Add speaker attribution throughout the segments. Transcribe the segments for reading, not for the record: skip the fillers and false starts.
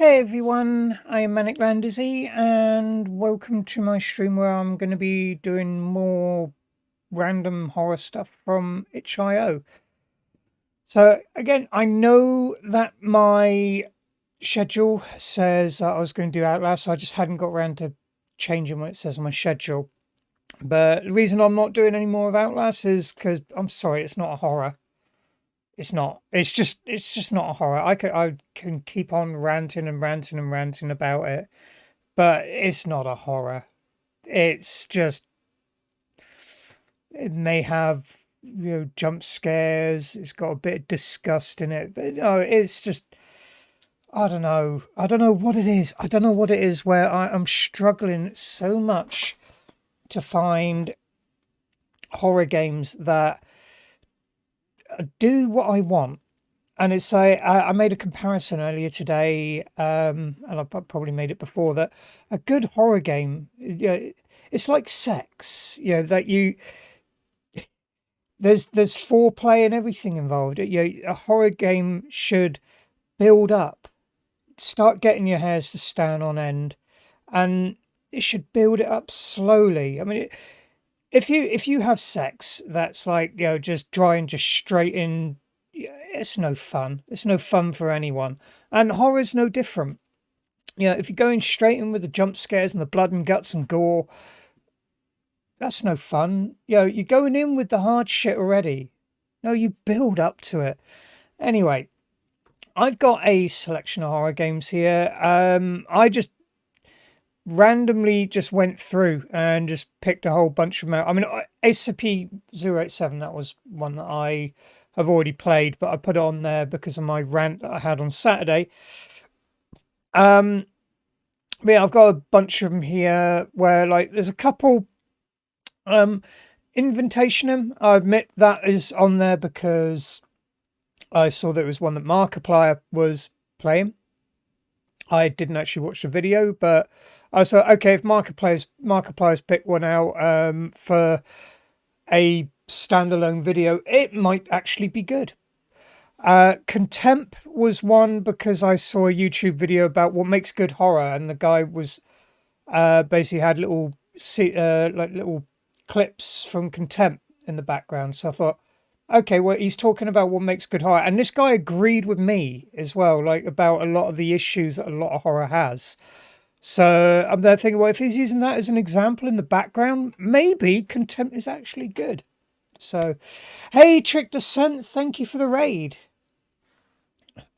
Speaker 1: Hey everyone, I am Manic Landizzy and welcome to my stream where I'm going to be doing more random horror stuff from itch.io. So again, I know that my schedule says that I was going to do Outlast, so I just hadn't got around to changing what it says on my schedule. But the reason I'm not doing any more of Outlast is because I'm sorry, it's not a horror. It's not. It's just not a horror. I can keep on ranting and ranting and ranting about it, but it's not a horror. It's just it may have jump scares. It's got a bit of disgust in it, but no, it's just I don't know. I don't know what it is. I don't know what it is where I'm struggling so much to find horror games that do what I want. And it's I made a comparison earlier today, and I've probably made it before that a good horror game, it's like sex, that there's foreplay and everything involved. A horror game should build up, start getting your hairs to stand on end, and it should build it up slowly. I mean, if you have sex that's like just dry and just straight in, it's no fun. It's no fun for anyone, and horror's no different. If you're going straight in with the jump scares and the blood and guts and gore, that's no fun. You're going in with the hard shit already. No, you build up to it. Anyway, I've got a selection of horror games here. I just randomly just went through and just picked a whole bunch of them out. I mean, SCP-087, that was one that I have already played, but I put it on there because of my rant that I had on Saturday. But yeah, I've got a bunch of them here where like there's a couple. Invitationum, I admit that is on there because I saw that it was one that Markiplier was playing. I didn't actually watch the video, but I thought, okay, if Markiplier's picked one out for a standalone video, it might actually be good. Contempt was one because I saw a YouTube video about what makes good horror, and the guy was basically had little clips from Contempt in the background. So I thought, okay, well, he's talking about what makes good horror, and this guy agreed with me as well, like about a lot of the issues that a lot of horror has. So I'm there thinking, well, if he's using that as an example in the background, maybe Contempt is actually good. So, hey, Trick Descent, thank you for the raid.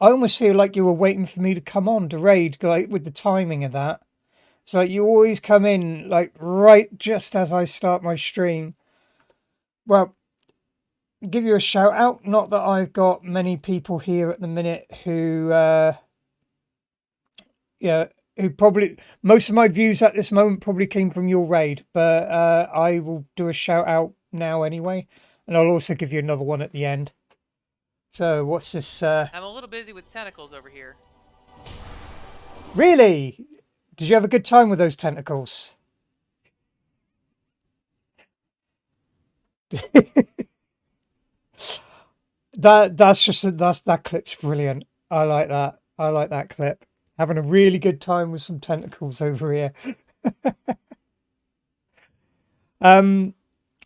Speaker 1: I almost feel like you were waiting for me to come on to raid, like with the timing of that. So you always come in like right just as I start my stream. Well, give you a shout out. Not that I've got many people here at the minute who, who probably most of my views at this moment probably came from your raid, but I will do a shout out now anyway, and I'll also give you another one at the end. So what's this?
Speaker 2: I'm a little busy with tentacles over here.
Speaker 1: Really? Did you have a good time with those tentacles? That clip's brilliant. I like that. I like that clip. Having a really good time with some tentacles over here.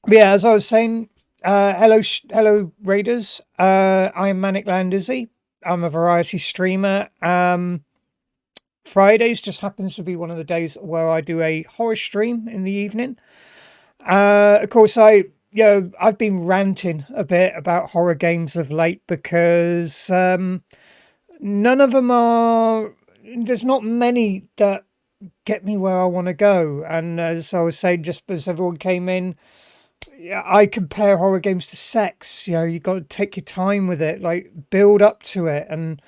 Speaker 1: Yeah, as I was saying, hello Raiders. I am Manic Landizzy. I'm a variety streamer. Fridays just happens to be one of the days where I do a horror stream in the evening. Of course, I've been ranting a bit about horror games of late because none of them are. There's not many that get me where I want to go. And as I was saying, just as everyone came in, I compare horror games to sex. You got to take your time with it, like build up to it, and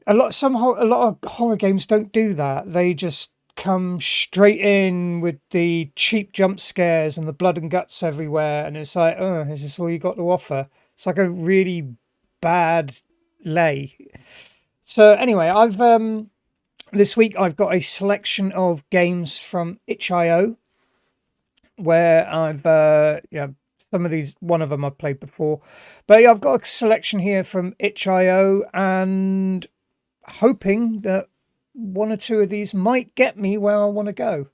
Speaker 1: a lot of horror games don't do that. They just come straight in with the cheap jump scares and the blood and guts everywhere, and it's like, oh, is this all you got to offer? It's like a really bad lay. So anyway, I've this week I've got a selection of games from itch.io where I've some of these, one of them I've played before, but yeah, I've got a selection here from itch.io, and hoping that one or two of these might get me where I want to go.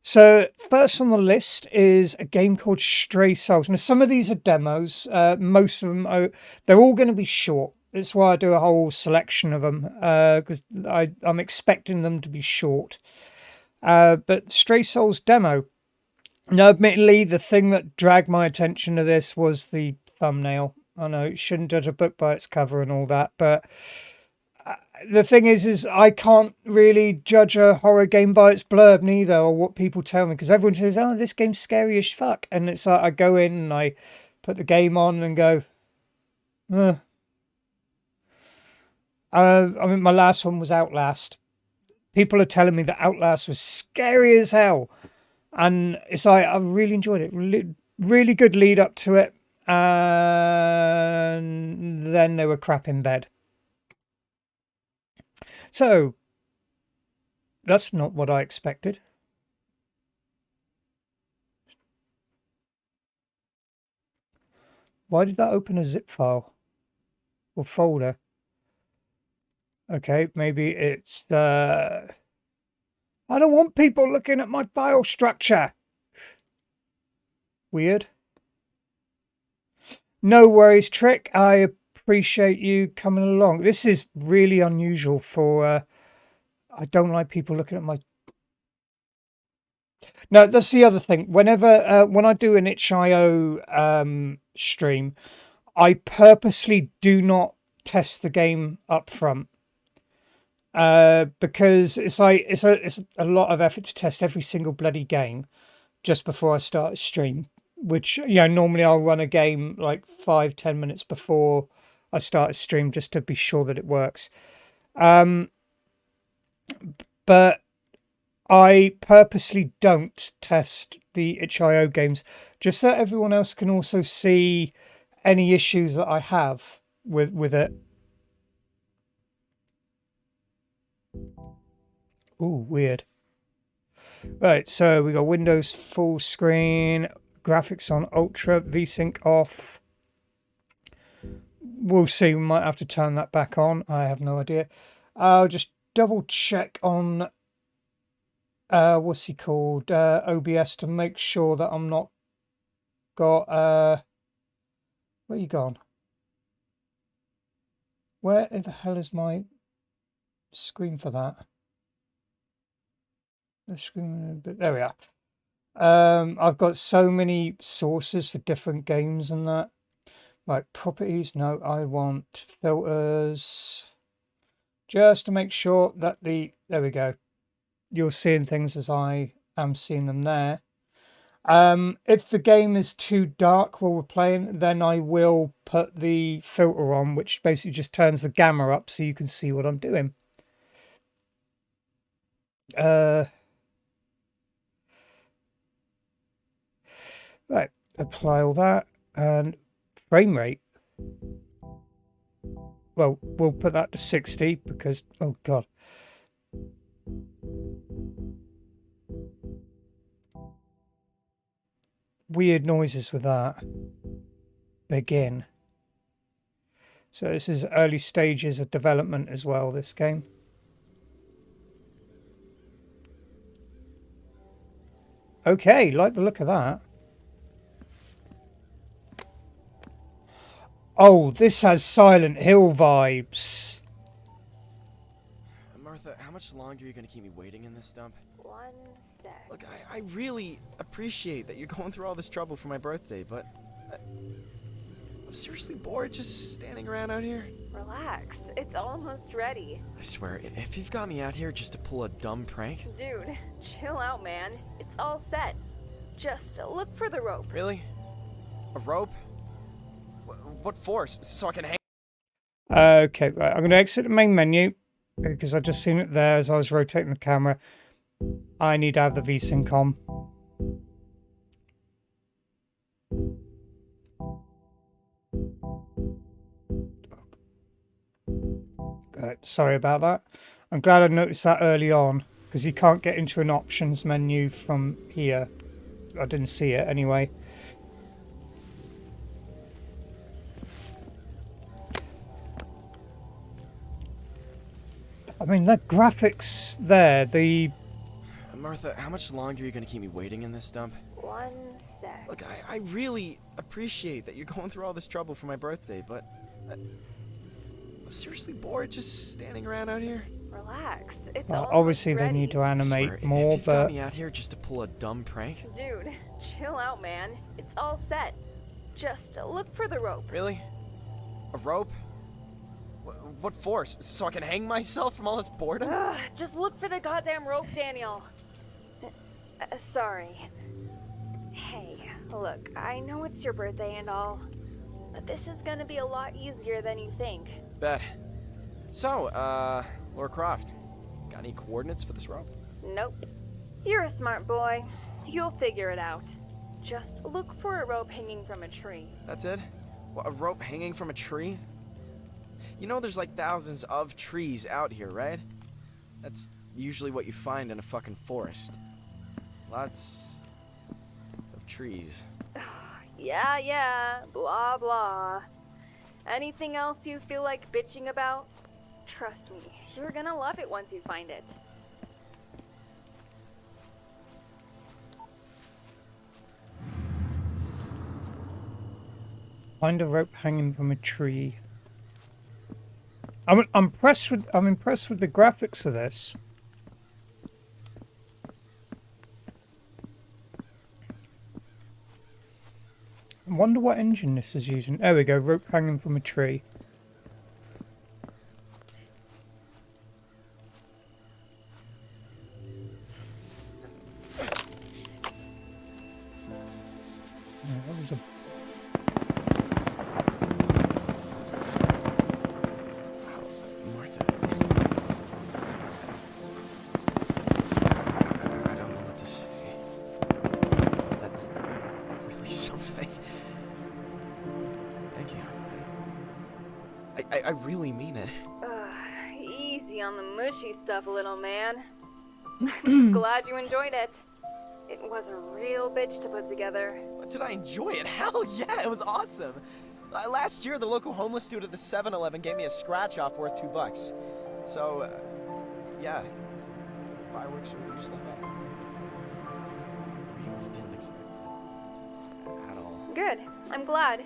Speaker 1: So first on the list is a game called Stray Souls. Now some of these are demos. Most of them they're all going to be short. That's why I do a whole selection of them because I'm expecting them to be short. But Stray Souls demo. Now, admittedly, the thing that dragged my attention to this was the thumbnail. I know you shouldn't judge a book by its cover and all that, but the thing is I can't really judge a horror game by its blurb neither, or what people tell me, because everyone says, "Oh, this game's scary as fuck," and it's like I go in and I put the game on and go, I mean, my last one was Outlast. People are telling me that Outlast was scary as hell, and it's like I really enjoyed it. Really, really good lead up to it, and then they were crap in bed. So that's not what I expected. Why did that open a zip file or folder? Okay, maybe it's I don't want people looking at my file structure. Weird. No worries, Trick. I appreciate you coming along. This is really unusual for I don't like people looking at my... No, that's the other thing. Whenever when I do an itch.io stream, I purposely do not test the game up front. Because it's a lot of effort to test every single bloody game just before I start a stream. Which, you know, normally I'll run a game like 5-10 minutes before I start a stream just to be sure that it works. But I purposely don't test the itch.io games just so everyone else can also see any issues that I have with it. Ooh, weird. Right, so we got Windows full screen, graphics on ultra, VSync off. We'll see, we might have to turn that back on. I have no idea. I'll just double check on what's he called? OBS to make sure that I'm not got where you gone? Where the hell is my screen for that? The screen, but there we are. I've got so many sources for different games and that. Right, properties. No, I want filters. Just to make sure that there we go. You're seeing things as I am seeing them there. If the game is too dark while we're playing, then I will put the filter on, which basically just turns the gamma up so you can see what I'm doing. Right, apply all that, and frame rate. Well, we'll put that to 60 because, oh God. Weird noises with that. Begin. So this is early stages of development as well, this game. Okay, like the look of that. Oh, this has Silent Hill vibes.
Speaker 3: Martha, how much longer are you going to keep me waiting in this dump?
Speaker 4: 1 sec.
Speaker 3: Look, I really appreciate that you're going through all this trouble for my birthday, but I'm seriously bored just standing around out here.
Speaker 4: Relax. It's almost ready.
Speaker 3: I swear, if you've got me out here just to pull a dumb prank...
Speaker 4: Dude, chill out, man. It's all set. Just look for the rope.
Speaker 3: Really? A rope? What for? So I can hang...
Speaker 1: Okay, right. I'm going to exit the main menu because I've just seen it there as I was rotating the camera. I need to have the VSync on. Sorry about that. I'm glad I noticed that early on because you can't get into an options menu from here. I didn't see it anyway. I mean, the graphics there, the...
Speaker 3: Martha, how much longer are you gonna keep me waiting in this dump?
Speaker 4: 1 sec.
Speaker 3: Look, I really appreciate that you're going through all this trouble for my birthday, but I'm seriously bored just standing around out here.
Speaker 4: Relax. It's
Speaker 1: Well,
Speaker 4: almost
Speaker 1: obviously they
Speaker 4: ready.
Speaker 1: need to
Speaker 3: I
Speaker 1: animate
Speaker 3: swear,
Speaker 1: more,
Speaker 3: if you've got
Speaker 1: but...
Speaker 3: me out here just to pull a dumb prank.
Speaker 4: Dude, chill out, man. It's all set. Just look for the rope.
Speaker 3: Really? A rope? What for? So I can hang myself from all this boredom?
Speaker 4: Ugh, just look for the goddamn rope, Daniel. Sorry. Hey, look, I know it's your birthday and all, but this is gonna be a lot easier than you think.
Speaker 3: Bet. So, Laura Croft, got any coordinates for this rope?
Speaker 4: Nope. You're a smart boy. You'll figure it out. Just look for a rope hanging from a tree.
Speaker 3: That's it? What, a rope hanging from a tree? You know there's like thousands of trees out here, right? That's usually what you find in a fucking forest. Lots of trees.
Speaker 4: Yeah, blah blah. Anything else you feel like bitching about? Trust me, you're gonna love it once you find it.
Speaker 1: Find a rope hanging from a tree. I'm impressed with the graphics of this. I wonder what engine this is using. There we go, rope hanging from a tree. Yeah, that was a...
Speaker 3: Martha. I don't know what to say. That's really something. Thank you. I really mean it.
Speaker 4: Easy on the mushy stuff, little man. I'm glad you enjoyed it. It was a real bitch to put together.
Speaker 3: Did I enjoy it? Hell yeah, it was awesome. Last year, the local homeless dude at the 7-Eleven gave me a scratch-off worth $2. So, yeah. Fireworks were just like that. Really didn't expect that at all.
Speaker 4: Good. I'm glad.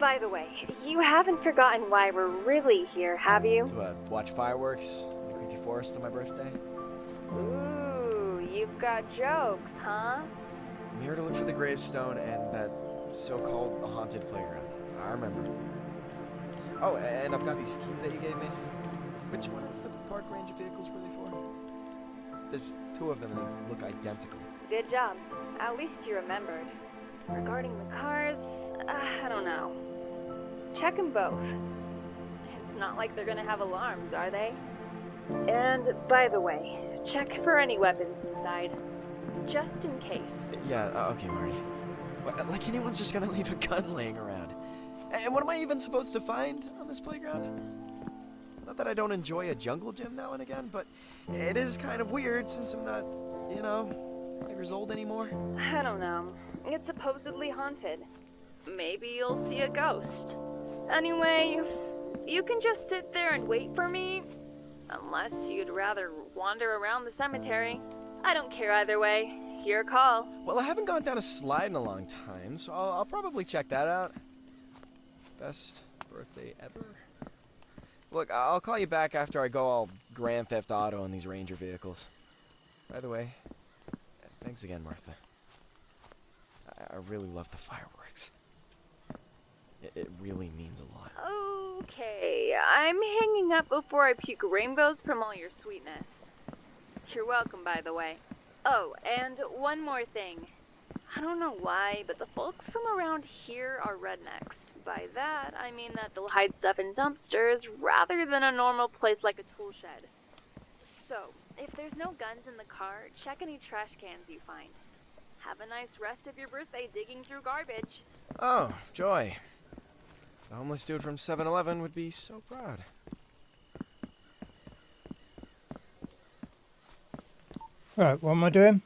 Speaker 4: By the way, you haven't forgotten why we're really here, have you?
Speaker 3: To watch fireworks in the creepy forest on my birthday.
Speaker 4: Ooh, you've got jokes, huh?
Speaker 3: I'm here to look for the gravestone and that so-called haunted playground. I remember. Oh, and I've got these keys that you gave me. Which one of the park ranger vehicles were they for? There's two of them and they look identical.
Speaker 4: Good job. At least you remembered. Regarding the cars, I don't know. Check them both. It's not like they're gonna have alarms, are they? And by the way, check for any weapons inside. Just in case.
Speaker 3: Yeah, okay, Marty. Like anyone's just gonna leave a gun laying around. And what am I even supposed to find on this playground? Not that I don't enjoy a jungle gym now and again, but it is kind of weird since I'm not, 5 years old anymore.
Speaker 4: I don't know. It's supposedly haunted. Maybe you'll see a ghost. Anyway, you can just sit there and wait for me. Unless you'd rather wander around the cemetery. I don't care either way. Your call.
Speaker 3: Well, I haven't gone down a slide in a long time, so I'll probably check that out. Best birthday ever. Look, I'll call you back after I go all Grand Theft Auto in these Ranger vehicles. By the way, thanks again, Martha. I really love the fireworks. It really means a lot.
Speaker 4: Okay, I'm hanging up before I puke rainbows from all your sweetness. You're welcome, by the way. Oh, and one more thing. I don't know why, but the folks from around here are rednecks. By that, I mean that they'll hide stuff in dumpsters rather than a normal place like a tool shed. So, if there's no guns in the car, check any trash cans you find. Have a nice rest of your birthday digging through garbage.
Speaker 3: Oh, Joy. The homeless dude from 7-Eleven would be so proud.
Speaker 1: Right, what am I doing?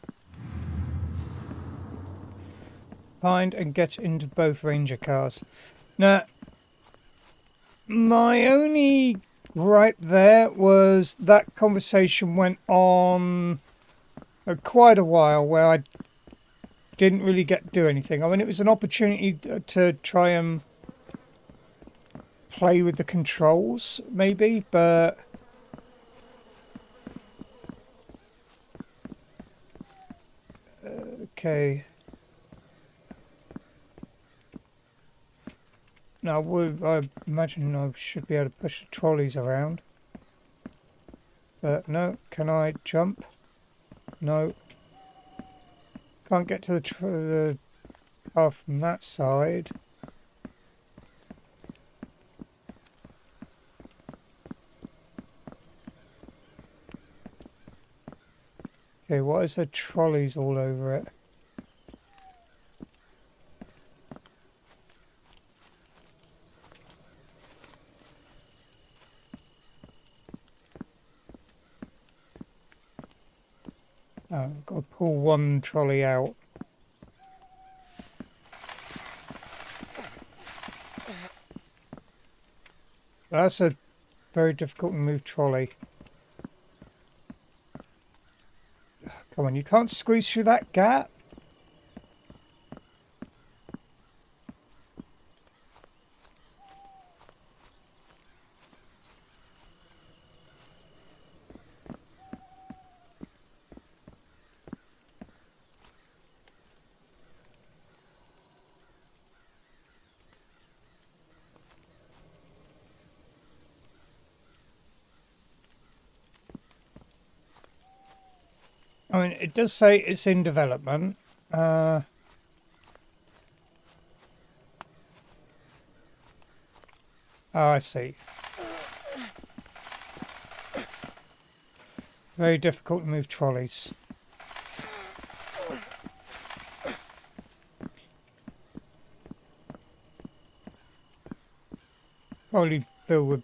Speaker 1: Find and get into both Ranger cars. Now, my only right there was that conversation went on quite a while where I didn't really get to do anything. I mean, it was an opportunity to try and play with the controls, maybe, but okay. Now, I imagine I should be able to push the trolleys around. But no, can I jump? No. Can't get to the car from that side. Okay, what is the trolleys all over it? Oh, I've got to pull one trolley out. That's a very difficult to move trolley. Come on, you can't squeeze through that gap? I mean, it does say it's in development. Oh, I see. Very difficult to move trolleys. Probably filled with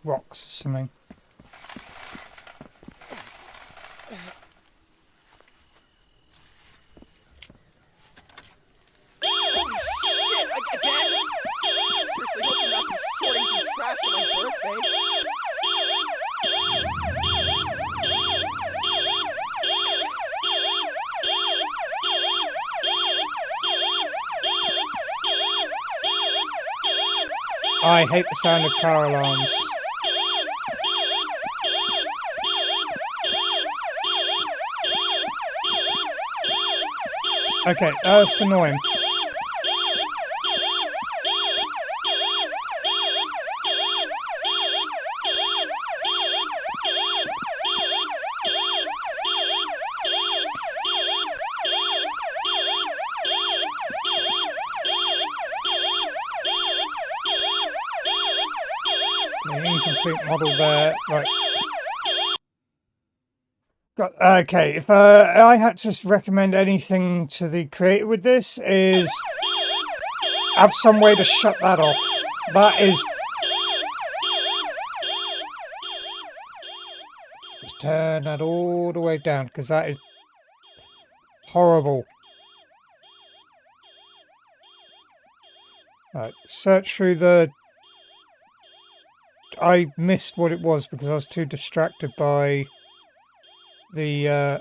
Speaker 1: rocks or something.
Speaker 3: Seriously, hope you're not be sorting through trash on my birthday.
Speaker 1: I hate the sound of car alarms. Okay, that's annoying. The incomplete model there. Right. Okay, if I had to recommend anything to the creator with this, is have some way to shut that off. That is... Just turn that all the way down, because that is horrible. Right, search through the... I missed what it was because I was too distracted by the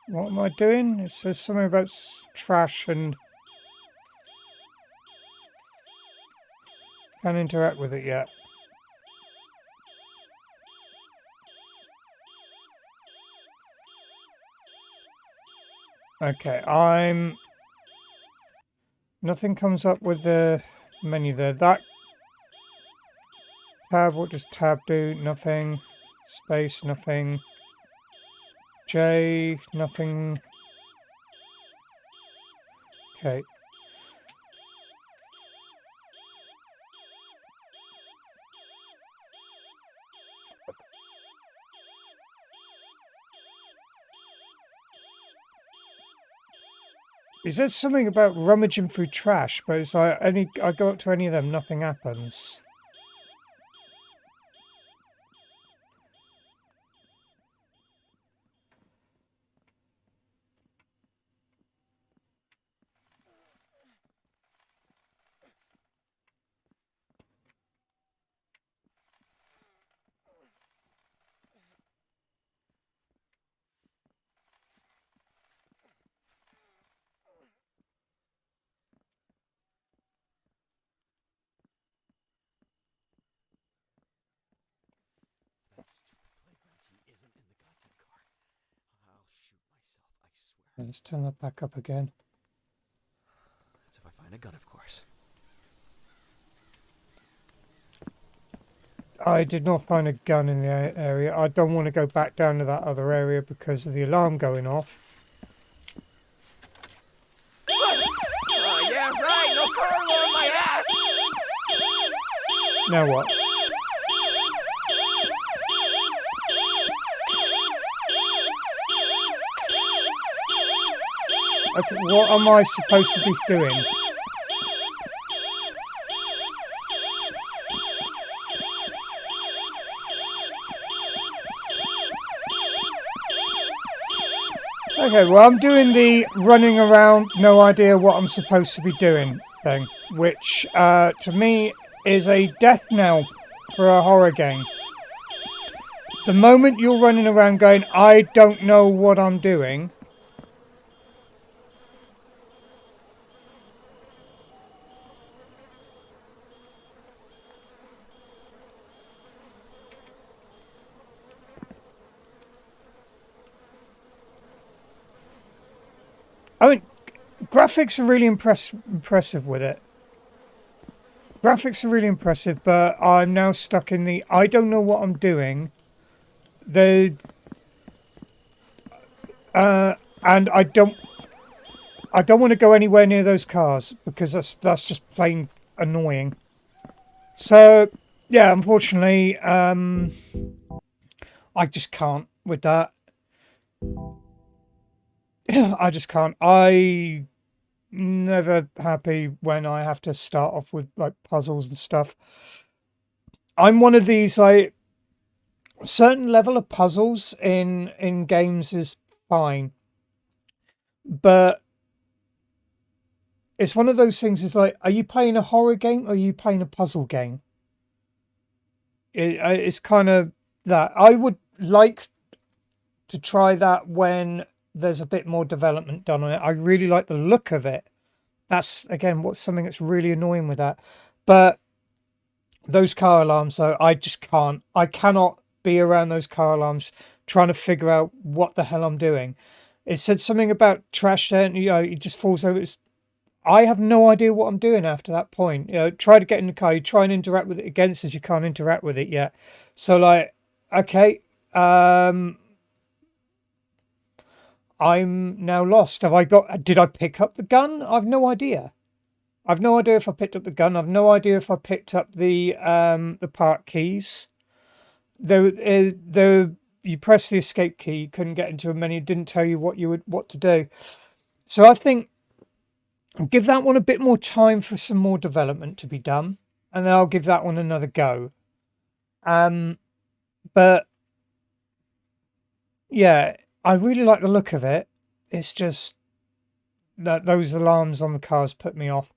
Speaker 1: what am I doing? It says something about trash and can't interact with it yet. Okay, nothing comes up with the menu there. That tab, what does tab do? Nothing. Space, nothing. J, nothing. Okay. He says something about rummaging through trash, but it's like I go up to any of them, nothing happens. Let's turn that back up again.
Speaker 3: That's if I find a gun, of course.
Speaker 1: I did not find a gun in the area. I don't want to go back down to that other area because of the alarm going off.
Speaker 3: Yeah, right. No car alarm, my ass.
Speaker 1: Now what? Okay, what am I supposed to be doing? Okay, well, I'm doing the running around, no idea what I'm supposed to be doing thing, which to me is a death knell for a horror game. The moment you're running around going, I don't know what I'm doing. I mean, graphics are really impressive with it. Graphics are really impressive, but I'm now stuck in the I don't know what I'm doing. And I don't want to go anywhere near those cars because that's just plain annoying. So yeah, unfortunately, I just can't with that. I just can't. I never happy when I have to start off with like puzzles and stuff. I'm one of these like certain level of puzzles in games is fine, but it's one of those things. It's like, are you playing a horror game or are you playing a puzzle game? It's kind of that. I would like to try that when there's a bit more development done on it. I really like the look of it. That's again what's something that's really annoying with that. But those car alarms, though, I just can't. I cannot be around those car alarms trying to figure out what the hell I'm doing. It said something about trash there, and it just falls over. I have no idea what I'm doing after that point. Try to get in the car, you try and interact with it again, it says you can't interact with it yet. So like, okay, I'm now lost. Did I pick up the gun? I've no idea. I've no idea if I picked up the gun. I've no idea if I picked up the park keys. You press the escape key, you couldn't get into a menu, it didn't tell you what to do. So I think give that one a bit more time for some more development to be done, and then I'll give that one another go. But yeah, I really like the look of it. It's just that those alarms on the cars put me off.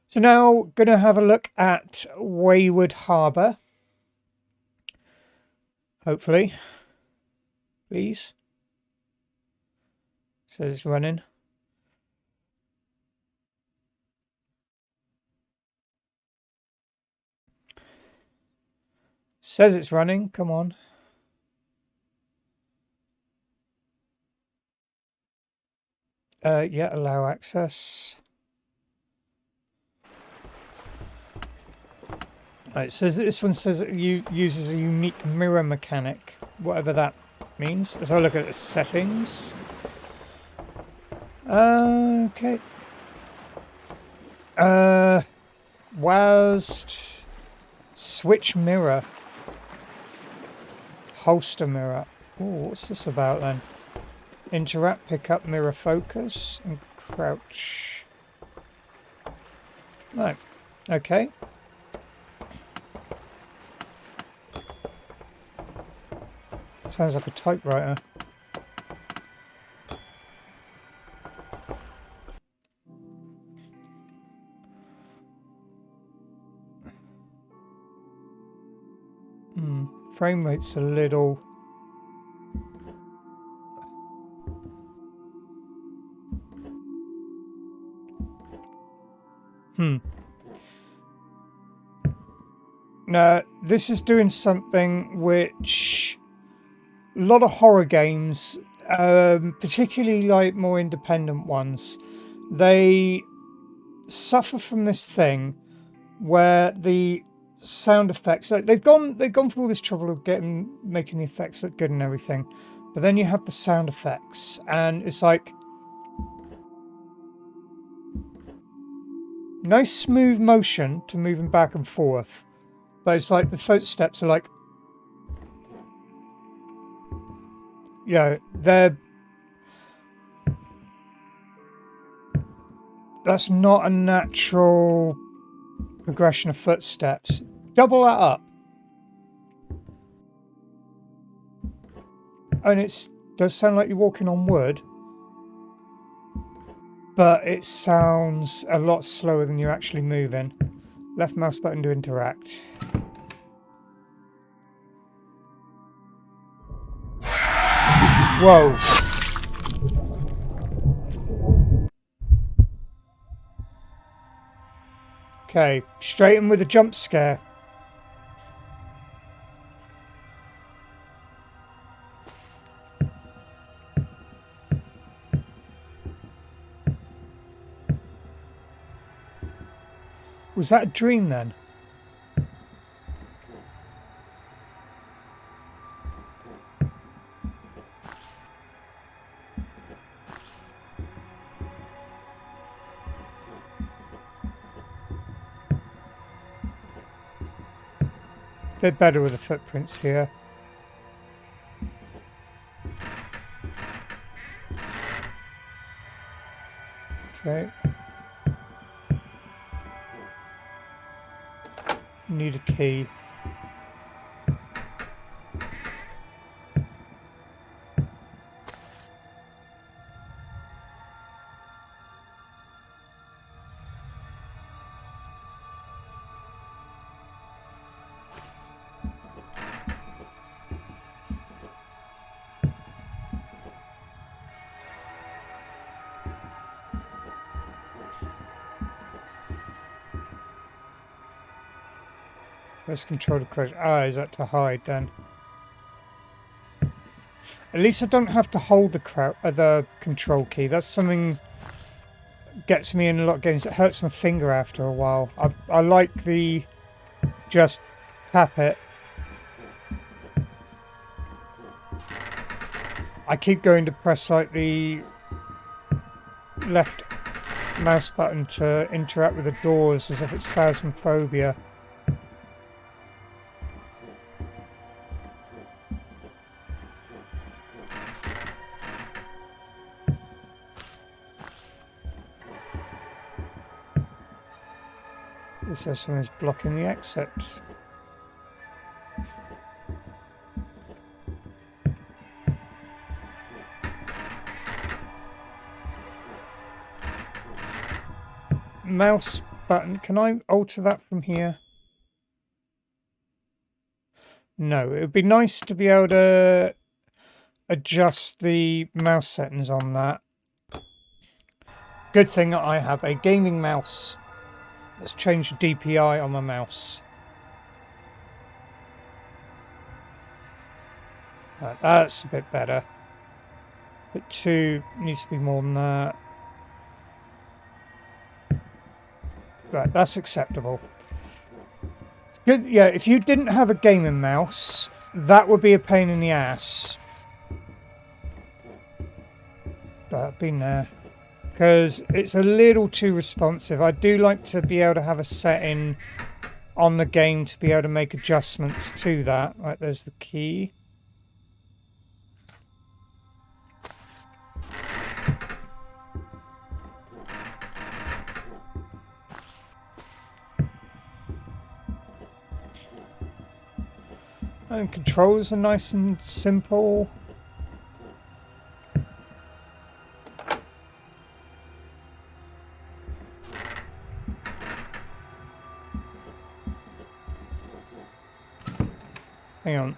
Speaker 1: So now gonna have a look at Wayward Harbour. Hopefully. Please. Says it's running. Says it's running. Come on. Yeah, allow access. It says this one says it uses a unique mirror mechanic, whatever that means. Let's have a look at the settings. Okay. WASD switch mirror. Holster mirror. Oh, what's this about then? Interact, pick up, mirror focus, and crouch. No. Okay. Sounds like a typewriter. Frame rate's a little... Now, this is doing something which a lot of horror games particularly like more independent ones, they suffer from this thing where the sound effects, like they've gone through all this trouble of making the effects look good and everything, but then you have the sound effects and it's like nice smooth motion to moving back and forth, but it's like the footsteps are like, that's not a natural progression of footsteps. Double that up. And it does sound like you're walking on wood, but it sounds a lot slower than you're actually moving. Left mouse button to interact. Whoa. Okay, straight in with a jump scare. Was that a dream then? Bit better with the footprints here. Okay. Need a key. Let's control the correct. Ah, is that to hide then? At least I don't have to hold the control key. That's something gets me in a lot of games. It hurts my finger after a while. I like the just tap it. I keep going to press like the left mouse button to interact with the doors as if it's phasmophobia. It says someone's blocking the exit. Mouse button. Can I alter that from here? No, it would be nice to be able to adjust the mouse settings on that. Good thing that I have a gaming mouse. Let's change the DPI on my mouse. Right, that's a bit better. But 2 needs to be more than that. Right, that's acceptable. Good, yeah, if you didn't have a gaming mouse, that would be a pain in the ass. But I've been there. Because it's a little too responsive. I do like to be able to have a setting on the game to be able to make adjustments to that. Right, there's the key. And controls are nice and simple. Hang on.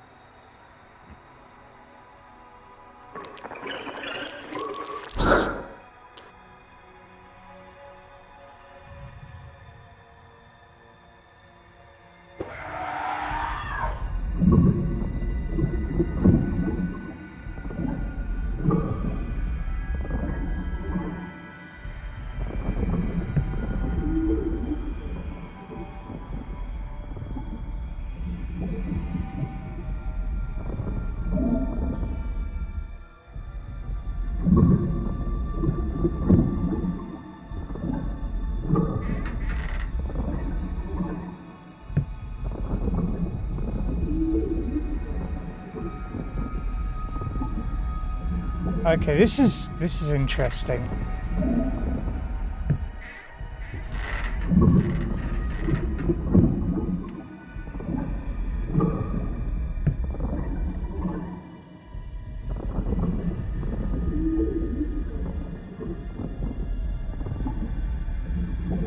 Speaker 1: Okay, this is interesting.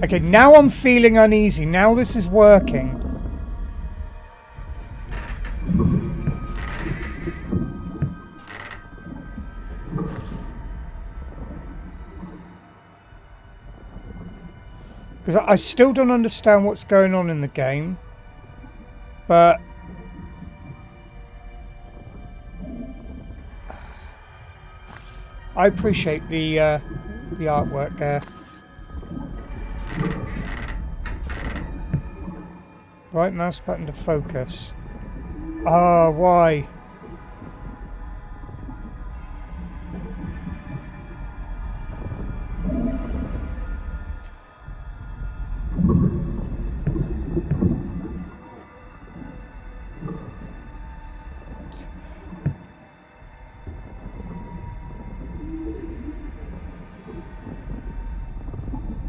Speaker 1: Okay, now I'm feeling uneasy. Now this is working. Because I still don't understand what's going on in the game. But I appreciate the artwork there. Right mouse button to focus. Ah, why?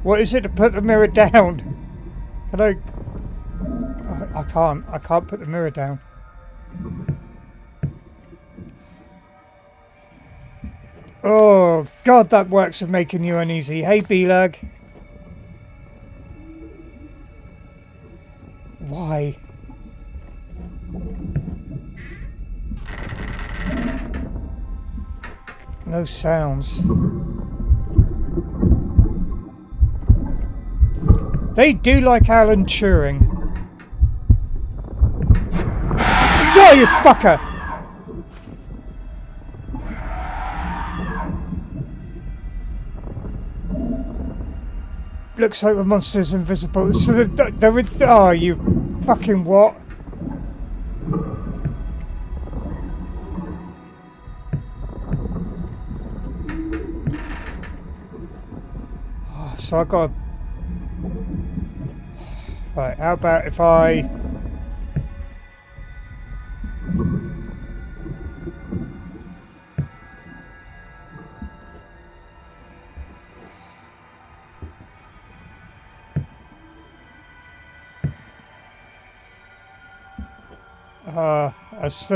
Speaker 1: What is it to put the mirror down? Can I? I can't. I can't put the mirror down. Oh God, that works of making you uneasy. Hey, B-Lug. Why? No sounds. They do like Alan Turing. No, you fucker! Looks like the monster's invisible. So they're oh, you fucking what? Oh, so I got. Right, how about if I? That's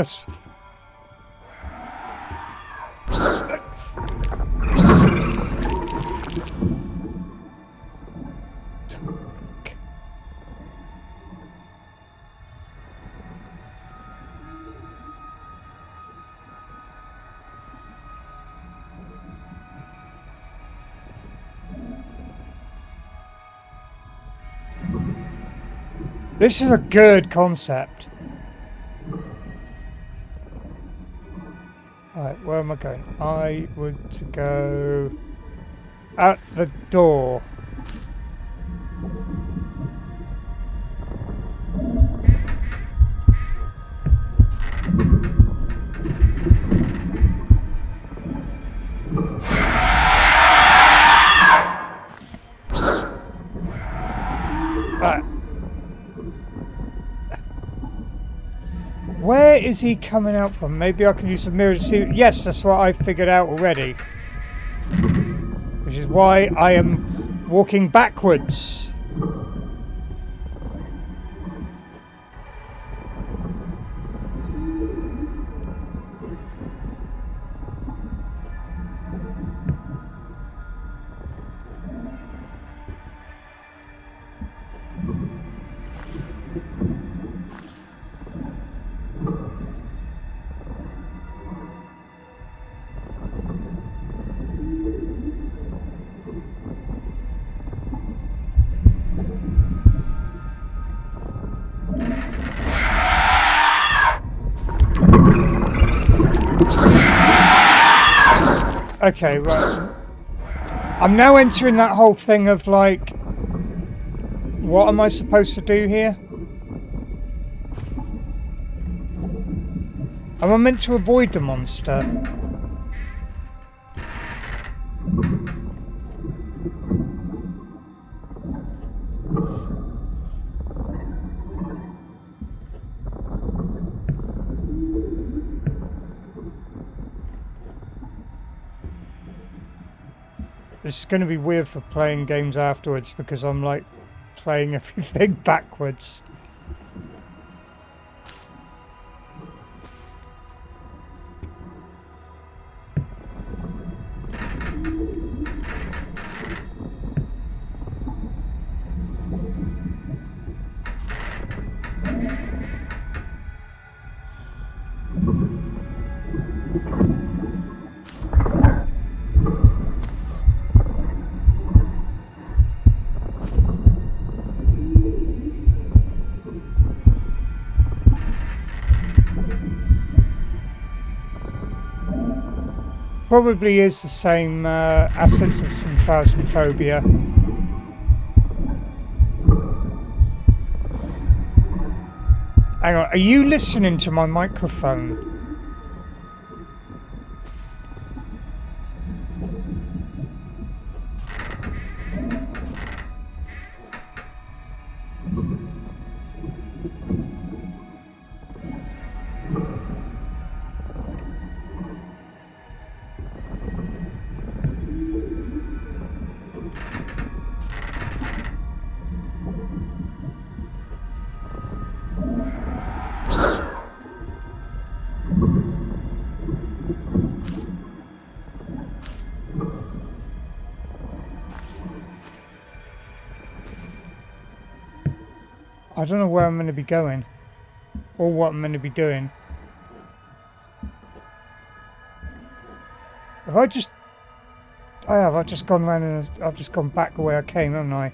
Speaker 1: this is a good concept. Alright, where am I going? I want to go at the door. Right. Where is he coming out from? Maybe I can use the mirror to see. Yes, that's what I figured out already. Which is why I am walking backwards. Okay, right. I'm now entering that whole thing of like, what am I supposed to do here? Am I meant to avoid the monster? This is going to be weird for playing games afterwards because I'm like playing everything backwards. Probably is the same assets of some phasmophobia. Hang on, are you listening to my microphone? I don't know where I'm going to be going or what I'm going to be doing. Have I just... I have. I've just gone around and I've just gone back the way I came, haven't I?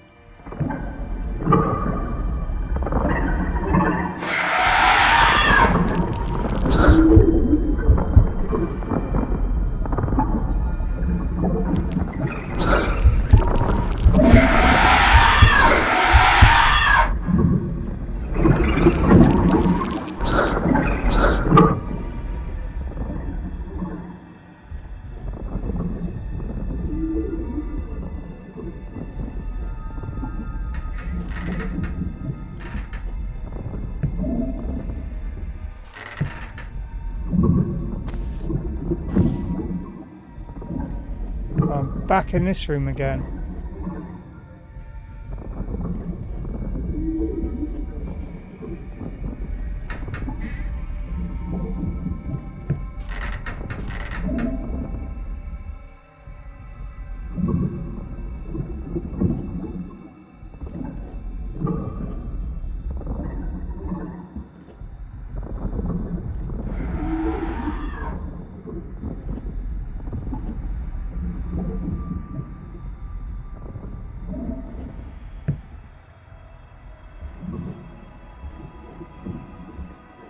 Speaker 1: I'm back in this room again.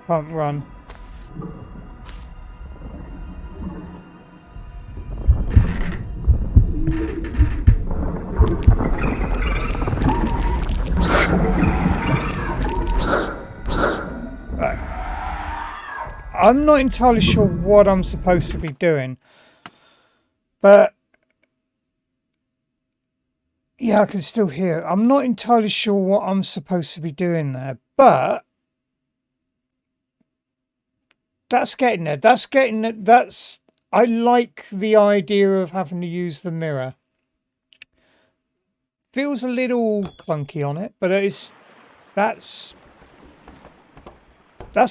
Speaker 1: Can't run. I'm not entirely sure what I'm supposed to be doing, but yeah, I can still hear. I'm not entirely sure what I'm supposed to be doing there, but that's getting there. That's getting it. That's... I like the idea of having to use the mirror. Feels a little clunky on it, but it's... That's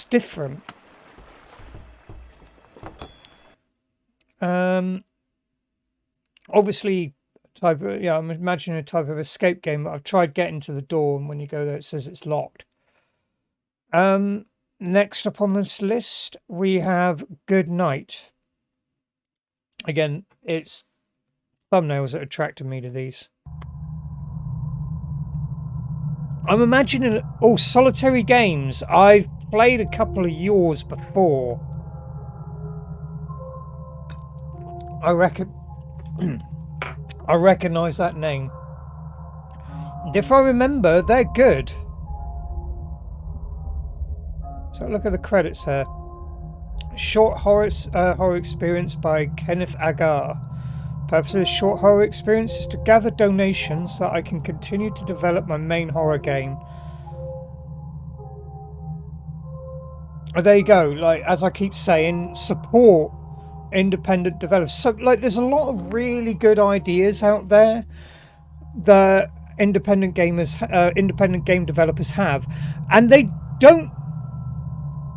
Speaker 1: different. Obviously, type of, yeah, I'm imagining a type of escape game, but I've tried getting to the door, and when you go there, it says it's locked. Next up on this list, we have Good Night. Again, it's thumbnails that attracted me to these. I'm imagining... Oh, solitary games. I've played a couple of yours before. I reckon... I recognise that name. If I remember, they're good. So look at the credits here. Short horror experience by Kenneth Agar. Purpose of this short horror experience is to gather donations so that I can continue to develop my main horror game. Oh, there you go. Like, as I keep saying, support independent developers. So, like, there's a lot of really good ideas out there that independent game developers have, and they don't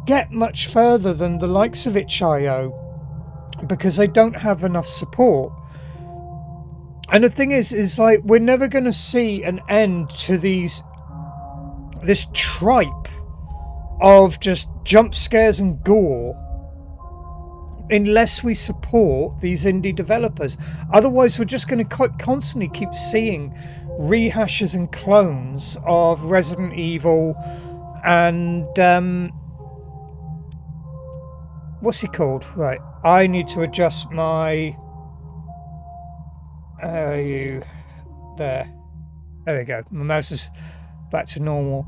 Speaker 1: get much further than the likes of itch.io because they don't have enough support. And the thing is like, we're never going to see an end to this tripe of just jump scares and gore unless we support these indie developers. Otherwise, we're just going to constantly keep seeing rehashes and clones of Resident Evil and what's he called? Right, I need to adjust my there we go, my mouse is back to normal.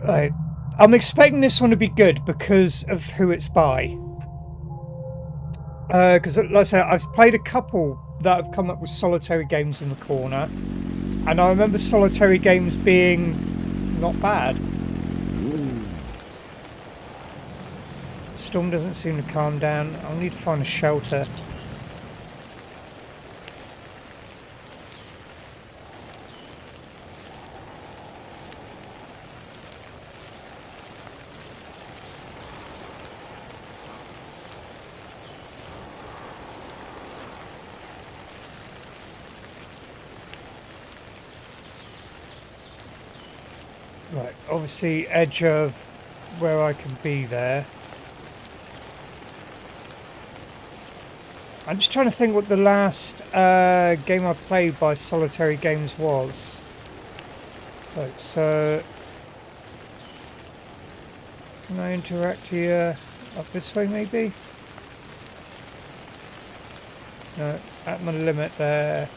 Speaker 1: Right, I'm expecting this one to be good because of who it's by. Because, like I say, I've played a couple that have come up with solitary games in the corner, and I remember solitary games being not bad. Storm doesn't seem to calm down. I'll need to find a shelter. Right, obviously edge of where I can be there. I'm just trying to think what the last game I played by Solitary Games was. Right, so can I interact here? Up this way maybe? No, at my limit there.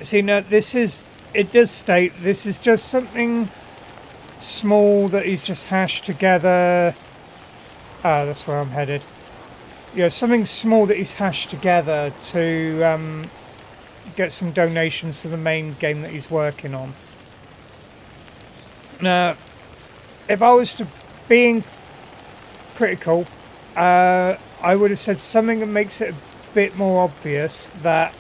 Speaker 1: See, now this is, it does state this is just something small that he's just hashed together. Ah, that's where I'm headed. Yeah, something small that he's hashed together to get some donations to the main game that he's working on. Now, if I was to being critical, I would have said something that makes it a bit more obvious that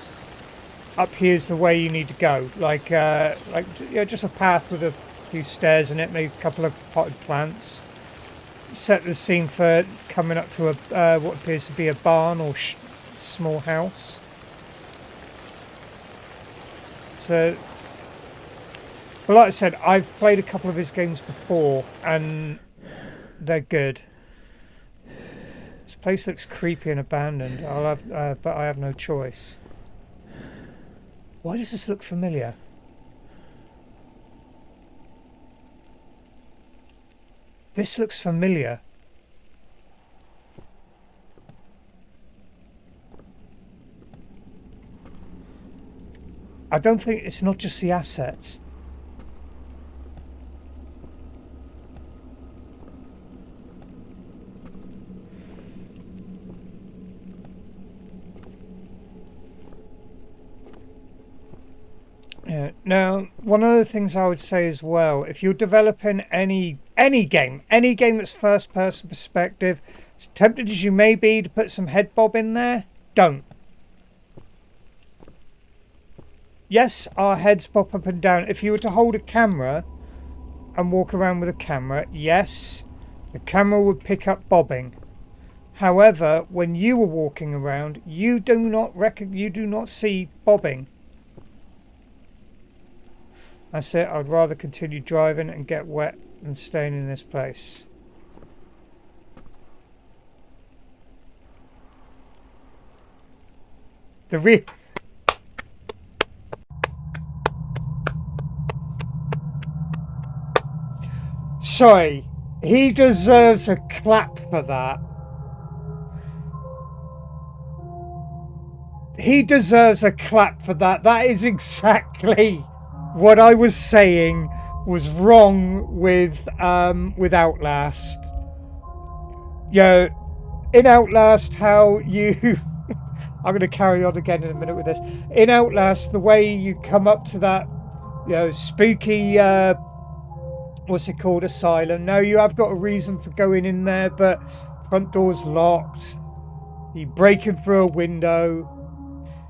Speaker 1: up here's the way you need to go, like just a path with a few stairs in it, maybe a couple of potted plants. Set the scene for coming up to a what appears to be a barn or small house. So, but like I said, I've played a couple of his games before, and they're good. This place looks creepy and abandoned. But I have no choice. Why does this look familiar? This looks familiar. I don't think it's not just the assets. Yeah. Now, one of the things I would say as well, if you're developing any game that's first person perspective, as tempted as you may be to put some head bob in there, don't. Yes, our heads pop up and down. If you were to hold a camera and walk around with a camera, yes, the camera would pick up bobbing. However, when you were walking around, you do not see bobbing. That's it. I'd rather continue driving and get wet than staying in this place. Sorry, he deserves a clap for that. He deserves a clap for that. That is exactly what I was saying was wrong with Outlast. You know, in Outlast, how you I'm going to carry on again in a minute with this. In Outlast, the way you come up to that spooky, what's it called, asylum. Now you have got a reason for going in there, but front door's locked. You break in through a window.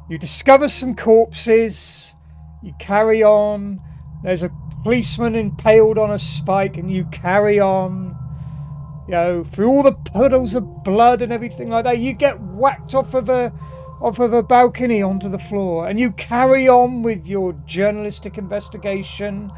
Speaker 1: You discover some corpses. You carry on. There's a policeman impaled on a spike, and you carry on. Through all the puddles of blood and everything like that, you get whacked off of a balcony onto the floor, and you carry on with your journalistic investigation.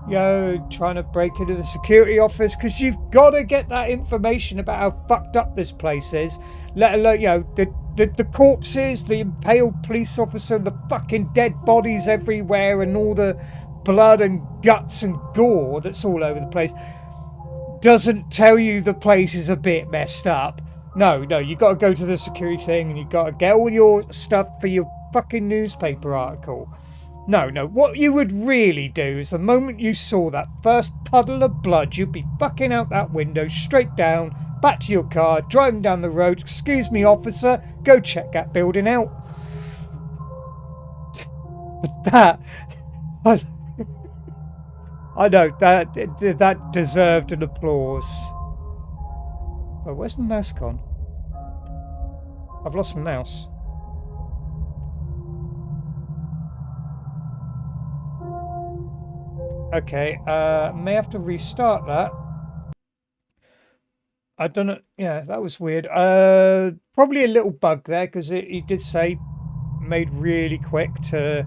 Speaker 1: Trying to break into the security office because you've got to get that information about how fucked up this place is. Let alone, the corpses, the impaled police officer, the fucking dead bodies everywhere, and all the blood and guts and gore that's all over the place. Doesn't tell you the place is a bit messed up. No, you got to go to the security thing, and you got to get all your stuff for your fucking newspaper article. No, what you would really do is the moment you saw that first puddle of blood, you'd be fucking out that window, straight down, back to your car, driving down the road. Excuse me, officer, go check that building out. But that... I know, that deserved an applause. Oh, where's my mouse gone? I've lost my mouse. Okay, may have to restart that. I don't know. Yeah, that was weird. Probably a little bug there, because he did say made really quick to...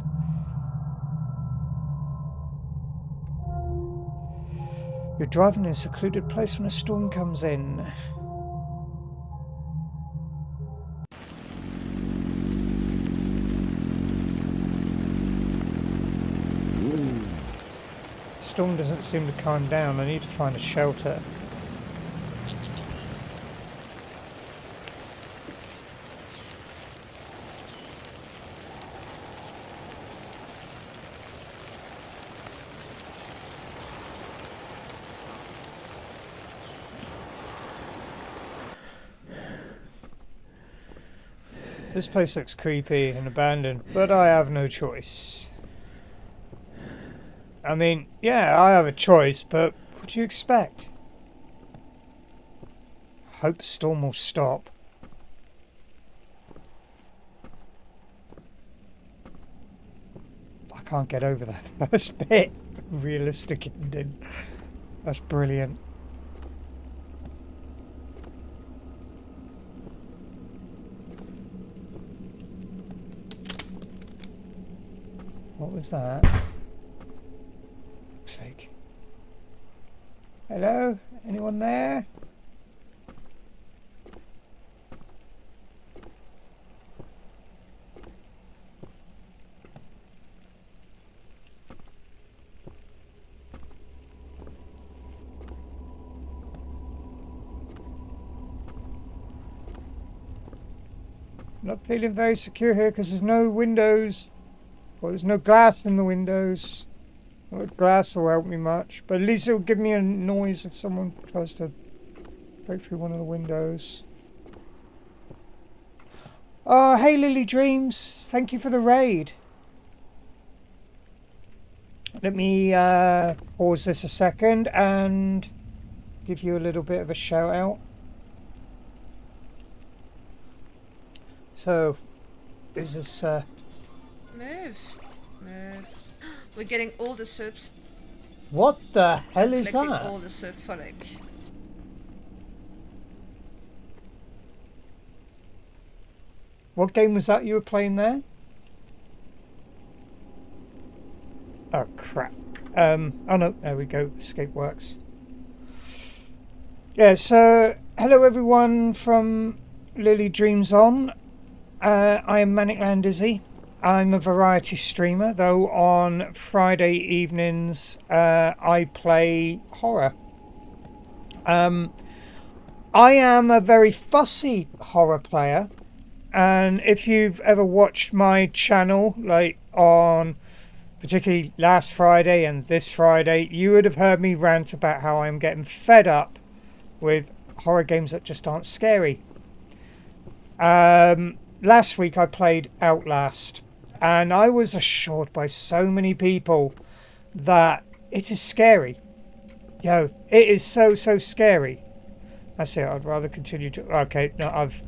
Speaker 1: You're driving in a secluded place when a storm comes in. Storm doesn't seem to calm down. I need to find a shelter. This place looks creepy and abandoned, but I have no choice. I mean, yeah, I have a choice, but what do you expect? Hope the storm will stop. I can't get over that first bit. Realistic ending. That's brilliant. What was that? For fuck's sake. Hello? Anyone there? Not feeling very secure here because there's no windows. Well, there's no glass in the windows. Well, glass will help me much, but at least it'll give me a noise if someone tries to break through one of the windows. Oh, hey Lily Dreams, thank you for the raid. Let me pause this a second and give you a little bit of a shout out. So, is this
Speaker 5: Move. We're getting all the subs.
Speaker 1: what the hell is
Speaker 5: Collecting
Speaker 1: that?
Speaker 5: all the sub follows.
Speaker 1: What game was that you were playing there? Oh crap. Oh no, there we go. Escape works. Yeah, so hello everyone from Lily Dreams On. I am Manicland Izzy. I'm a variety streamer, though on Friday evenings I play horror. I am a very fussy horror player, and if you've ever watched my channel, like on particularly last Friday and this Friday, you would have heard me rant about how I'm getting fed up with horror games that just aren't scary. Last week I played Outlast, and I was assured by so many people that it is scary. Yo, it is so scary. That's it. I'd rather continue to. Okay, no, I've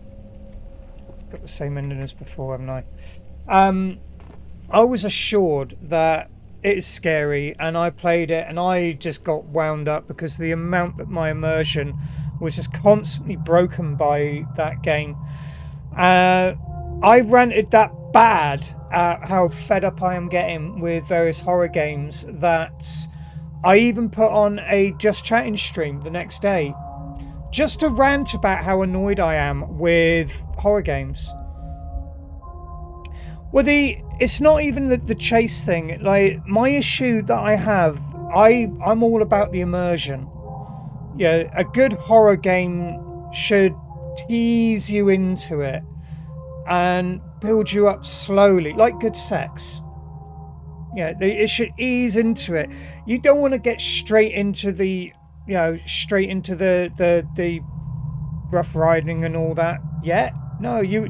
Speaker 1: got the same ending as before, haven't I? I was assured that it is scary, and I played it, and I just got wound up because the amount that my immersion was just constantly broken by that game. I ranted that bad at how fed up I am getting with various horror games that I even put on a Just Chatting stream the next day just to rant about how annoyed I am with horror games. Well, it's not even the chase thing. Like, my issue that I have, I'm all about the immersion. Yeah, a good horror game should tease you into it and build you up slowly, like good sex. Yeah, it should ease into it. You don't want to get straight into the rough riding and all that yet. No, you.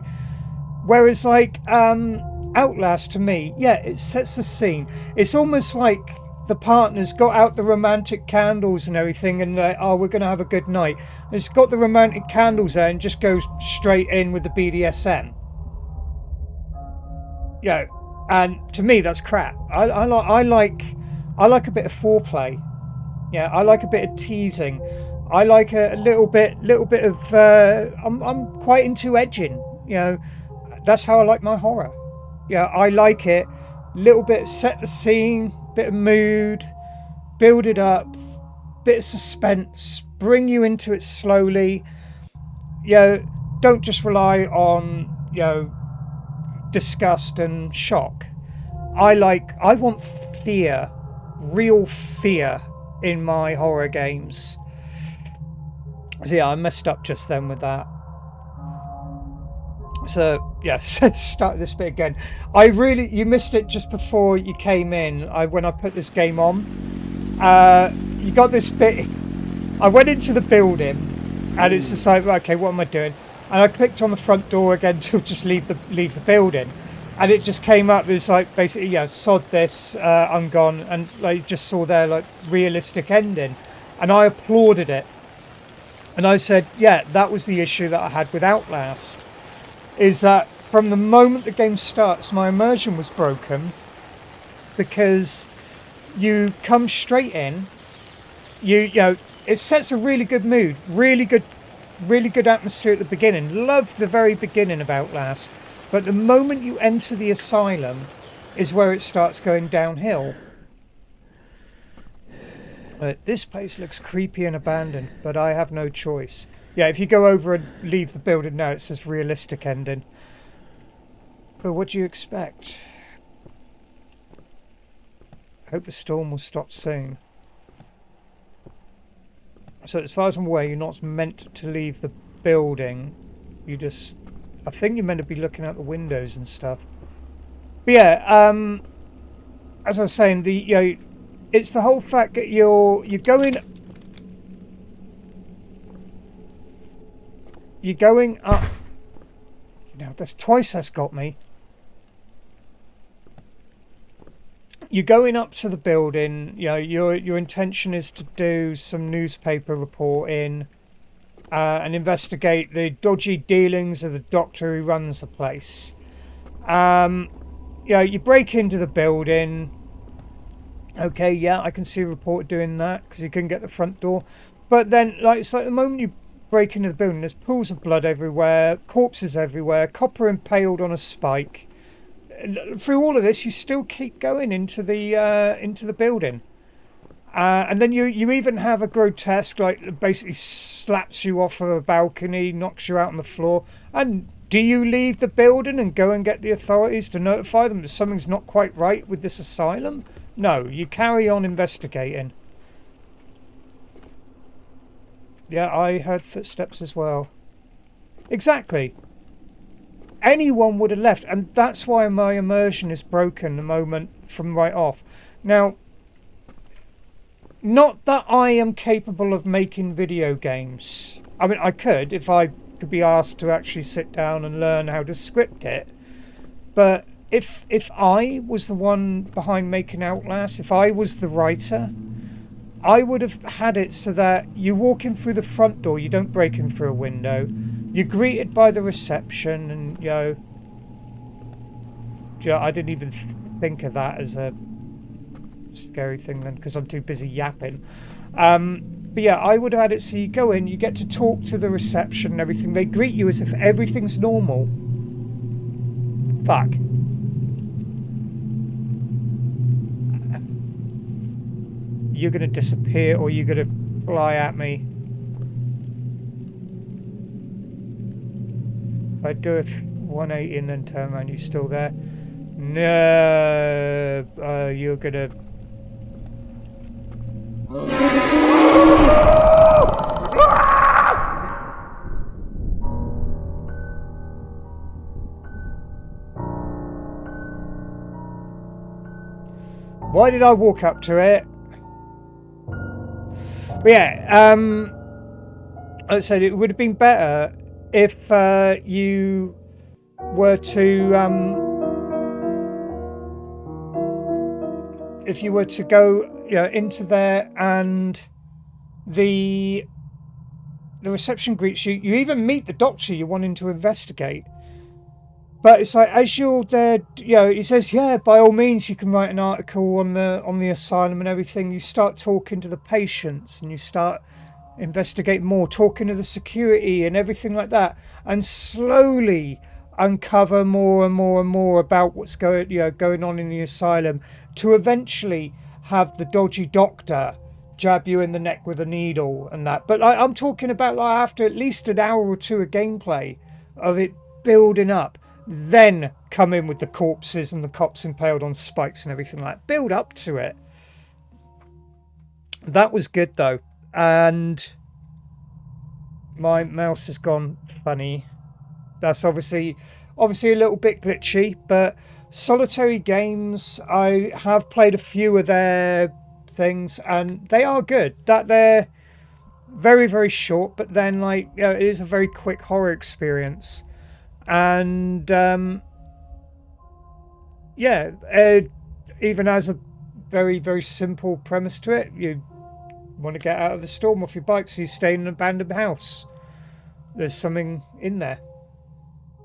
Speaker 1: Whereas like Outlast, to me, yeah, it sets the scene. It's almost like the partner's got out the romantic candles and everything, and oh, we're gonna have a good night. And it's got the romantic candles there and just goes straight in with the BDSM. Yeah, and to me that's crap. I like a bit of foreplay. Yeah, I like a bit of teasing. I like a little bit of. I'm quite into edging. You know, that's how I like my horror. Yeah, I like it. Little bit, set the scene, bit of mood, build it up, bit of suspense, bring you into it slowly. You know, don't just rely on, you know, disgust and shock. I want fear, real fear in my horror games. So yeah, I messed up just then with that. So yes, start this bit again. You missed it just before you came in. When I put this game on, you got this bit. I went into the building, and it's just like, okay, what am I doing? And I clicked on the front door again to just leave the building, and it just came up. It was like basically, yeah, sod this, I'm gone, and like just saw their like realistic ending, and I applauded it, and I said, yeah, that was the issue that I had with Outlast. Is that from the moment the game starts, my immersion was broken because you come straight in, you know, it sets a really good mood, really good atmosphere at the beginning. Love the very beginning of Outlast, but the moment you enter the asylum is where it starts going downhill. This place looks creepy and abandoned, but I have no choice. Yeah, if you go over and leave the building now, it says realistic ending. But what do you expect? I hope the storm will stop soon. So as far as I'm aware, you're not meant to leave the building. I think you're meant to be looking out the windows and stuff. But yeah, as I was saying, it's the whole fact that you're going up. You know, that's twice that's got me. You're going up to the building. You know, your intention is to do some newspaper reporting and investigate the dodgy dealings of the doctor who runs the place. You know, you break into the building. Okay, yeah, I can see a reporter doing that because you couldn't get the front door. But then, like, it's like the moment you break into the building, there's pools of blood everywhere, corpses everywhere, copper impaled on a spike. Through all of this, you still keep going into the building, and then you even have a grotesque, like, basically slaps you off of a balcony, knocks you out on the floor. And do you leave the building and go and get the authorities to notify them that something's not quite right with this asylum? No, you carry on investigating. Yeah, I heard footsteps as well. Exactly. Anyone would have left, and that's why my immersion is broken the moment from right off. Now, not that I am capable of making video games. I mean, I could if I could be asked to actually sit down and learn how to script it. But if I was the one behind making Outlast, if I was the writer, I would have had it so that you walk in through the front door, you don't break in through a window, you're greeted by the reception, and I didn't even think of that as a scary thing then, because I'm too busy yapping. But yeah, I would have had it so you go in, you get to talk to the reception and everything. They greet you as if everything's normal. Fuck. You're gonna disappear or you're gonna fly at me. If I do a 180 and then turn around, you still there? No, you're gonna... Why did I walk up to it? But yeah, as I said, it would have been better if you were to go into there and the reception greets you. You even meet the doctor you're wanting to investigate. But it's like, as you're there, he says, yeah, by all means, you can write an article on the asylum and everything. You start talking to the patients and you start investigating more, talking to the security and everything like that, and slowly uncover more and more and more about what's going on in the asylum, to eventually have the dodgy doctor jab you in the neck with a needle and that. But I'm talking about after at least an hour or two of gameplay of it building up. Then come in with the corpses and the cops impaled on spikes and everything like that. Build up to it. That was good though. And my mouse has gone funny. That's obviously a little bit glitchy, but Solitary Games, I have played a few of their things and they are good. That they're very, very short, but then it is a very quick horror experience. And even as a very, very simple premise to it, you want to get out of the storm off your bike, so you stay in an abandoned house. There's something in there.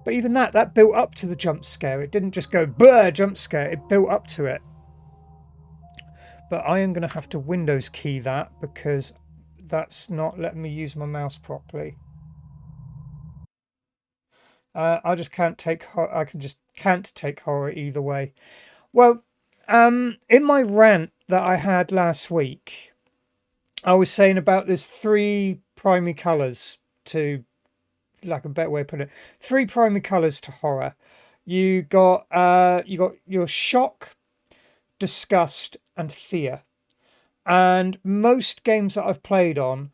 Speaker 1: But even that built up to the jump scare. It didn't just go brr, jump scare. It built up to it. But I am going to have to Windows key that because that's not letting me use my mouse properly. I just can't take can't take horror either way. Well, in my rant that I had last week, I was saying about there's 3 primary colours to, like a better way of putting it, 3 primary colours to horror. You got your shock, disgust, and fear. And most games that I've played on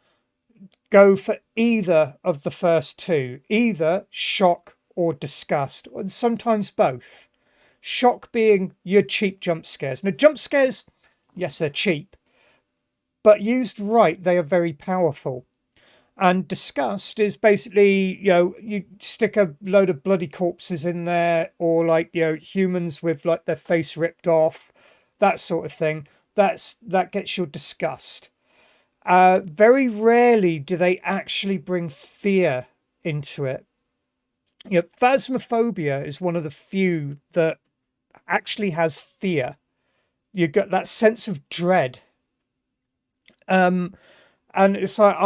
Speaker 1: go for either of the first 2, either shock or disgust, and sometimes both. Shock being your cheap jump scares. Now, jump scares, yes, they're cheap, but used right, they are very powerful. And disgust is basically, you stick a load of bloody corpses in there, or humans with their face ripped off, that sort of thing. That gets your disgust. Very rarely do they actually bring fear into it. Phasmophobia is one of the few that actually has fear. You got that sense of dread. And it's like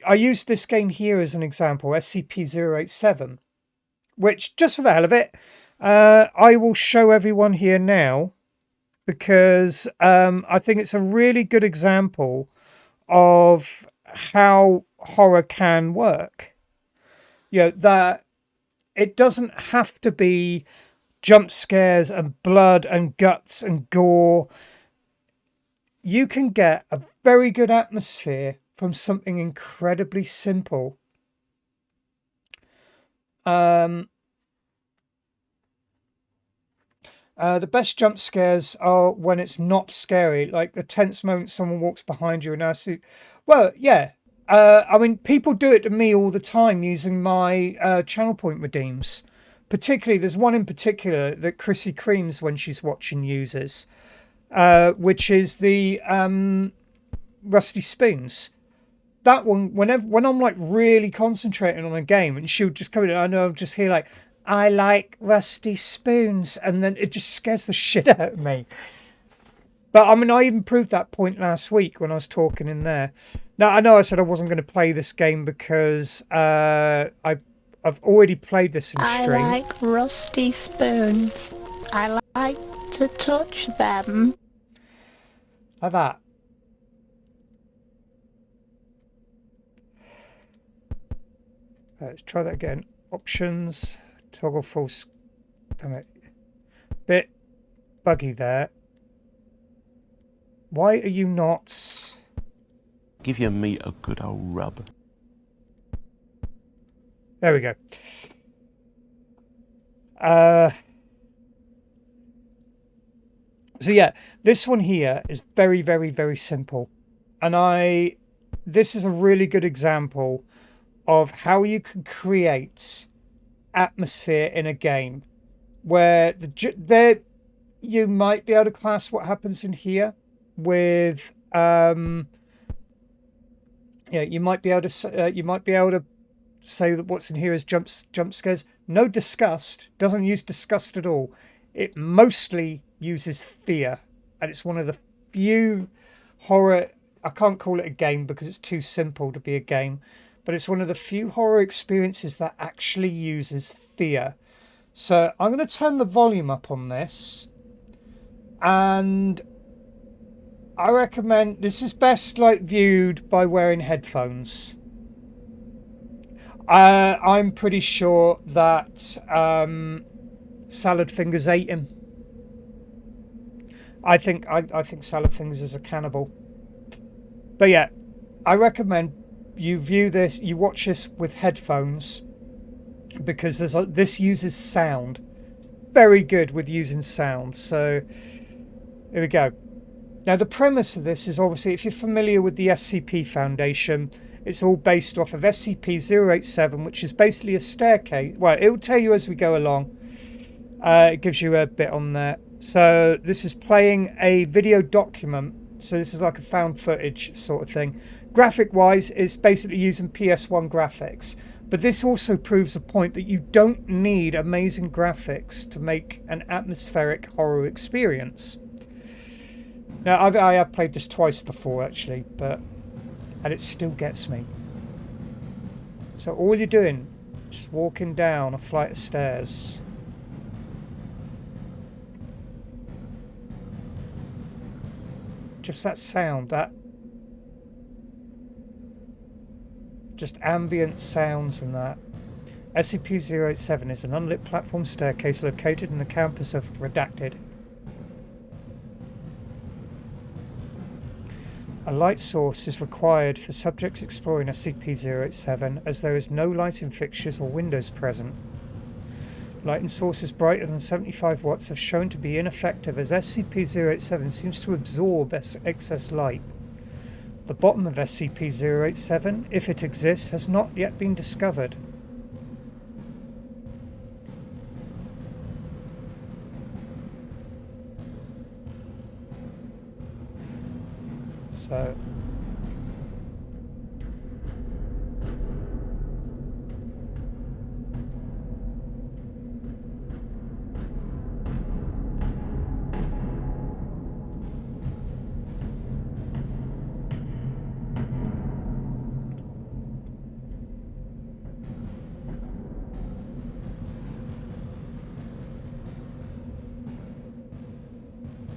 Speaker 1: I used this game here as an example, SCP-087, which, just for the hell of it, I will show everyone here now, because I think it's a really good example of how horror can work. That it doesn't have to be jump scares and blood and guts and gore. You can get a very good atmosphere from something incredibly simple. The best jump scares are when it's not scary, like the tense moment someone walks behind you and asks you, well, yeah. I mean, people do it to me all the time using my channel point redeems. particularly, there's one in particular that Chrissy Creams, when she's watching, uses, which is the Rusty Spoons. That one, when I'm like really concentrating on a game, and she'll just come in, I know I'll just hear like, I like Rusty Spoons, and then it just scares the shit out of me. But I mean, I even proved that point last week when I was talking in there. Now, I know I said I wasn't going to play this game because I've already played this in stream.
Speaker 6: I like rusty spoons. I like to touch them.
Speaker 1: Like that. Let's try that again. Options, toggle full. Damn it. Bit buggy there. Why are you not?
Speaker 7: Give your meat a good old rub.
Speaker 1: There we go. So yeah, this one here is very, very, very simple. And this is a really good example of how you can create atmosphere in a game where you might be able to class what happens in here with you might be able to say that what's in here is jump scares. No disgust, doesn't use disgust at all. It mostly uses fear, and it's one of the few horror, I can't call it a game because it's too simple to be a game, but it's one of the few horror experiences that actually uses fear. So I'm going to turn the volume up on this, and I recommend this is best viewed by wearing headphones. I'm pretty sure that Salad Fingers ate him. I think Salad Fingers is a cannibal. But yeah, I recommend you you watch this with headphones, because this uses sound. It's very good with using sound. So here we go. Now the premise of this is, obviously, if you're familiar with the SCP Foundation, it's all based off of SCP-087, which is basically a staircase. Well, it will tell you as we go along. It gives you a bit on there. So this is playing a video document. So this is like a found footage sort of thing. Graphic-wise, it's basically using PS1 graphics. But this also proves a point that you don't need amazing graphics to make an atmospheric horror experience. Now, I have played this twice before, actually, and it still gets me. So all you're doing is just walking down a flight of stairs. Just that sound, that just ambient sounds and that. SCP-087 is an unlit platform staircase located in the campus of Redacted. A light source is required for subjects exploring SCP-087, as there is no lighting fixtures or windows present. Lighting sources brighter than 75 watts have shown to be ineffective, as SCP-087 seems to absorb excess light. The bottom of SCP-087, if it exists, has not yet been discovered. So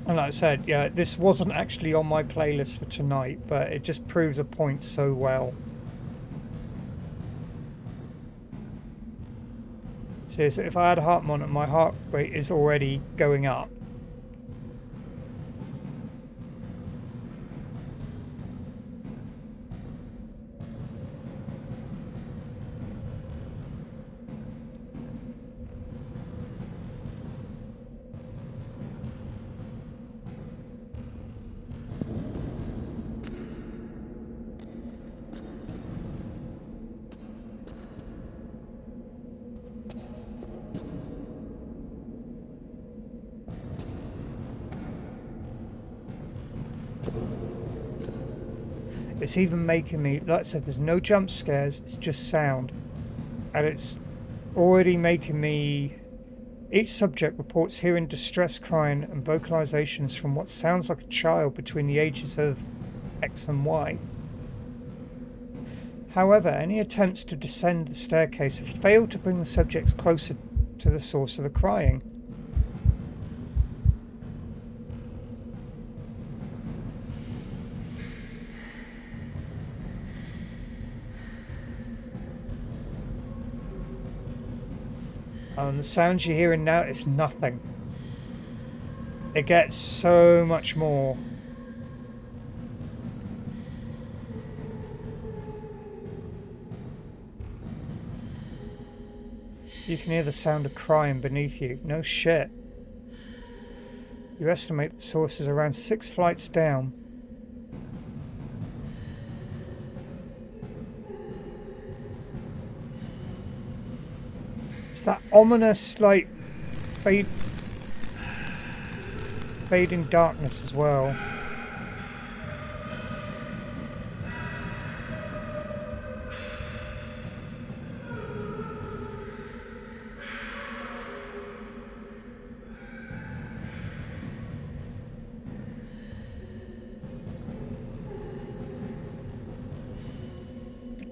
Speaker 1: and like I said, yeah, this wasn't actually on my playlist for tonight, but it just proves a point so well. See, so if I had a heart monitor, my heart rate is already going up. It's even making me, like I said, there's no jump scares, it's just sound. And it's already making me... Each subject reports hearing distress crying and vocalizations from what sounds like a child between the ages of X and Y. However, any attempts to descend the staircase have failed to bring the subjects closer to the source of the crying. And the sounds you're hearing now is nothing. It gets so much more. You can hear the sound of crying beneath you. No shit. You estimate the source is around 6 flights down. It's that ominous, like, fading darkness as well.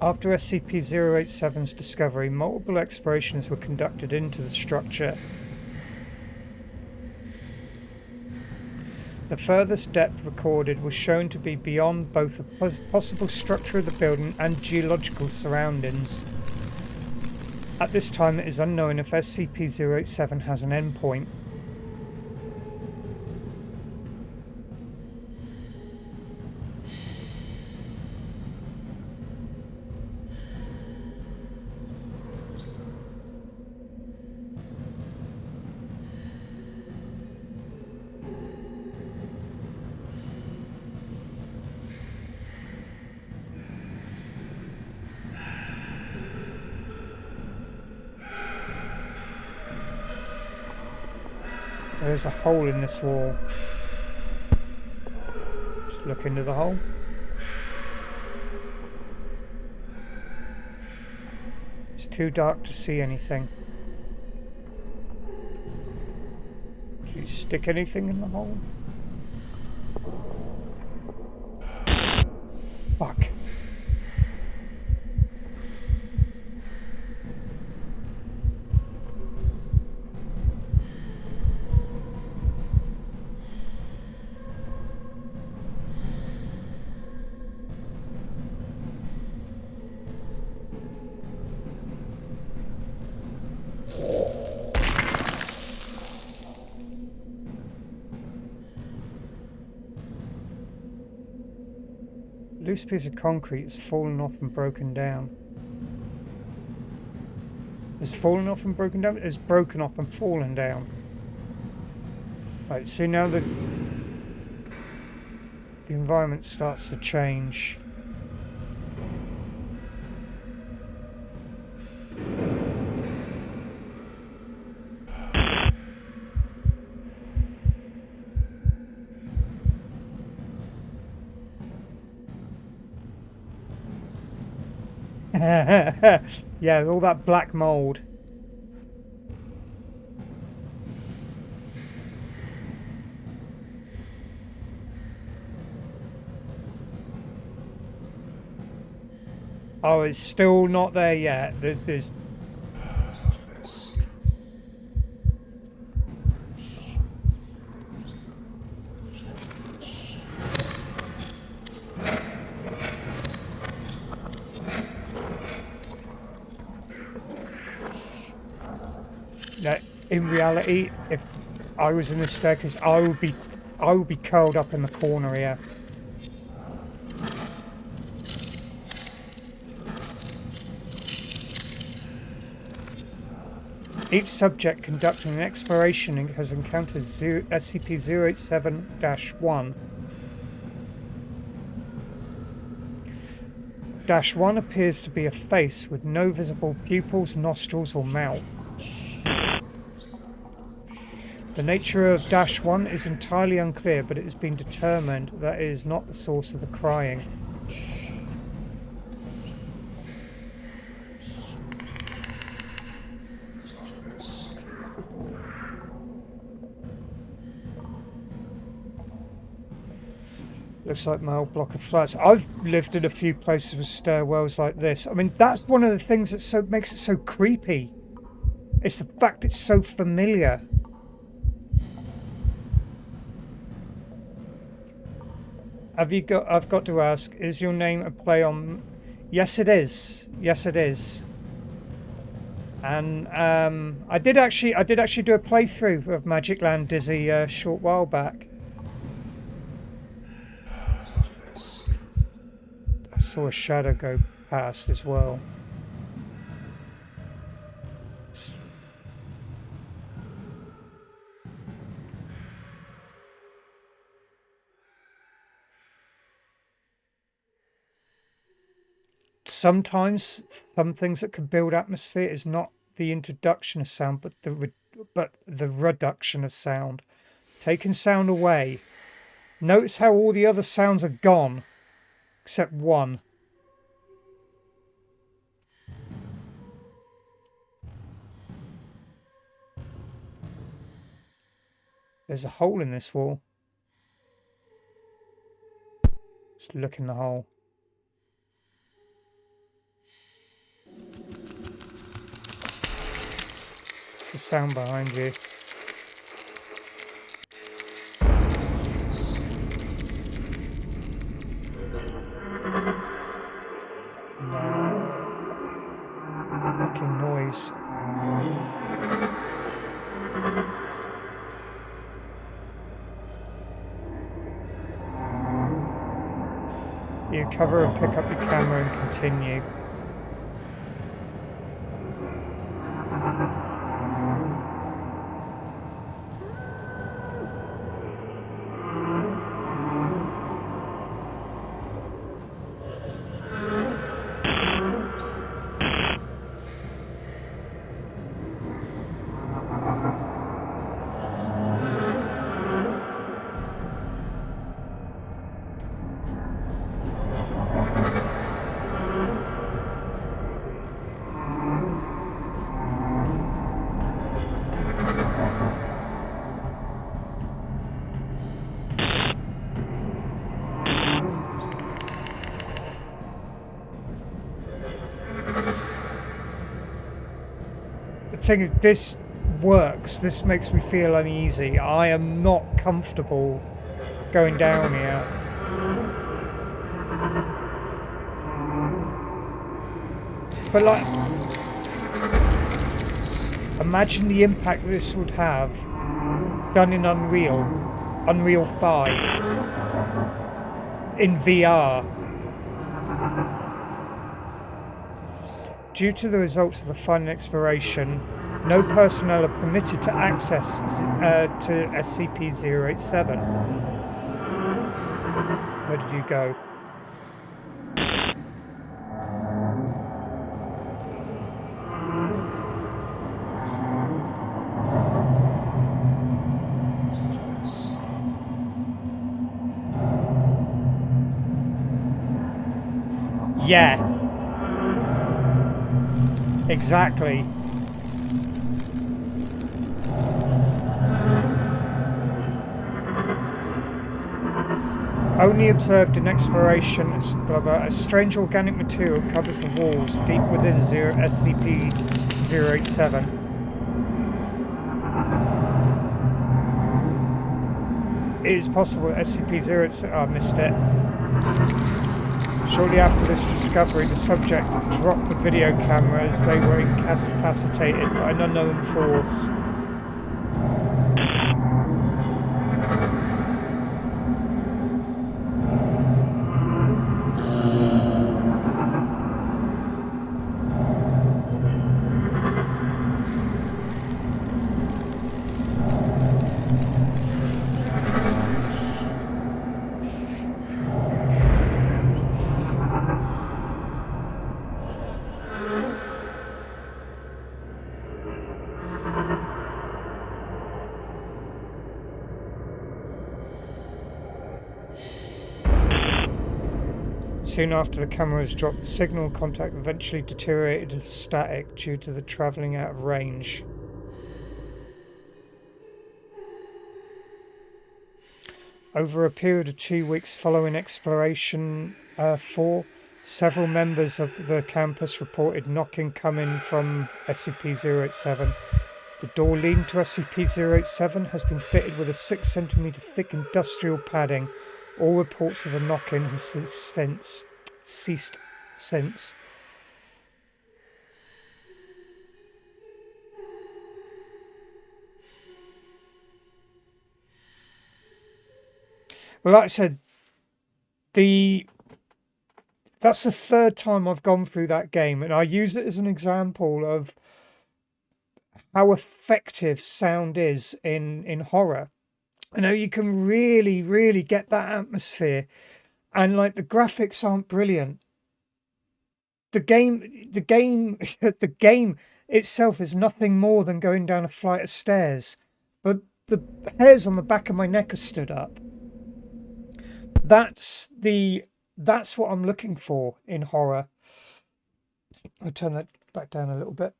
Speaker 1: After SCP-087's discovery, multiple explorations were conducted into the structure. The furthest depth recorded was shown to be beyond both the possible structure of the building and geological surroundings. At this time, it is unknown if SCP-087 has an endpoint. There's a hole in this wall. Just look into the hole. It's too dark to see anything. Do you stick anything in the hole? Fuck. A loose piece of concrete has fallen off and broken down. Has fallen off and broken down? It's broken off and fallen down. Right, so now the environment starts to change. Yeah, all that black mold. Oh, it's still not there yet. There's... No, in reality, if I was in this staircase, I would be curled up in the corner here. Each subject conducting an exploration has encountered SCP-087-1. -1 appears to be a face with no visible pupils, nostrils or mouth. The nature of -1 is entirely unclear, but it has been determined that it is not the source of the crying. Looks like my old block of flats. I've lived in a few places with stairwells like this. I mean, that's one of the things that makes it so creepy. It's the fact it's so familiar. I've got to ask, is your name a play on... Yes, it is. Yes, it is. And I did actually do a playthrough of Magic Land Dizzy a short while back. I saw a shadow go past as well. Sometimes some things that can build atmosphere is not the introduction of sound, but the reduction of sound. Taking sound away. Notice how all the other sounds are gone, except one. There's a hole in this wall. Just look in the hole. There's a sound behind you. No. Fucking noise. You cover and pick up your camera and continue. The thing is, this works. This makes me feel uneasy. I am not comfortable going down here. But like, imagine the impact this would have done in Unreal 5, in VR. Due to the results of the final exploration, no personnel are permitted to access to SCP-087. Where did you go? Yeah. Exactly. Only observed in exploration, blah, blah, a strange organic material covers the walls deep within SCP-087. It is possible that SCP-087... I missed it. Shortly after this discovery, the subject dropped the video camera as they were incapacitated by an unknown force. Soon after the camera was dropped, the signal contact eventually deteriorated into static due to the travelling out of range. Over a period of 2 weeks following Exploration 4, several members of the campus reported knocking coming from SCP-087. The door leading to SCP-087 has been fitted with a 6 cm thick industrial padding. All reports of the knocking has ceased since. Well, like I said, that's the third time I've gone through that game, and I use it as an example of how effective sound is in horror. I know you can really, really get that atmosphere, and like the graphics aren't brilliant. The game, the game itself is nothing more than going down a flight of stairs, but the hairs on the back of my neck are stood up. That's what I'm looking for in horror. I'll turn that back down a little bit.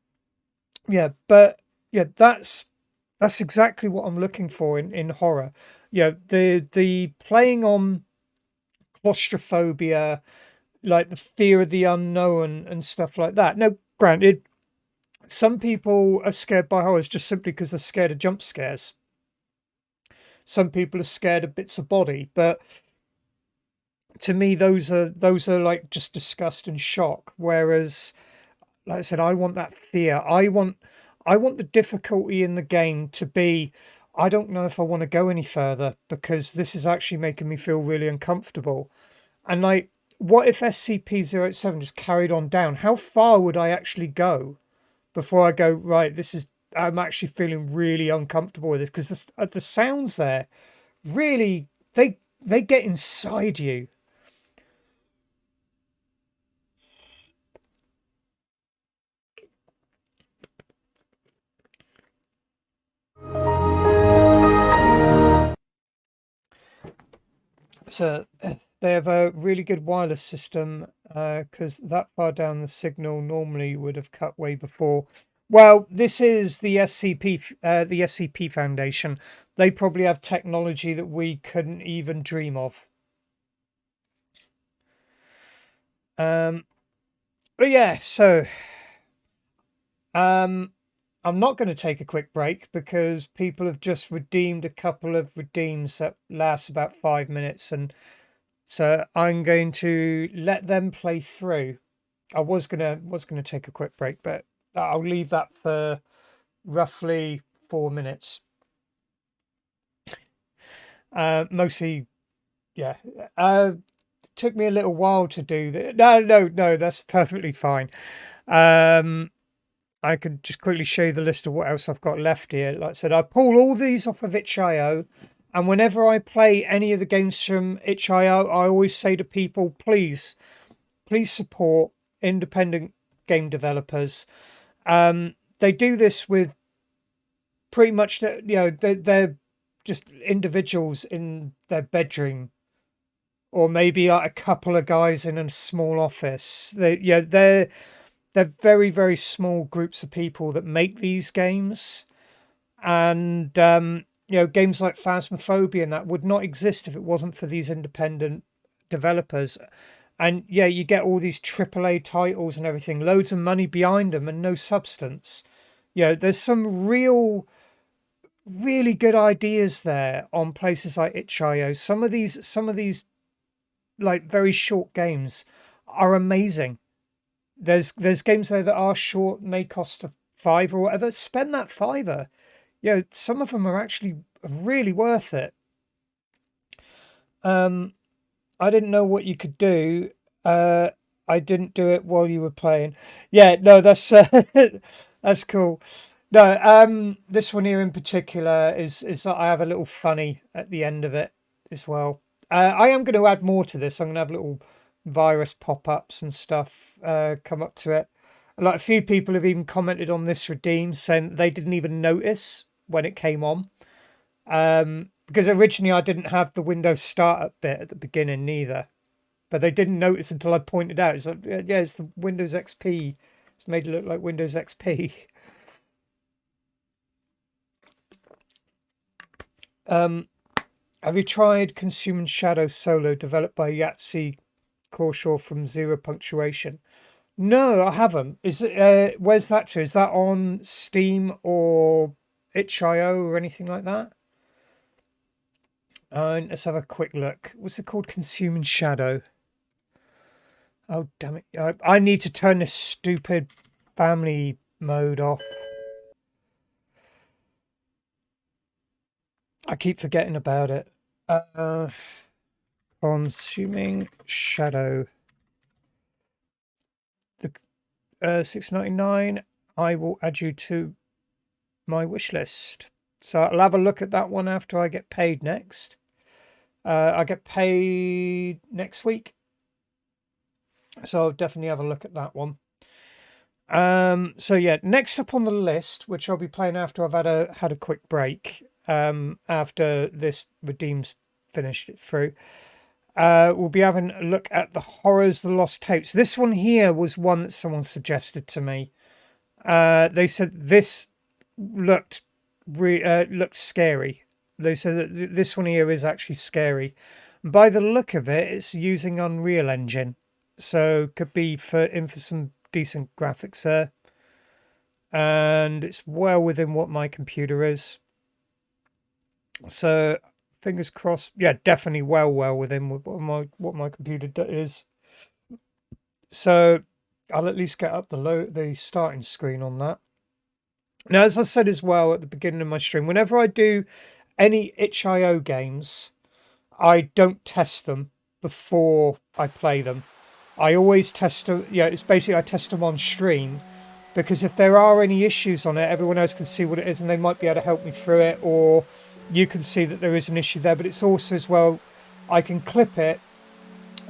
Speaker 1: Yeah, but yeah, that's exactly what I'm looking for in horror. Yeah, the playing on claustrophobia, like the fear of the unknown and stuff like that. Now, granted, some people are scared by horrors just simply because they're scared of jump scares. Some people are scared of bits of body, but to me, those are like just disgust and shock. Whereas, like I said, I want that fear. I want the difficulty in the game to be, I don't know if I want to go any further because this is actually making me feel really uncomfortable. And like, what if SCP-087 just carried on down? How far would I actually go before I go, right, I'm actually feeling really uncomfortable with this? Because the sounds there, really, they get inside you. So they have a really good wireless system because that far down the signal normally would have cut way before. Well, this is the SCP Foundation. They probably have technology that we couldn't even dream of. But yeah, so I'm not going to take a quick break because people have just redeemed a couple of redeems that last about 5 minutes, and so I'm going to let them play through. I was gonna take a quick break, but I'll leave that for roughly 4 minutes. Mostly, yeah. Took me a little while to do that. No, that's perfectly fine. I could just quickly show you the list of what else I've got left here. Like I said, I pull all these off of itch.io, and whenever I play any of the games from itch.io, I always say to people, please support independent game developers. They do this with pretty much, they're just individuals in their bedroom, or maybe like a couple of guys in a small office. They're very, very small groups of people that make these games. And, games like Phasmophobia and that would not exist if it wasn't for these independent developers. And yeah, you get all these AAA titles and everything, loads of money behind them and no substance. There's some really good ideas there on places like itch.io. Some of these like very short games are amazing. There's games there that are short, may cost a $5 or whatever. Spend that $5. Some of them are actually really worth it. I didn't know what you could do. I didn't do it while you were playing. Yeah, no, that's that's cool. No, this one here in particular is that I have a little funny at the end of it as well. I am going to add more to this. I'm going to have little virus pop-ups and stuff come up to it. Like a few people have even commented on this redeem saying they didn't even notice when it came on. Because originally I didn't have the Windows startup bit at the beginning neither. but they didn't notice until I pointed out. It's like, yeah, it's the Windows XP. It's made it look like Windows XP. Have you tried Consuming Shadow Solo, developed by Yahtzee Corshaw from Zero Punctuation? No, I haven't. Is it? Where's that to? Is that on Steam or itch.io or anything like that? Let's have a quick look. What's it called? Consuming Shadow. Oh, damn it. I need to turn this stupid family mode off. I keep forgetting about it. Consuming Shadow. The $6.99. I will add you to my wish list. So I'll have a look at that one after I get paid next. I get paid next week. So I'll definitely have a look at that one. So yeah, next up on the list, which I'll be playing after I've had a quick break, after this Redeem's finished it through, we'll be having a look at the Horrors, the Lost Tapes. This one here was one that someone suggested to me. They said this looked scary. They said that this one here is actually scary. And by the look of it, it's using Unreal Engine, so could be in for some decent graphics there. And it's well within what my computer is. So fingers crossed. Yeah, definitely well within what my computer is. So I'll at least get up the starting screen on that. Now, as I said as well at the beginning of my stream, whenever I do any itch.io games, I don't test them before I play them. I always test them. Yeah, it's basically I test them on stream, because if there are any issues on it, everyone else can see what it is and they might be able to help me through it, or you can see that there is an issue there. But it's also as well, I can clip it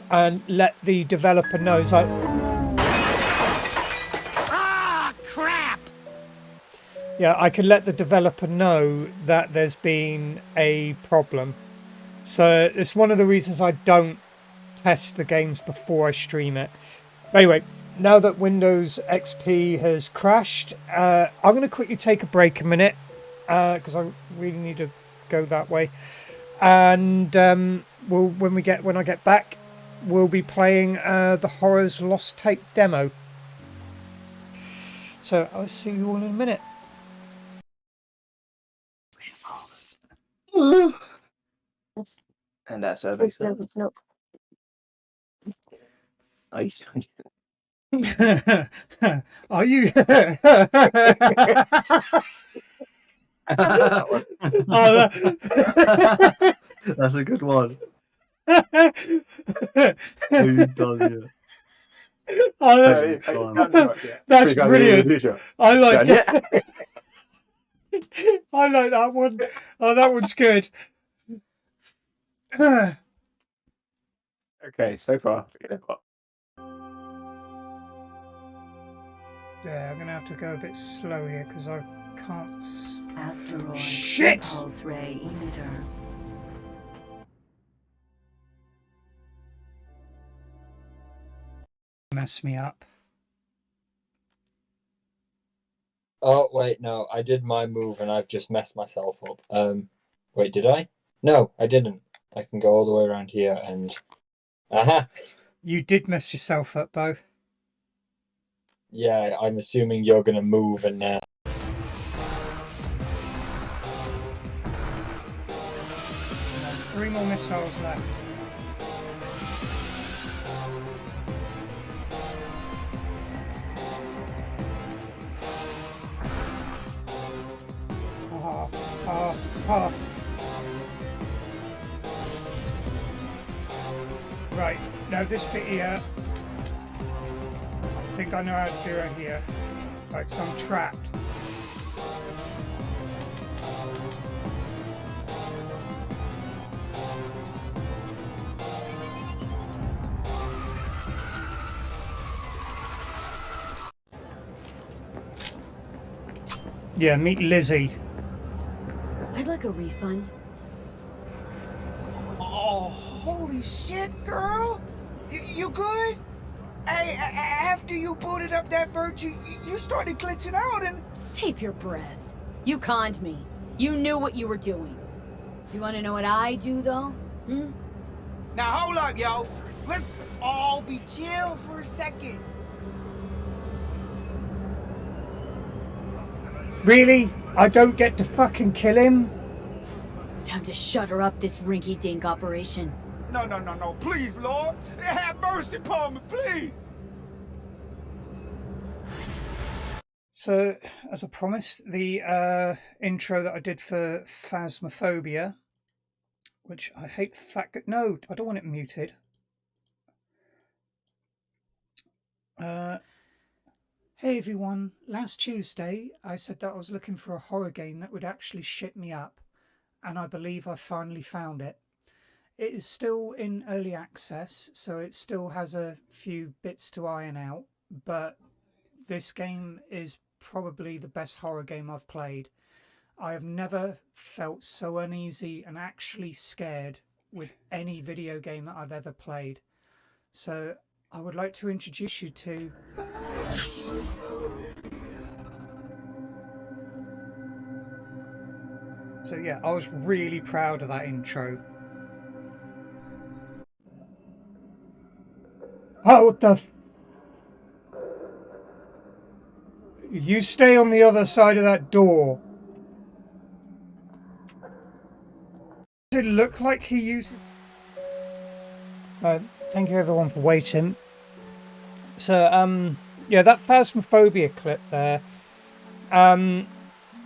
Speaker 1: and let the developer know. It's like,
Speaker 8: Crap!
Speaker 1: yeah, I can let the developer know that there's been a problem. So it's one of the reasons I don't test the games before I stream it. But anyway, now that Windows XP has crashed, I'm going to quickly take a break a minute, because I really need to go that way. And when I get back, we'll be playing the Horrors Lost Tape demo. So I'll see you all in a minute.
Speaker 7: And that survey says, are you
Speaker 1: Are you? Oh,
Speaker 7: that's a good one. Who does it?
Speaker 1: Oh, that's brilliant. I like it. I like that one. Oh, that one's good.
Speaker 9: Okay, so far, you know what?
Speaker 1: Yeah, I'm gonna have to go a bit slow here because I can't.
Speaker 10: Asteroid
Speaker 1: Shit!
Speaker 10: Pulse ray emitter.
Speaker 1: Mess me up.
Speaker 11: Oh, wait, no. I did my move and I've just messed myself up. Wait, did I? No, I didn't. I can go all the way around here and... Aha!
Speaker 1: You did mess yourself up, Bo.
Speaker 11: Yeah, I'm assuming you're going to move and...
Speaker 1: 3 more missiles left. Right, now this bit here, I think I know how to do it here. Right, so I'm trapped. Yeah, meet Lizzie.
Speaker 10: I'd like a refund.
Speaker 8: Oh, holy shit, girl! You good? Hey, after you booted up that bird, you started glitching out and...
Speaker 9: Save your breath. You conned me. You knew what you were doing. You want to know what I do, though? Hmm?
Speaker 8: Now hold up, yo. Let's all be chill for a second.
Speaker 1: Really? I don't get to fucking kill him?
Speaker 9: Time to shutter up this rinky-dink operation.
Speaker 8: No. Please, Lord. Have mercy upon me, please.
Speaker 1: So, as I promised, the intro that I did for Phasmophobia, which I hate the fact that... No, I don't want it muted. Hey everyone, last Tuesday I said that I was looking for a horror game that would actually shit me up, and I believe I finally found it. It is still in early access, so it still has a few bits to iron out, but this game is probably the best horror game I've played. I have never felt so uneasy and actually scared with any video game that I've ever played. So I would like to introduce you to... So yeah, I was really proud of that intro. Oh, what the... You stay on the other side of that door. Does it look like he uses... Thank you everyone for waiting. So, yeah, that Phasmophobia clip there.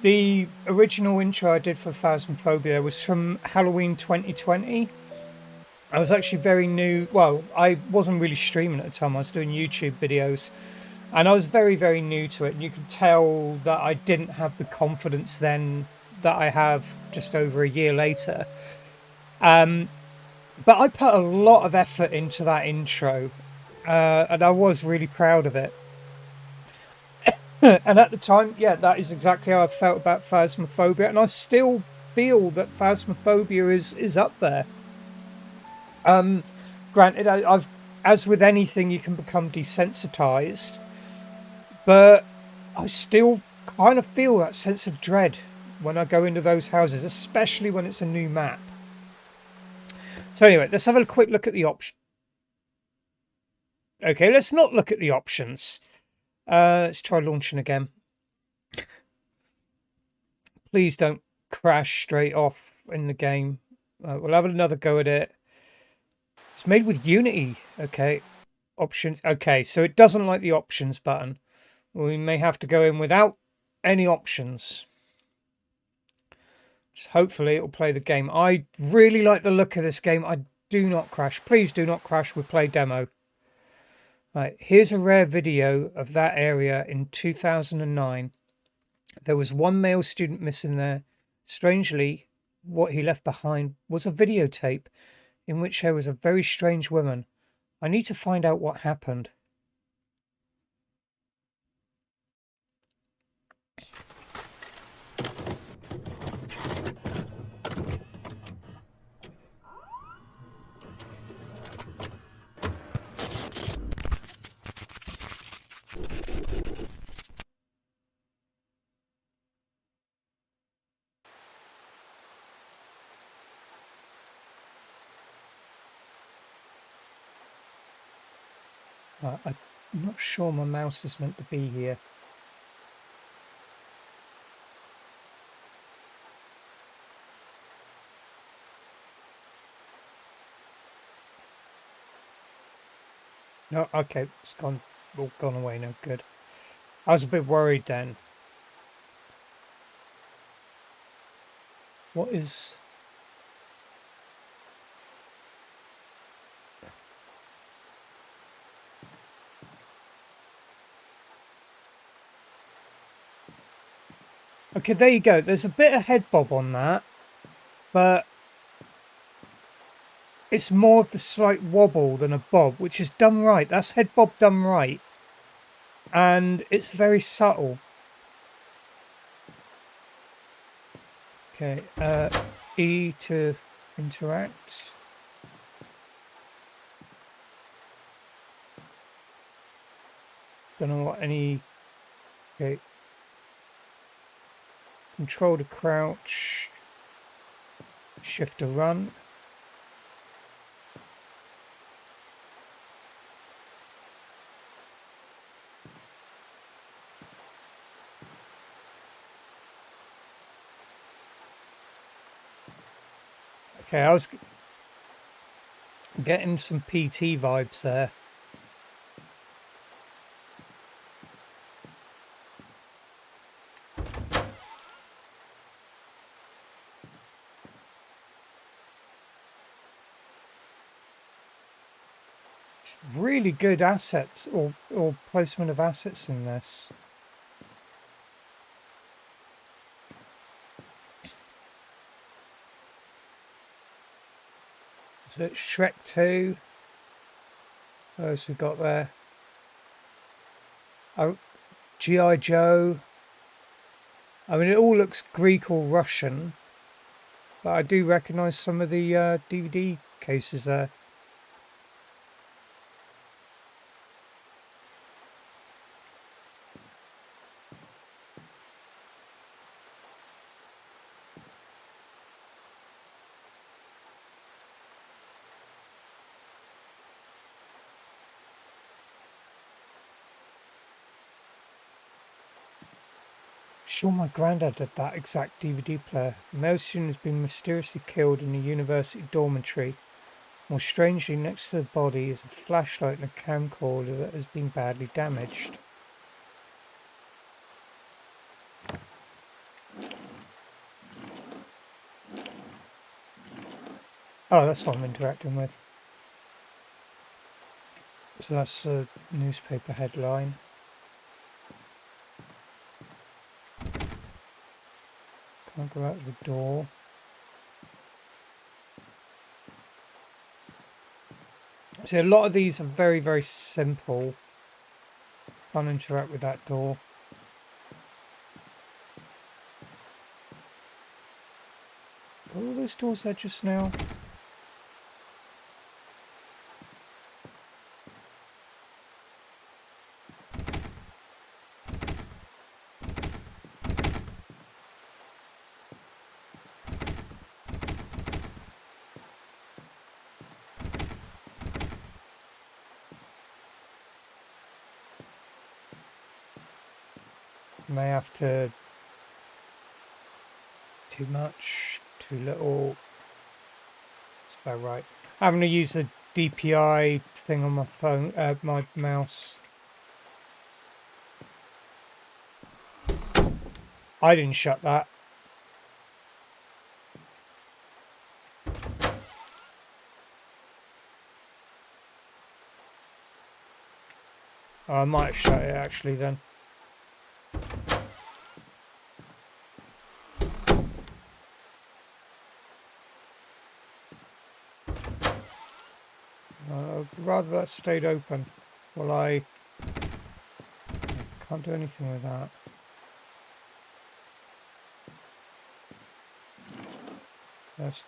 Speaker 1: The original intro I did for Phasmophobia was from Halloween 2020. I was actually very new. Well, I wasn't really streaming at the time. I was doing YouTube videos. And I was very, very new to it. And you could tell that I didn't have the confidence then that I have just over a year later. But I put a lot of effort into that intro. And I was really proud of it. And at the time, yeah, that is exactly how I felt about Phasmophobia. And I still feel that Phasmophobia is up there. Granted, I've, as with anything, you can become desensitized. But I still kind of feel that sense of dread when I go into those houses, especially when it's a new map. So anyway, let's have a quick look at the options. Okay, let's not look at the options. Let's try launching again. Please don't crash straight off in the game. We'll have another go at it. It's made with Unity. Okay, options. Okay, so it doesn't like the options button. We may have to go in without any options. Just hopefully it'll play the game. I really like the look of this game. I do not crash. Please do not crash with play demo. Right, here's a rare video of that area in 2009. There was one male student missing there. Strangely, what he left behind was a videotape in which there was a very strange woman. I need to find out what happened. I'm not sure my mouse is meant to be here. No, okay, it's gone, all gone away now, good. I was a bit worried then. What is... Okay, there you go. There's a bit of head bob on that, but it's more of the slight wobble than a bob, which is done right. That's head bob done right. And it's very subtle. Okay, E to interact. Don't know what any... Okay. Control to crouch. Shift to run. Okay, I was getting some PT vibes there. Really good assets or placement of assets in this. So it's Shrek 2. What else we got there? Oh, G.I. Joe. I mean, it all looks Greek or Russian, but I do recognise some of the DVD cases there. Sure, my granddad had that exact DVD player. A male student has been mysteriously killed in a university dormitory. More strangely, next to the body is a flashlight and a camcorder that has been badly damaged. Oh, that's what I'm interacting with. So that's a newspaper headline. Can't go out the door. See, a lot of these are very, very simple. Can't interact with that door. Were all those doors there just now? May have to... Too much, too little. It's about right. I'm going to use the DPI thing on my phone, my mouse. I didn't shut that. Oh, I might have shut it actually then. Rather that stayed open. Well, I can't do anything with that. That's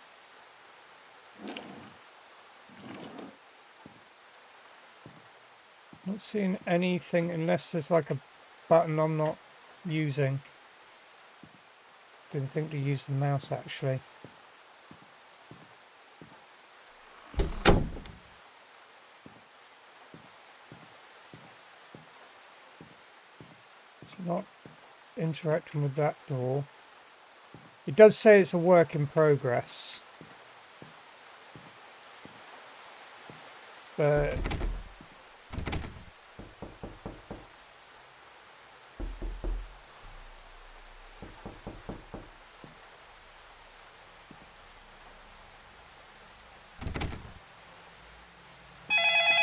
Speaker 1: not seeing anything unless there's like a button I'm not using. Didn't think to use the mouse actually. Not interacting with that door. It does say it's a work in progress. But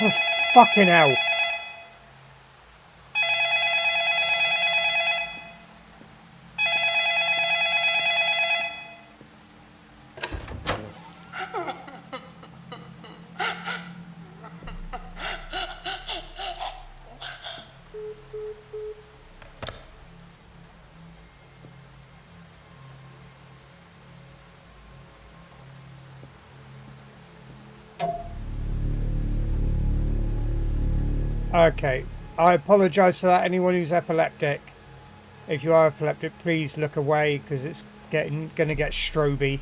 Speaker 1: oh, fucking hell. Okay, I apologise for that. Anyone who's epileptic, if you are epileptic, please look away because it's gonna get stroby.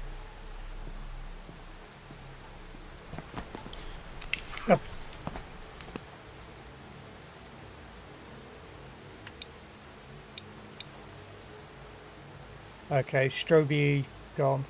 Speaker 1: Oh. Okay, stroby gone.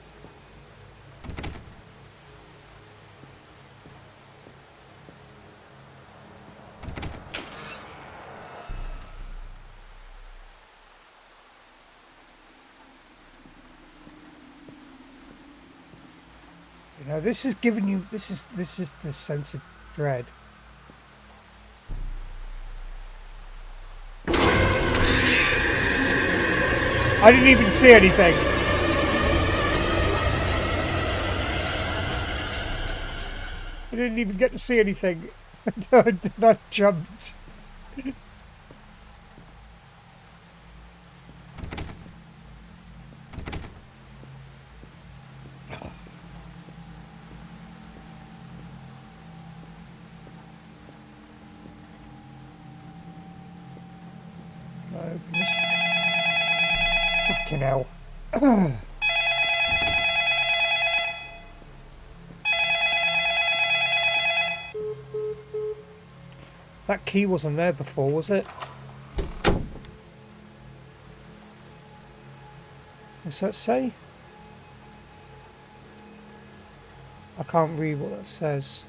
Speaker 1: You know, this is giving you this is the sense of dread. I didn't even see anything. I didn't even get to see anything. I jumped. No, fucking hell. That key wasn't there before, was it? What's that say? I can't read what that says.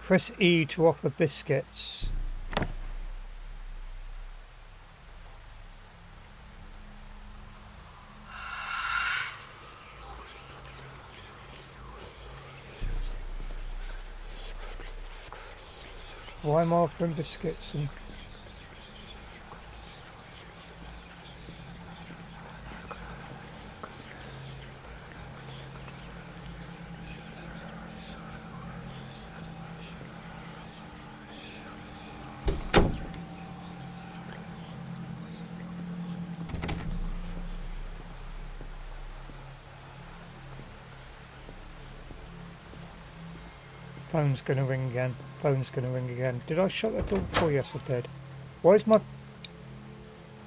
Speaker 1: Press E to offer biscuits. Why am I offering biscuits? And phone's gonna ring again. Phone's gonna ring again. Did I shut that door before? Yes, I did. Why is my...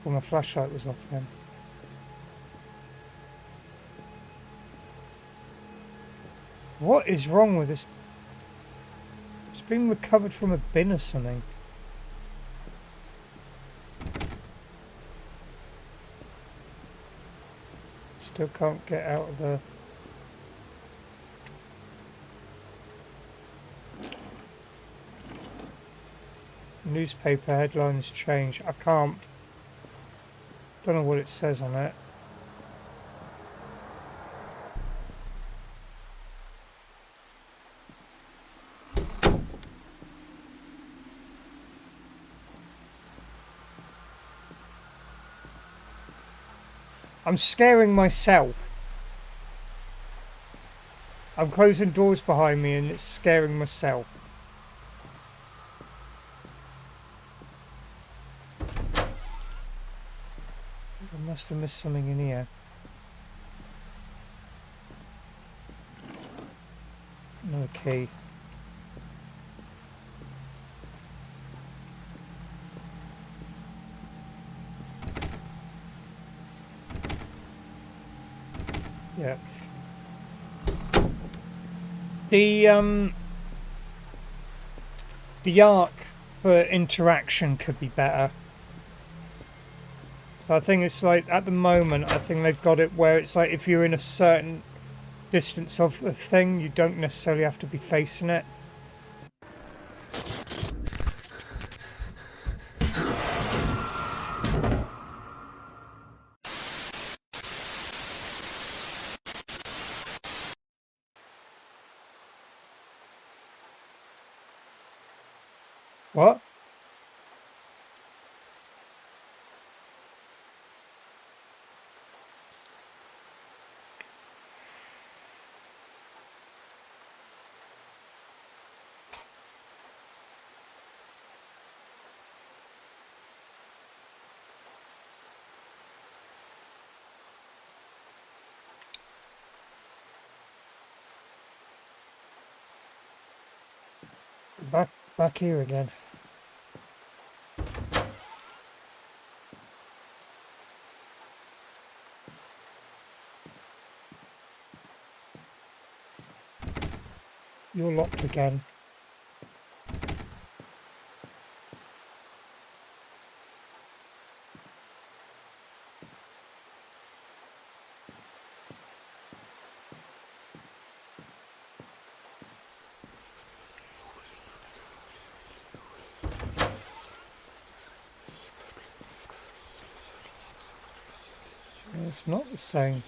Speaker 1: Well, my flashlight was off then. What is wrong with this? It's been recovered from a bin or something. Still can't get out of the... Newspaper headlines change. I can't... Don't know what it says on it. I'm scaring myself. I'm closing doors behind me and it's scaring myself. I must have missed something in here. No key. Yeah. The arc for interaction could be better. So I think it's like, at the moment, I think they've got it where it's like if you're in a certain distance of the thing, you don't necessarily have to be facing it. What? Back here again. You're locked again. It's not the same.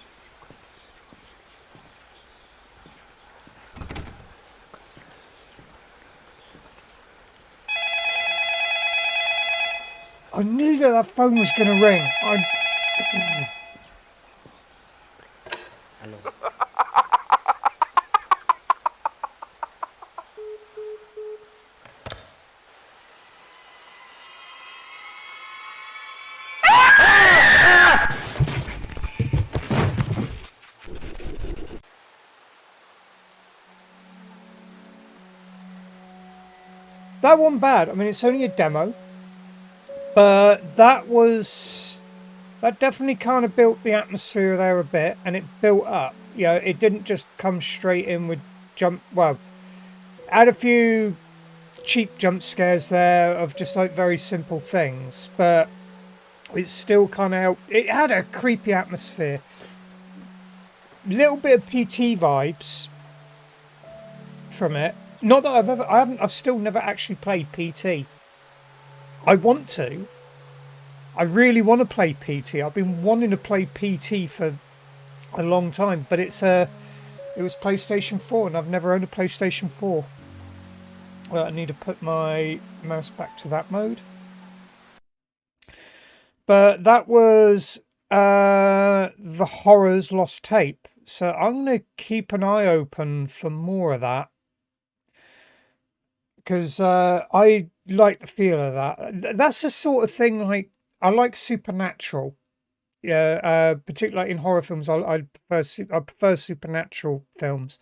Speaker 1: I knew that phone was going to ring.
Speaker 7: Hello.
Speaker 1: That wasn't bad. I mean, it's only a demo, but that definitely kind of built the atmosphere there a bit, and it built up. You know, it didn't just come straight in with well, had a few cheap jump scares there of just like very simple things, but it still kind of helped. It had a creepy atmosphere, little bit of PT vibes from it. Not that I've still never actually played PT. I want to. I really want to play PT. I've been wanting to play PT for a long time, but it was PlayStation 4 and I've never owned a PlayStation 4. Well, I need to put my mouse back to that mode. But that was the Horrors Lost Tape. So I'm going to keep an eye open for more of that. Because I like the feel of that. That's the sort of thing, like, I like supernatural. Yeah, particularly in horror films, I prefer supernatural films.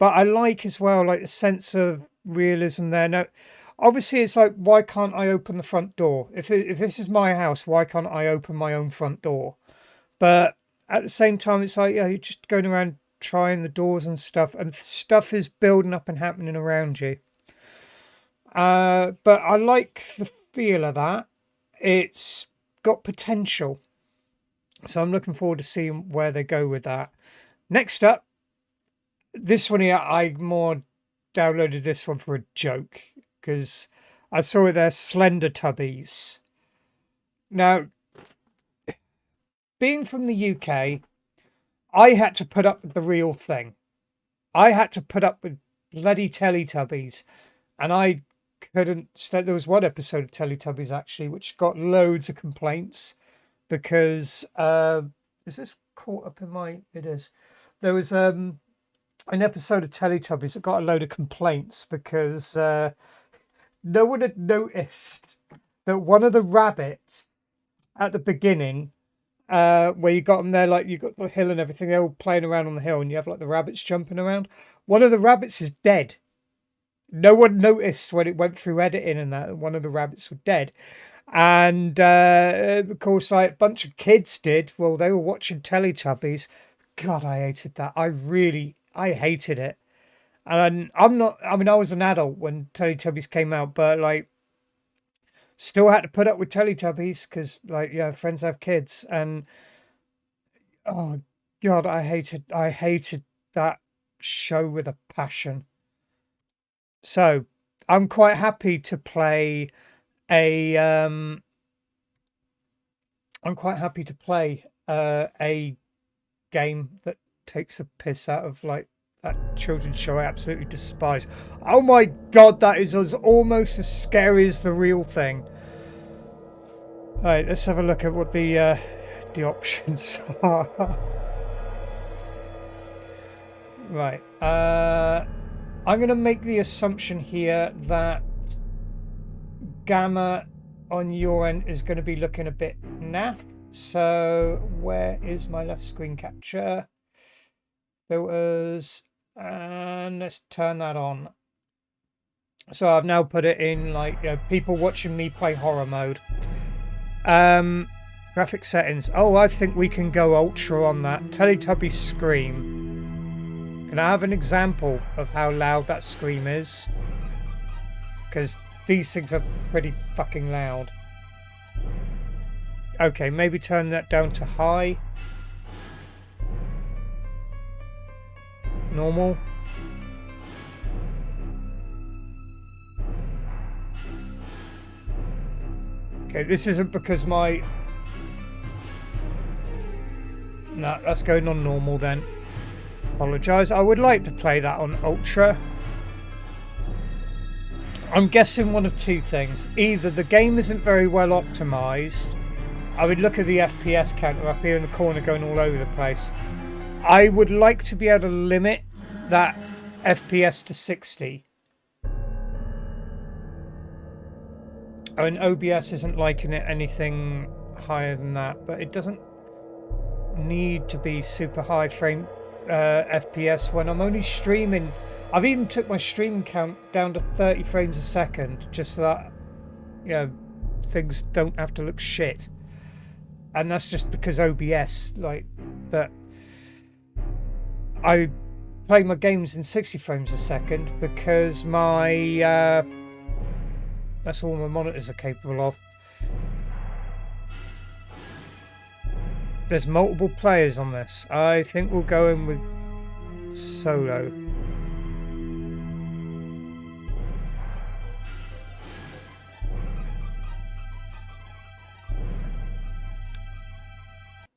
Speaker 1: But I like as well, like, the sense of realism there. Now, obviously, it's like, why can't I open the front door? If this is my house, why can't I open my own front door? But at the same time, it's like, yeah, you're just going around trying the doors and stuff is building up and happening around you. But I like the feel of that. It's got potential. So I'm looking forward to seeing where they go with that. Next up, this one here, I more downloaded this one for a joke because I saw it there, Slender Tubbies. Now, being from the UK, I had to put up with the real thing. I had to put up with bloody Teletubbies, and I couldn't stand. There was one episode of Teletubbies actually which got loads of complaints because is this caught up in my? It is. There was an episode of Teletubbies that got a load of complaints because no one had noticed that one of the rabbits at the beginning, where you got them there, like you got the hill and everything, they're all playing around on the hill, and you have like the rabbits jumping around. One of the rabbits is dead. No one noticed when it went through editing and that one of the rabbits were dead. And of course, like a bunch of kids did. Well, they were watching Teletubbies. God, I hated that. I hated it. And I'm not. I mean, I was an adult when Teletubbies came out, but like, still had to put up with Teletubbies because, like, yeah, friends have kids, and oh God, I hated that show with a passion. So I'm quite happy to play a I'm quite happy to play a game that takes the piss out of like That children's show I absolutely despise. Oh my god, that is almost as scary as the real thing. Alright, let's have a look at what the options are. Right. I'm going to make the assumption here that gamma on your end is going to be looking a bit naff. So where is my left screen capture? Filters. And let's turn that on. So I've now put it in like, you know, people watching me play horror mode. Graphic settings. Oh, I think we can go ultra on that. Teletubby scream. Can I have an example of how loud that scream is? Because these things are pretty fucking loud. Okay, maybe turn that down to high. Normal. Okay, this isn't because my... No, that's going on normal then. Apologise. I would like to play that on ultra. I'm guessing one of two things. Either the game isn't very well optimised. I would look at the FPS counter up here in the corner going all over the place. I would like to be able to limit that FPS to 60. I mean, OBS isn't liking it anything higher than that, but it doesn't need to be super high frame FPS when I'm only streaming. I've even took my stream count down to 30 frames a second just so that, you know, things don't have to look shit. And that's just because OBS, like, that I play my games in 60 frames a second because my that's all my monitors are capable of. There's multiple players on this. I think we'll go in with solo.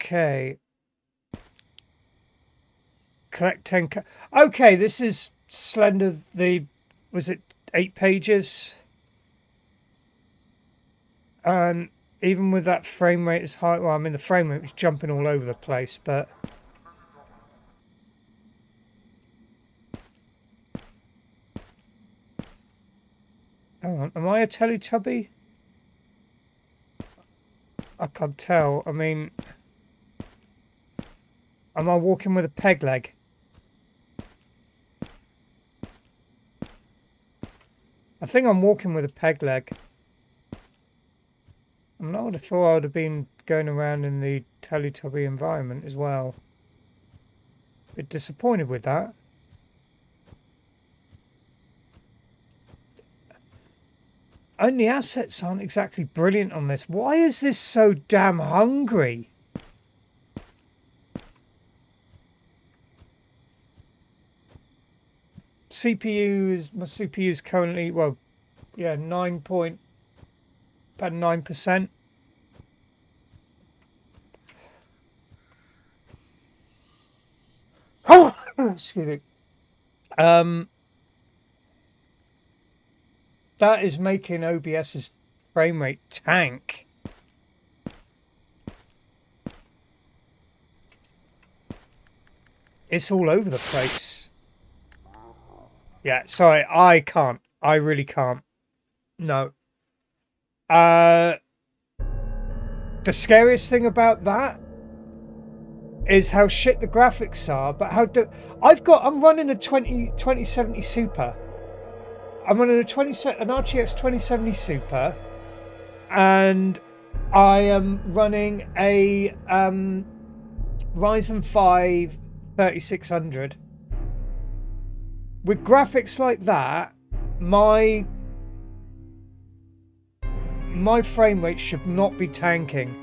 Speaker 1: Okay. Collect 10. Okay, this is Slender. Was it 8 pages? And even with that frame rate as high, well, I mean the frame rate was jumping all over the place, but hang on, am I a Teletubby? I can't tell. I mean, am I walking with a peg leg? I think I'm walking with a peg leg. I would have thought I would have been going around in the Teletubby environment as well. A bit disappointed with that. And the assets aren't exactly brilliant on this. Why is this so damn hungry? My CPU is currently, well, yeah, about 9%. Oh, excuse me. That is making OBS's frame rate tank. It's all over the place. Yeah, sorry, I can't. I really can't. No. The scariest thing about that is how shit the graphics are, but how I'm running a 2070 Super. I'm running an RTX 2070 Super, and I am running a Ryzen 5 3600. With graphics like that, my frame rate should not be tanking.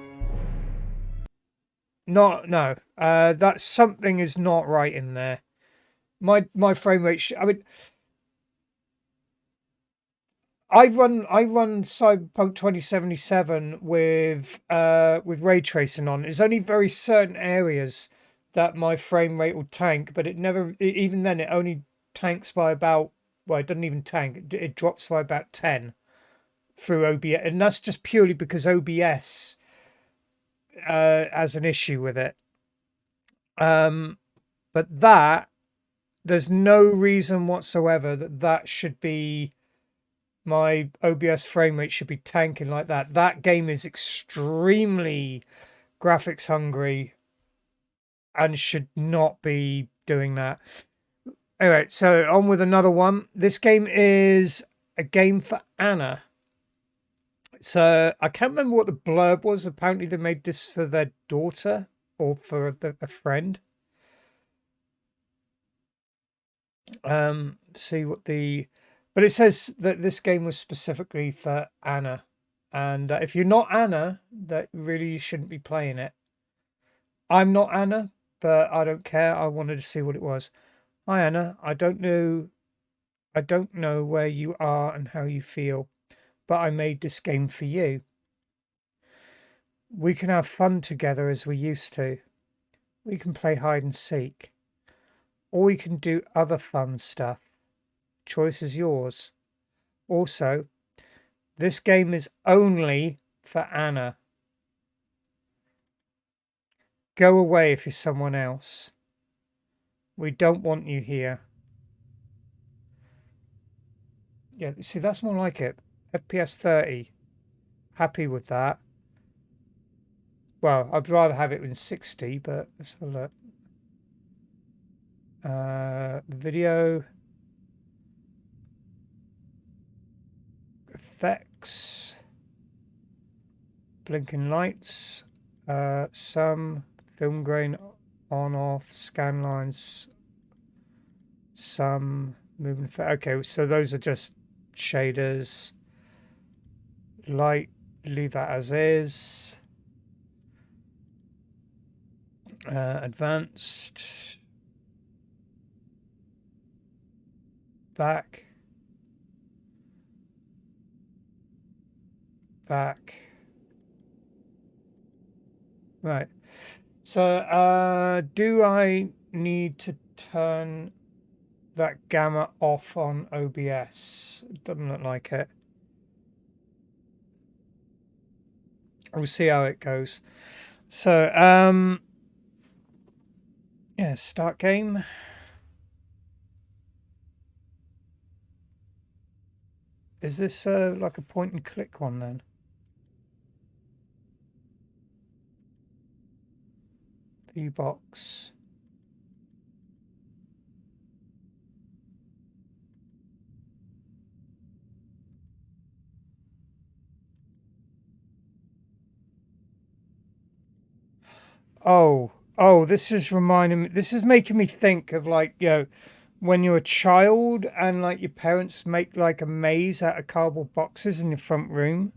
Speaker 1: No. That something is not right in there. My frame rate. I mean, I run Cyberpunk 2077 with ray tracing on. There's only very certain areas that my frame rate will tank, but it never, even then, it only tanks by about, well, it doesn't even tank, it drops by about 10 through OBS. And that's just purely because OBS has an issue with it. But there's no reason whatsoever that should be, my OBS frame rate should be tanking like that. That game is extremely graphics hungry and should not be doing that. Anyway, so on with another one. This game is a game for Anna. So I can't remember what the blurb was. Apparently they made this for their daughter or for a friend. See what the, but it says that this game was specifically for Anna, and if you're not Anna, that really you shouldn't be playing it. I'm not Anna, but I don't care. I wanted to see what it was. Hi Anna, I don't know where you are and how you feel, but I made this game for you. We can have fun together as we used to. We can play hide and seek, or we can do other fun stuff. Choice is yours. Also, this game is only for Anna. Go away if you're someone else. We don't want you here. Yeah, see, that's more like it. FPS 30. Happy with that. Well, I'd rather have it in 60, but let's have a look. Video. Effects. Blinking lights. Some film grain on off. Scan lines. Some movement effect. Okay, so those are just shaders. Light, leave that as is. Advanced. Back. Right. So, do I need to turn that gamma off on OBS? It doesn't look like it. We'll see how it goes. So, yeah, start game. Is this like a point and click one then? V-box. Oh, this is reminding me, this is making me think of, like, you know, when you're a child and like your parents make like a maze out of cardboard boxes in your front room.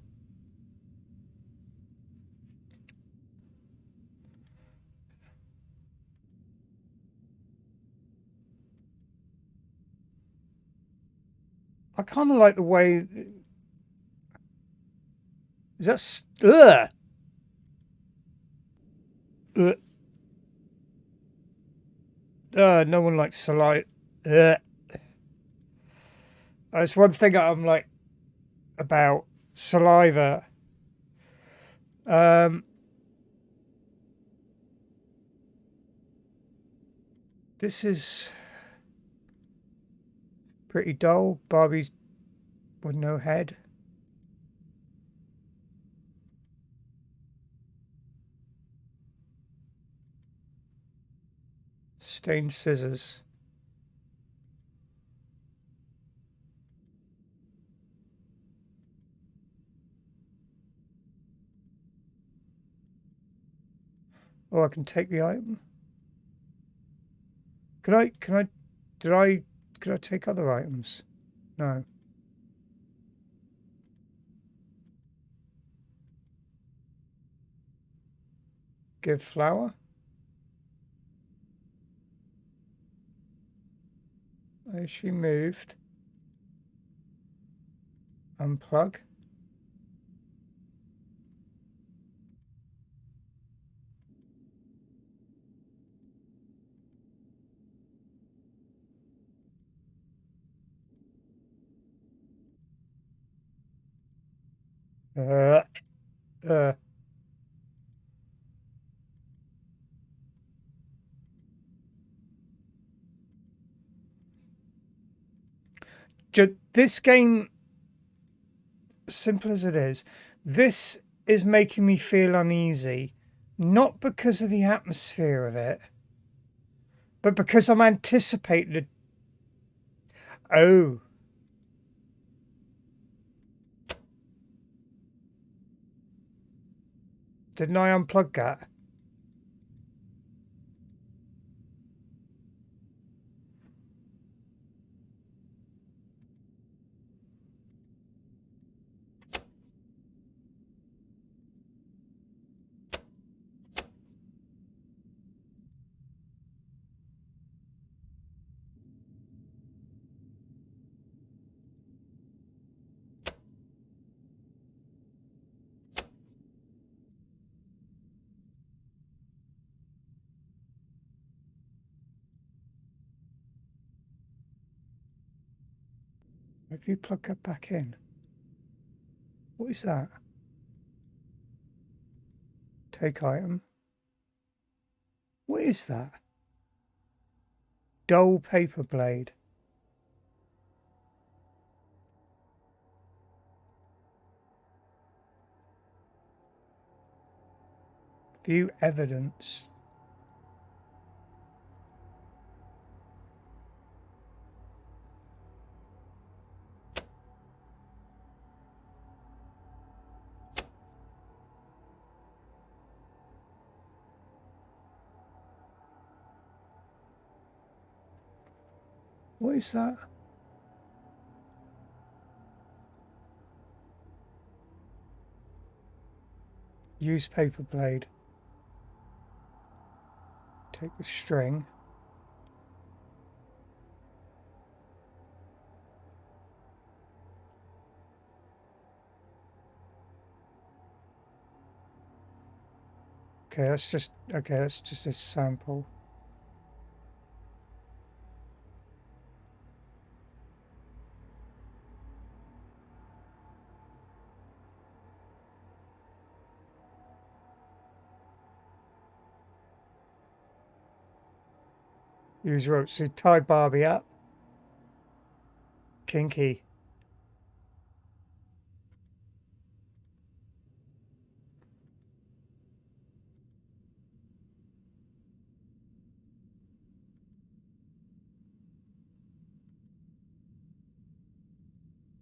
Speaker 1: I kind of like the way, is that no one likes saliva. That's one thing I'm like about saliva. This is pretty dull. Barbie's with no head. Stained scissors. Oh, I can take the item. Could I take other items? No. Give flower. Is she moved? Unplug. Uh, uh. This game, simple as it is, this is making me feel uneasy, not because of the atmosphere of it, but because I'm anticipating. Oh. Didn't I unplug that? Have you plugged that back in? What is that? Take item. What is that? Dull paper blade. View evidence. What is that? Use paper blade. Take the string. Okay, that's just a sample. Use rope. So tie Barbie up. Kinky.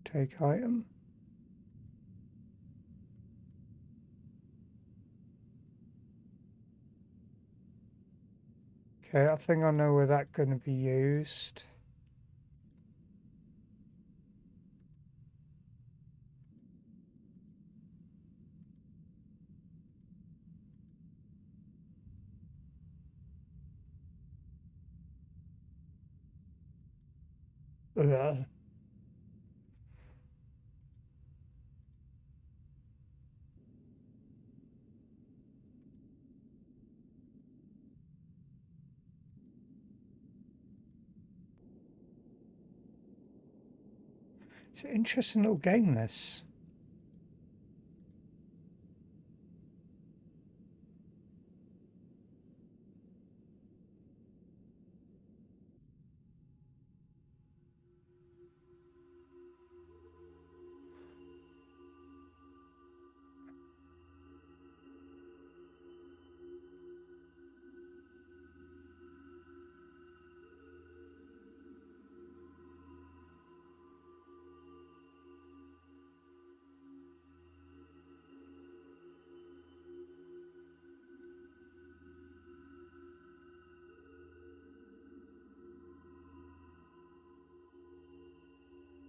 Speaker 1: Take item. Okay, I think I know where that's going to be used. Ugh. It's an interesting little game, this.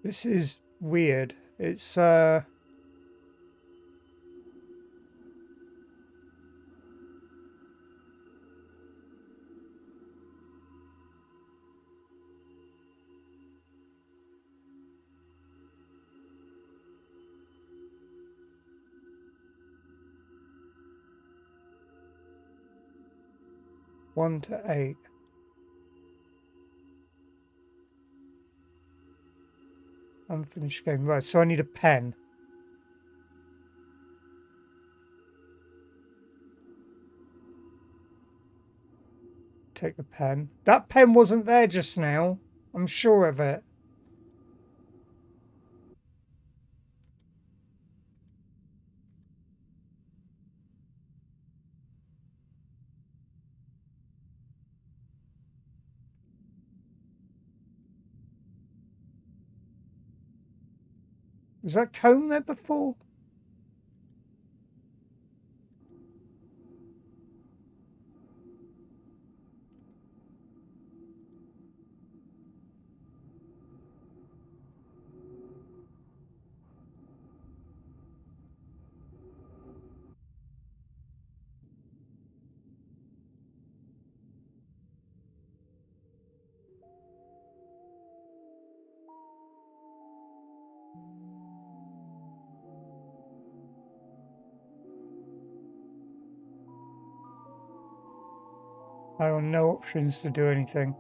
Speaker 1: This is weird. It's 1 to 8. Unfinished game. Right, so I need a pen. take the pen. That pen wasn't there just now. I'm sure of it. Was that comb there before? I have no options to do anything.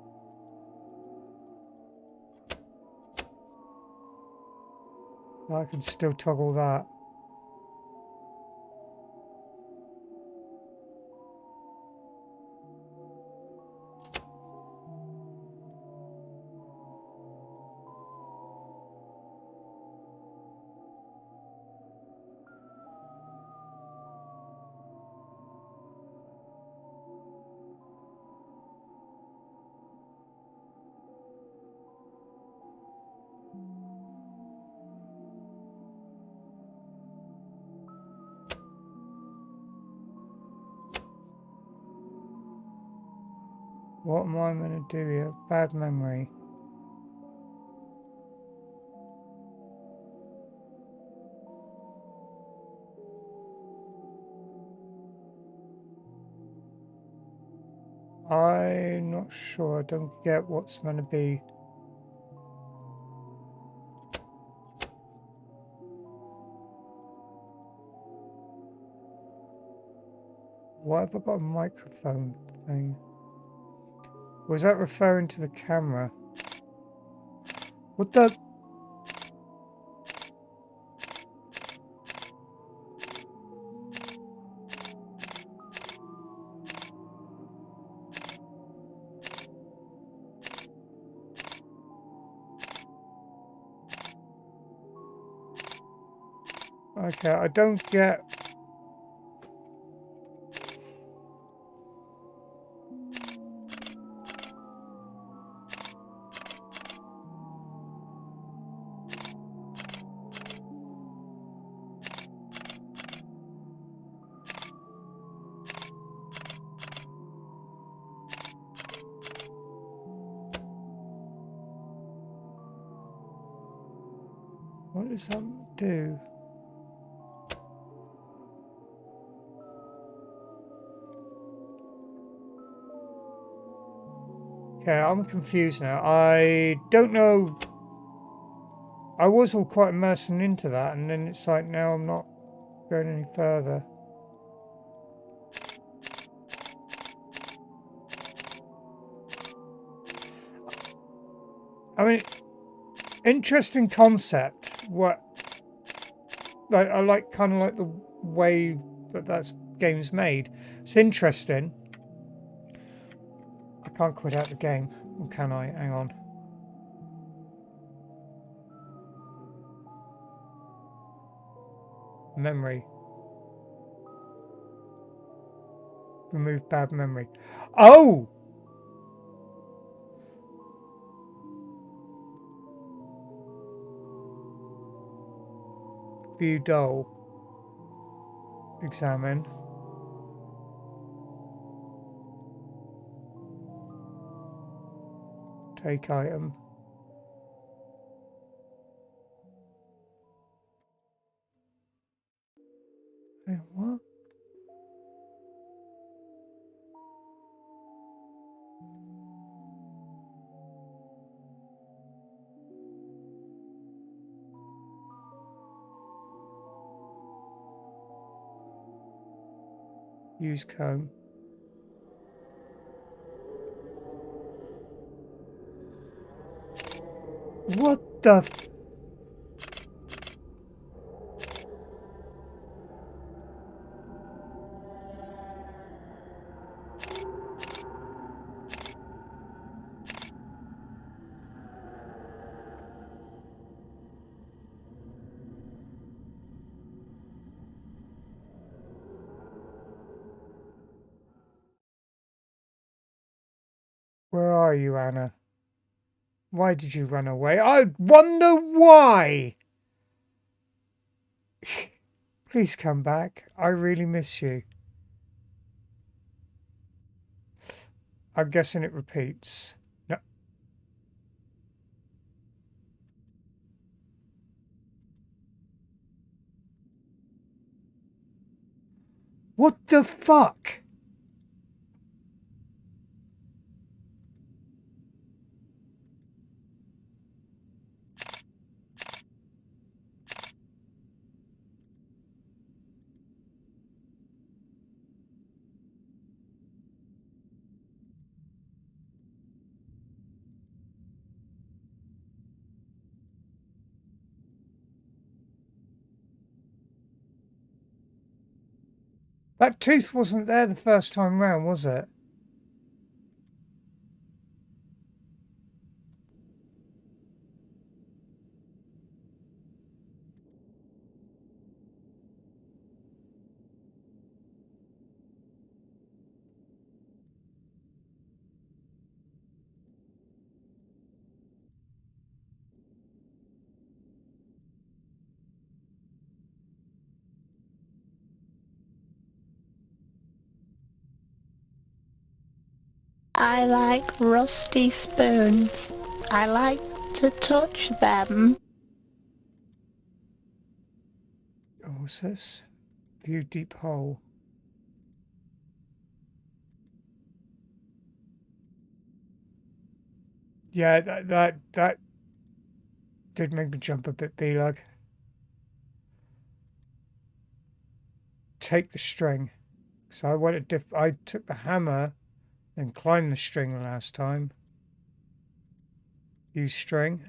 Speaker 1: I can still toggle that. What am I going to do here? Bad memory. I'm not sure. I don't get what's going to be. Why have I got a microphone thing? Was that referring to the camera? What the? Okay, I don't get. What does that do? Okay, I'm confused now. I don't know. I was all quite immersing into that, and then it's like now I'm not going any further. I mean, interesting concept. What? Like, I like kind of like the way that game's made. It's interesting. I can't quit out the game, or can I? Hang on. Memory. Remove bad memory. Oh! View dull. Examine. Take item. Hey, what? Use comb. What the? Where are you, Anna? Why did you run away? I wonder why! Please come back. I really miss you. I'm guessing it repeats. No. What the fuck? That tooth wasn't there the first time round, was it?
Speaker 6: I like rusty spoons. I like to touch them.
Speaker 1: Oh, what's this? View deep hole. Yeah, that did make me jump a bit, B-Lug. Take the string. So I went I took the hammer and climbed the string last time. Use string.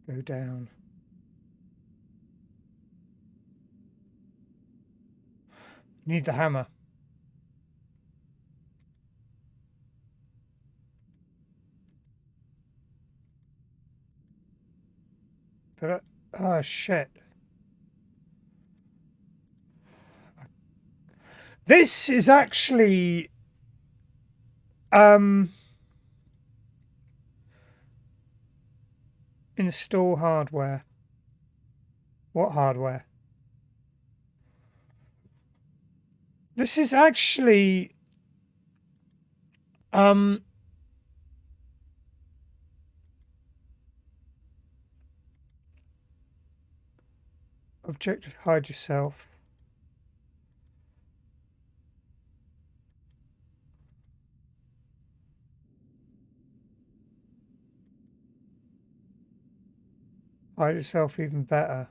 Speaker 1: Go down. Need the hammer. But oh shit. This is actually install hardware. What hardware? This is actually objective hide yourself. Hide yourself even better.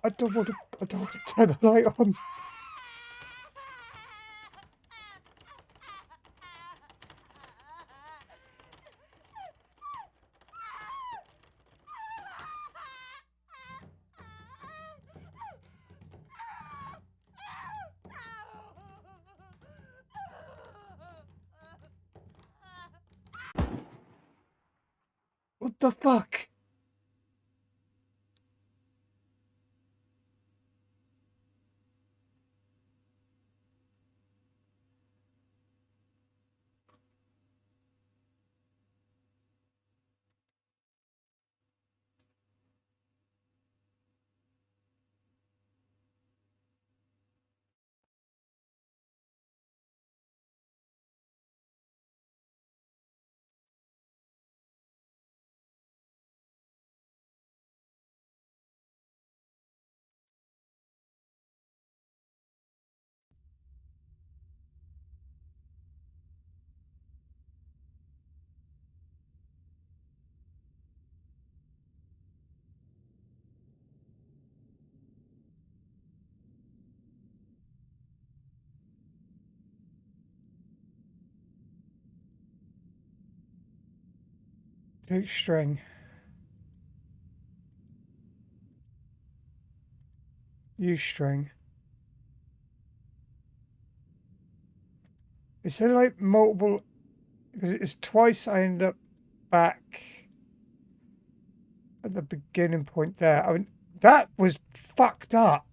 Speaker 1: I don't want to turn the light on. What the fuck? Loot string. Use string. Is there like multiple? Because it's twice I end up back at the beginning point there. I mean, that was fucked up.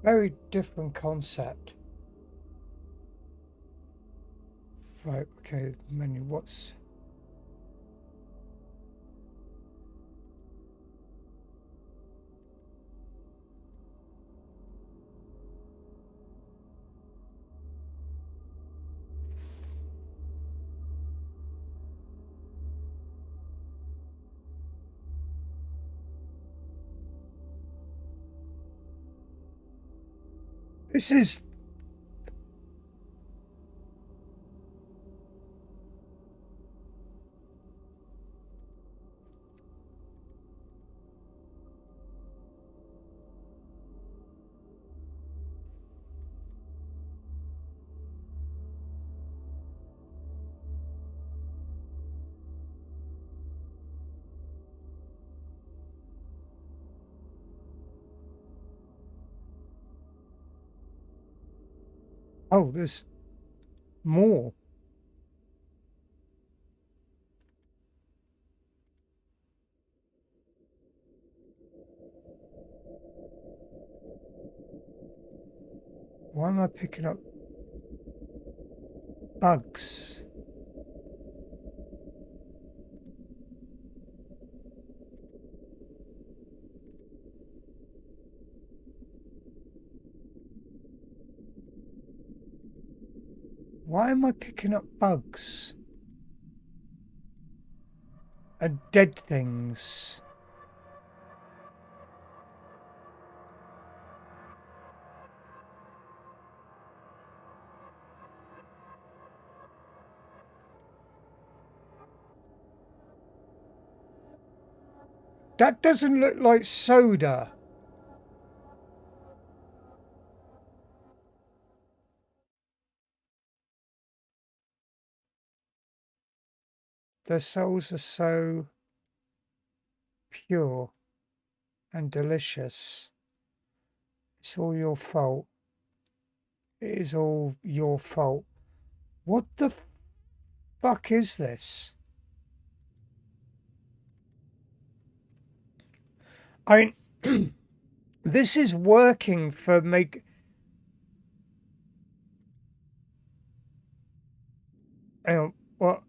Speaker 1: Very different concept. Right, okay, menu, what's... This is... Oh, there's more. Why am I picking up bugs? Why am I picking up bugs? And dead things? That doesn't look like soda. The souls are so pure and delicious. It's all your fault. It is all your fault. What the fuck is this? I mean, this is working for make... Hang on, what?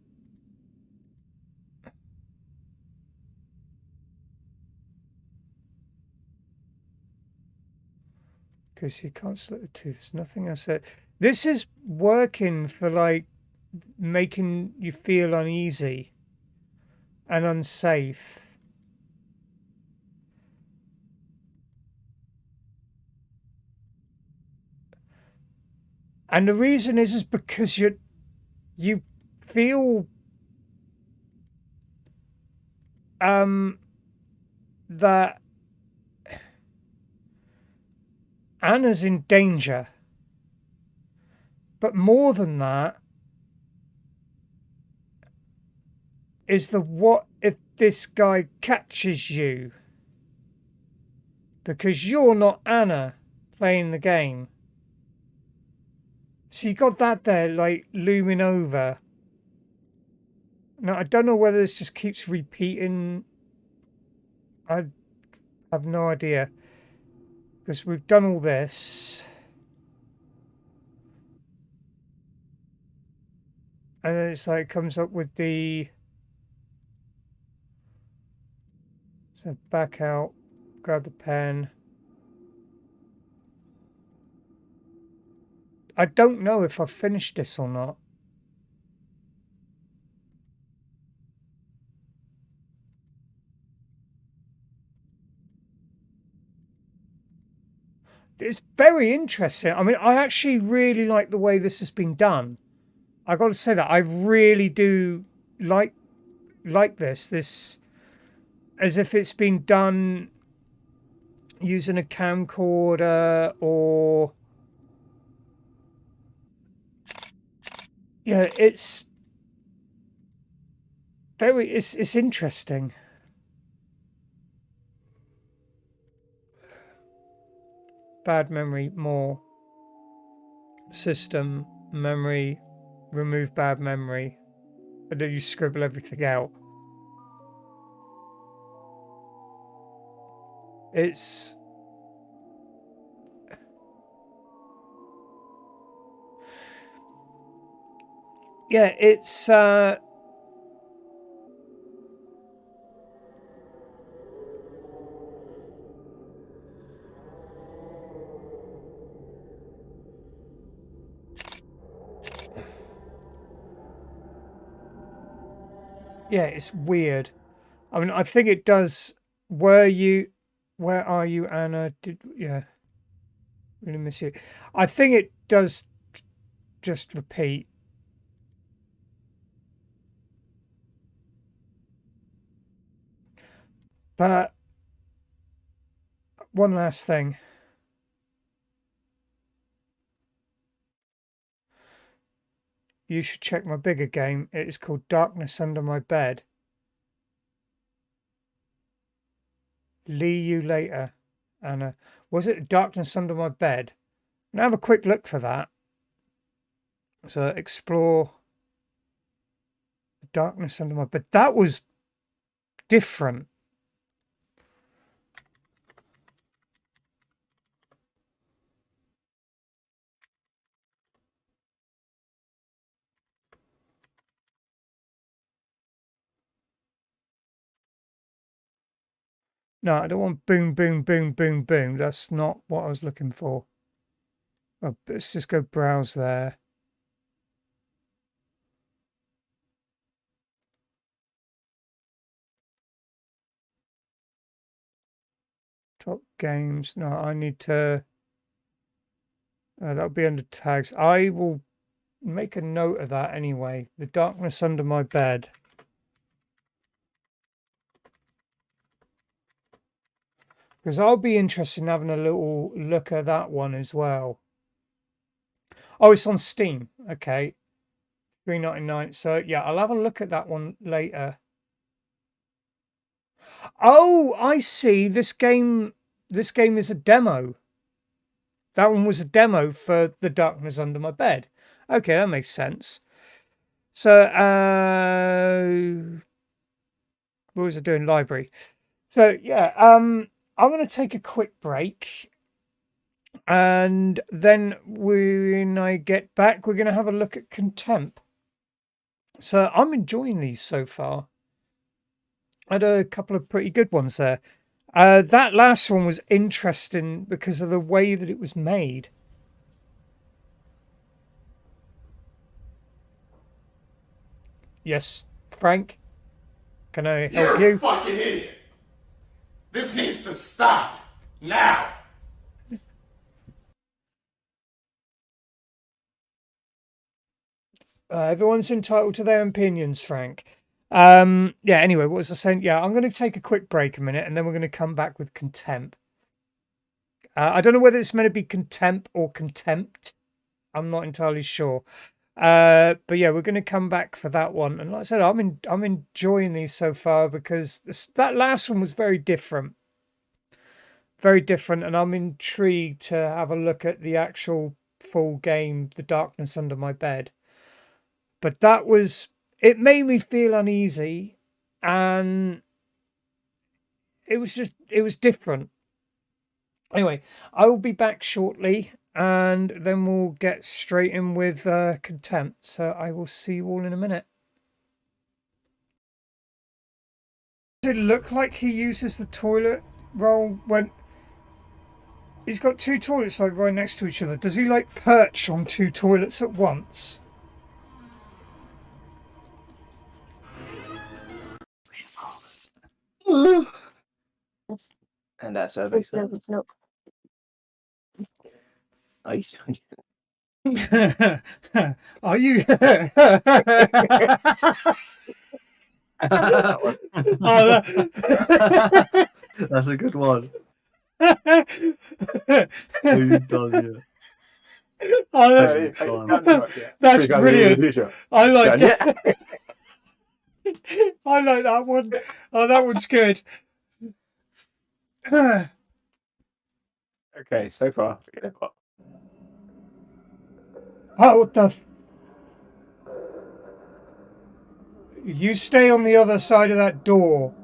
Speaker 1: Because you can't slit the tooth. There's nothing else there. This is working for like making you feel uneasy and unsafe. And the reason is because you feel that Anna's in danger. But more than that is the what if this guy catches you? Because you're not Anna playing the game. So you got that there like looming over. Now I don't know whether this just keeps repeating. I have no idea. Because we've done all this. And then it's like it comes up with the... So back out, grab the pen. I don't know if I've finished this or not. It's very interesting. I mean, I actually really like the way this has been done. I got to say that I really do like this. This, as if it's been done using a camcorder or yeah, it's very it's interesting. Bad memory, more system memory, remove bad memory, and then you scribble everything out. It's yeah, it's yeah, it's weird. I mean, I think it does. Where are you, Anna? Yeah, really miss you. I think it does just repeat. But one last thing. You should check my bigger game. It is called Darkness Under My Bed. Lee you later, Anna. Was it Darkness Under My Bed? Now have a quick look for that. So explore the Darkness Under My Bed. That was different. No, I don't want boom, boom, boom, boom, boom. That's not what I was looking for. Oh, let's just go browse there. Top games. No, I need to... that'll be under tags. I will make a note of that anyway. The Darkness Under My Bed. Because I'll be interested in having a little look at that one as well. Oh, it's on Steam. Okay. $3.99. So yeah, I'll have a look at that one later. Oh, I see. This game is a demo. That one was a demo for The Darkness Under My Bed. Okay, that makes sense. So what was I doing? Library. So yeah, I'm gonna take a quick break. And then when I get back, we're going to have a look at Contempt. So I'm enjoying these so far. I had a couple of pretty good ones there. That last one was interesting because of the way that it was made. Yes, Frank? Can I help you?
Speaker 12: You're a fucking idiot! This needs to stop! Now!
Speaker 1: Everyone's entitled to their opinions, Frank. Yeah, anyway, what was I saying? Yeah, I'm going to take a quick break a minute and then we're going to come back with Contempt. I don't know whether it's meant to be Contempt or Contempt. I'm not entirely sure. But yeah, we're going to come back for that one. And like I said, I'm enjoying these so far because that last one was very different. Very different, and I'm intrigued to have a look at the actual full game, The Darkness Under My Bed. But it made me feel uneasy, and it was different. Anyway, I will be back shortly, and then we'll get straight in with Contempt. So I will see you all in a minute. Does it look like he uses the toilet roll when... He's got two toilets like right next to each other. Does he like perch on two toilets at once?
Speaker 13: And that survey says.
Speaker 6: Nope.
Speaker 13: Are you
Speaker 1: Are you? Oh,
Speaker 13: that's a good one. Who does it?
Speaker 1: Oh, that's brilliant. I like it. I like that one. Oh, that one's good.
Speaker 13: Okay, so far, you know what?
Speaker 1: Oh, what the? You stay on the other side of that door.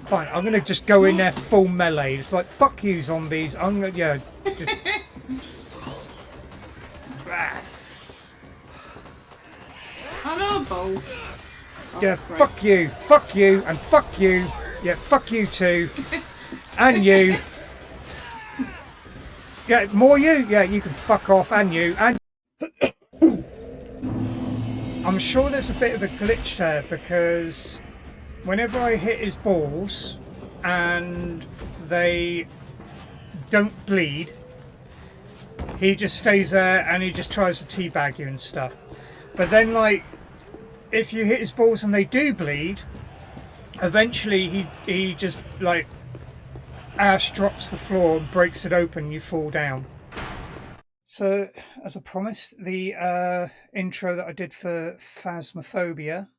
Speaker 1: Fine, I'm gonna just go in there full melee. It's like, fuck you, zombies. I'm gonna, yeah, just.
Speaker 5: Hello, balls.
Speaker 1: Yeah, fuck you, and fuck you. Yeah, fuck you too, and you. Yeah, more you. Yeah, you can fuck off, and you, and. I'm sure there's a bit of a glitch there because whenever I hit his balls and they don't bleed, he just stays there and he just tries to teabag you and stuff. But then, like, if you hit his balls and they do bleed, eventually he just, like, ass drops the floor and breaks it open, you fall down. So, as I promised, the intro that I did for Phasmophobia,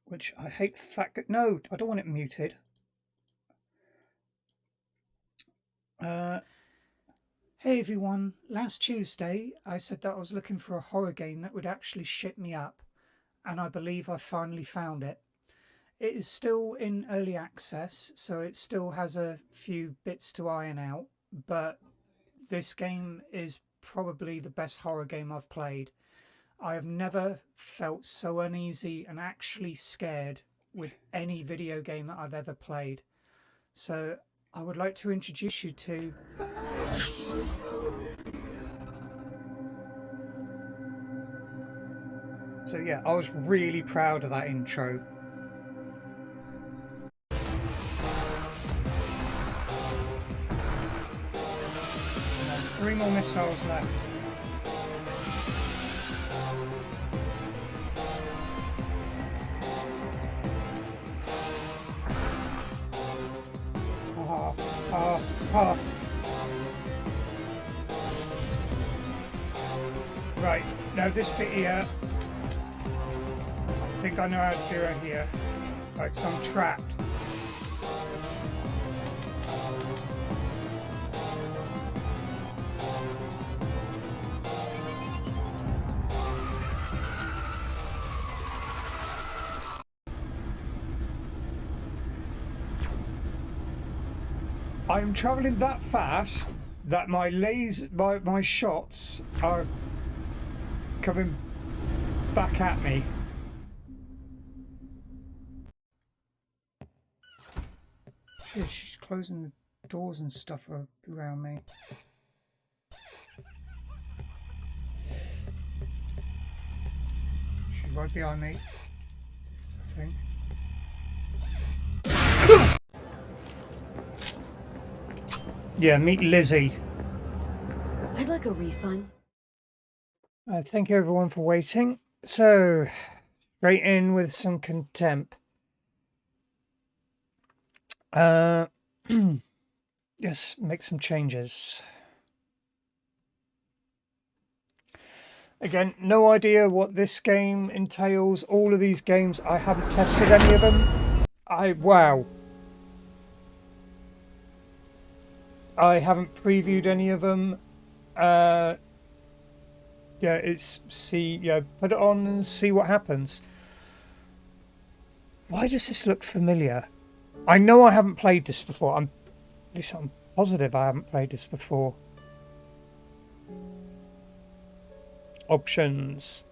Speaker 1: which I hate the fact that... No, I don't want it muted. Hey everyone, last Tuesday I said that I was looking for a horror game that would actually shit me up, and I believe I finally found it. It is still in early access, so it still has a few bits to iron out, but this game is probably the best horror game I've played. I have never felt so uneasy and actually scared with any video game that I've ever played. So I would like to introduce you to... So yeah, I was really proud of that intro. And 3 more missiles left. Right, now this bit here, I think I know how to do it here. Right, so I'm trapped. I'm travelling that fast that my shots are coming back at me. Yeah, she's closing the doors and stuff around me. She's right behind me, I think. Yeah, meet Lizzie.
Speaker 9: I'd like a refund.
Speaker 1: Thank you everyone for waiting. So, straight in with some contempt. Yes, make some changes. Again, no idea what this game entails. All of these games, I haven't tested any of them. Wow. I haven't previewed any of them. Yeah, put it on and see what happens. Why does this look familiar? I know I haven't played this before. At least I'm positive I haven't played this before. Options.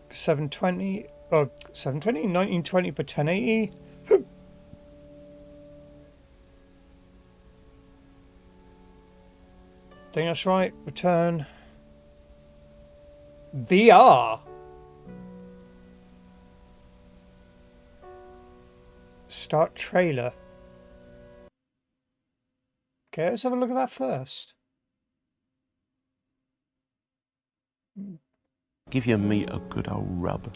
Speaker 1: 720, 1920 by 1080. think that's right. Return. VR. Start trailer. Okay, let's have a look at that first.
Speaker 13: Give your meat a good old rub.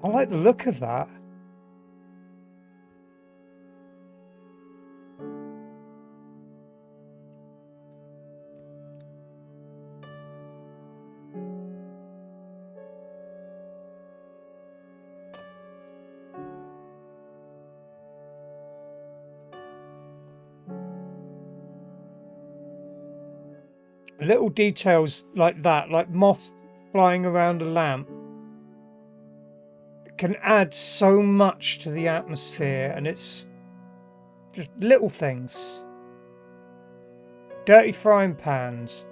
Speaker 1: I like the look of that. Little details like that, like moths flying around a lamp, can add so much to the atmosphere, and it's just little things. Dirty frying pans,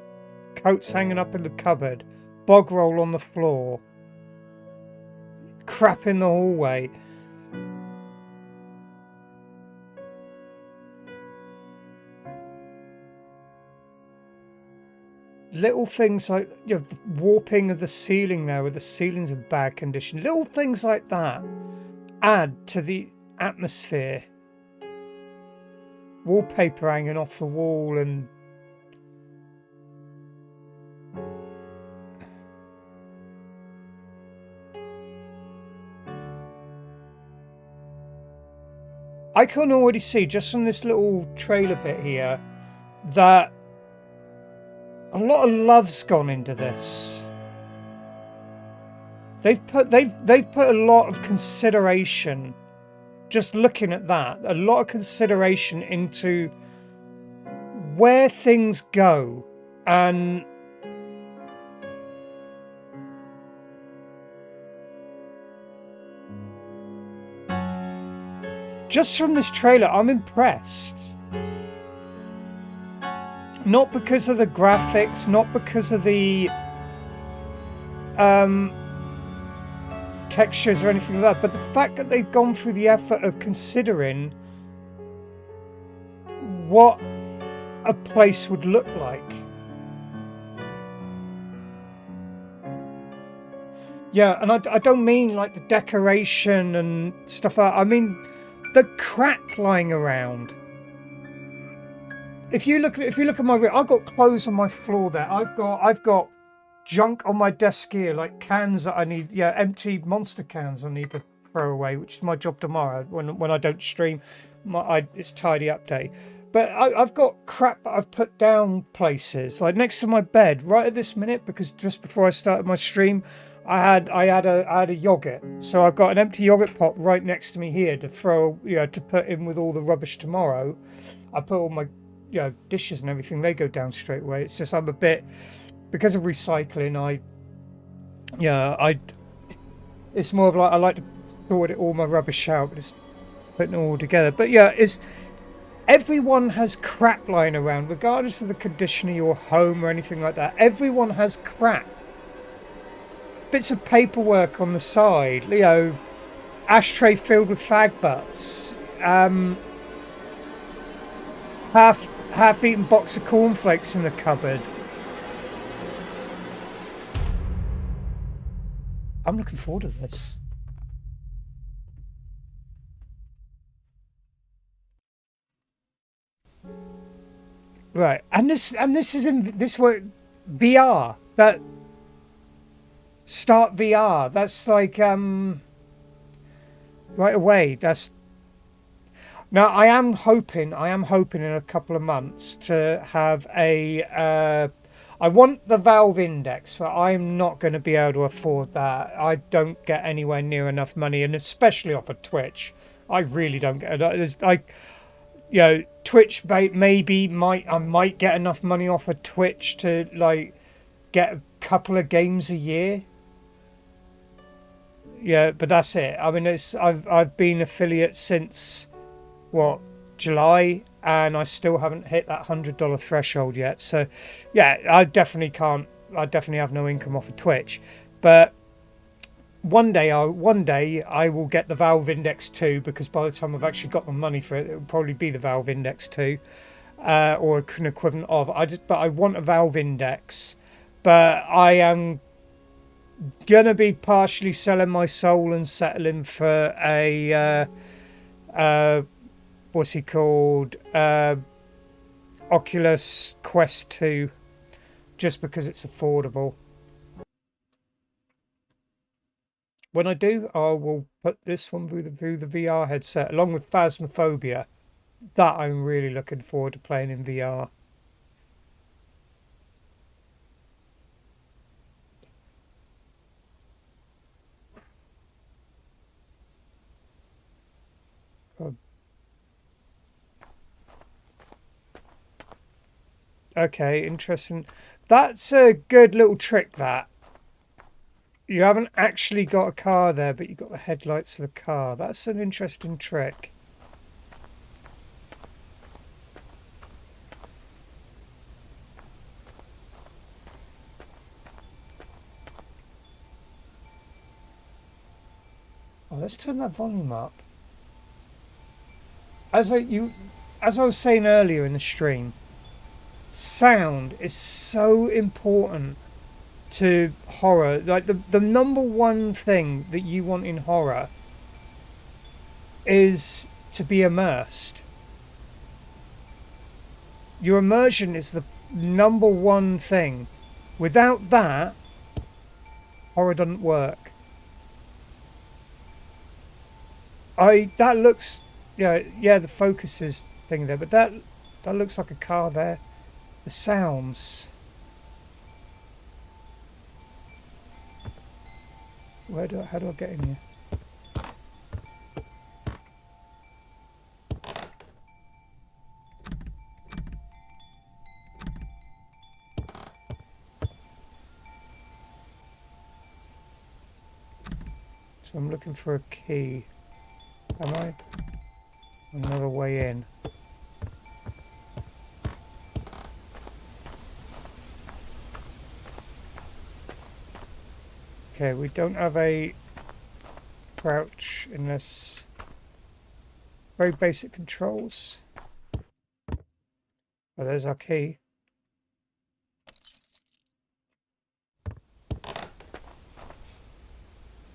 Speaker 1: coats hanging up in the cupboard, bog roll on the floor, crap in the hallway. Little things like, you know, the warping of the ceiling there, where the ceiling's in bad condition. Little things like that add to the atmosphere. Wallpaper hanging off the wall and I can already see just from this little trailer bit here that a lot of love's gone into this. They've put a lot of consideration, just looking at that, a lot of consideration into where things go, and just from this trailer, I'm impressed. Not because of the graphics, not because of the textures or anything like that, but the fact that they've gone through the effort of considering what a place would look like. Yeah, and I don't mean like the decoration and stuff like that. I mean the crap lying around. If you look at my room, I've got clothes on my floor there. I've got junk on my desk here, like cans that I need, empty Monster cans I need to throw away, which is my job tomorrow when I don't stream. It's tidy up day. But I've got crap that I've put down places, like next to my bed right at this minute, because just before I started my stream, I had a yogurt. So I've got an empty yogurt pot right next to me here to throw, to put in with all the rubbish tomorrow. I put all my dishes and everything, they go down straight away. It's just I'm a bit, because of recycling, it's more of like I like to sort all my rubbish out, but it's putting it all together. But everyone has crap lying around, regardless of the condition of your home or anything like that. Everyone has crap. Bits of paperwork on the side, ashtray filled with fag butts, half-eaten box of cornflakes in the cupboard. I'm looking forward to this. Right, and this is in this work VR. That start VR. That's like right away. That's now. I am hoping in a couple of months to have a. I want the Valve Index, but I'm not going to be able to afford that. I don't get anywhere near enough money, and especially off of Twitch, I really don't get it. There's like, Twitch I might get enough money off of Twitch to like get a couple of games a year. Yeah, but that's it. I mean, I've been affiliate since July, and I still haven't hit that $100 threshold yet. So, yeah, I definitely can't. I definitely have no income off of Twitch. But one day I will get the Valve Index 2, because by the time I've actually got the money for it, it'll probably be the Valve Index 2, or an equivalent of. But I want a Valve Index, but I am gonna be partially selling my soul and settling for a what's he called, Oculus Quest 2, just because it's affordable. When I do, I will put this one through the VR headset, along with Phasmophobia. That I'm really looking forward to playing in VR. God. Okay, interesting. That's a good little trick, that. You haven't actually got a car there, but you've got the headlights of the car. That's an interesting trick. Oh, let's turn that volume up. As I was saying earlier in the stream, sound is so important to horror. Like the number one thing that you want in horror is to be immersed. Your immersion is the number one thing. Without that, horror doesn't work. That looks, yeah, the focus is thing there, but that looks like a car there. The sounds. How do I get in here? So I'm looking for a key. Am I? Another way in. Okay, we don't have a crouch unless... Very basic controls. Oh, there's our key.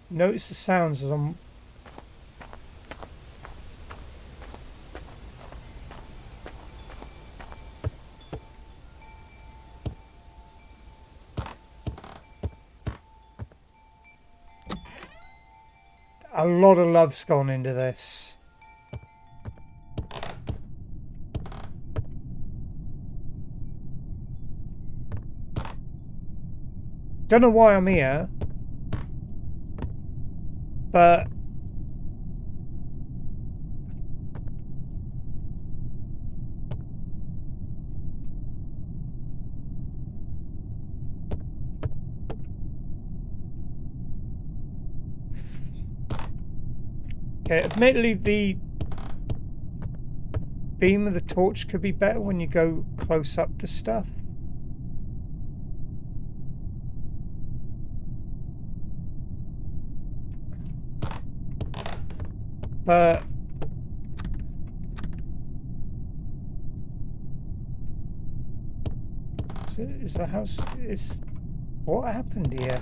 Speaker 1: Notice the sounds as I'm... A lot of love's gone into this. Don't know why I'm here, but okay, admittedly the beam of the torch could be better when you go close up to stuff. But is the house... What happened here?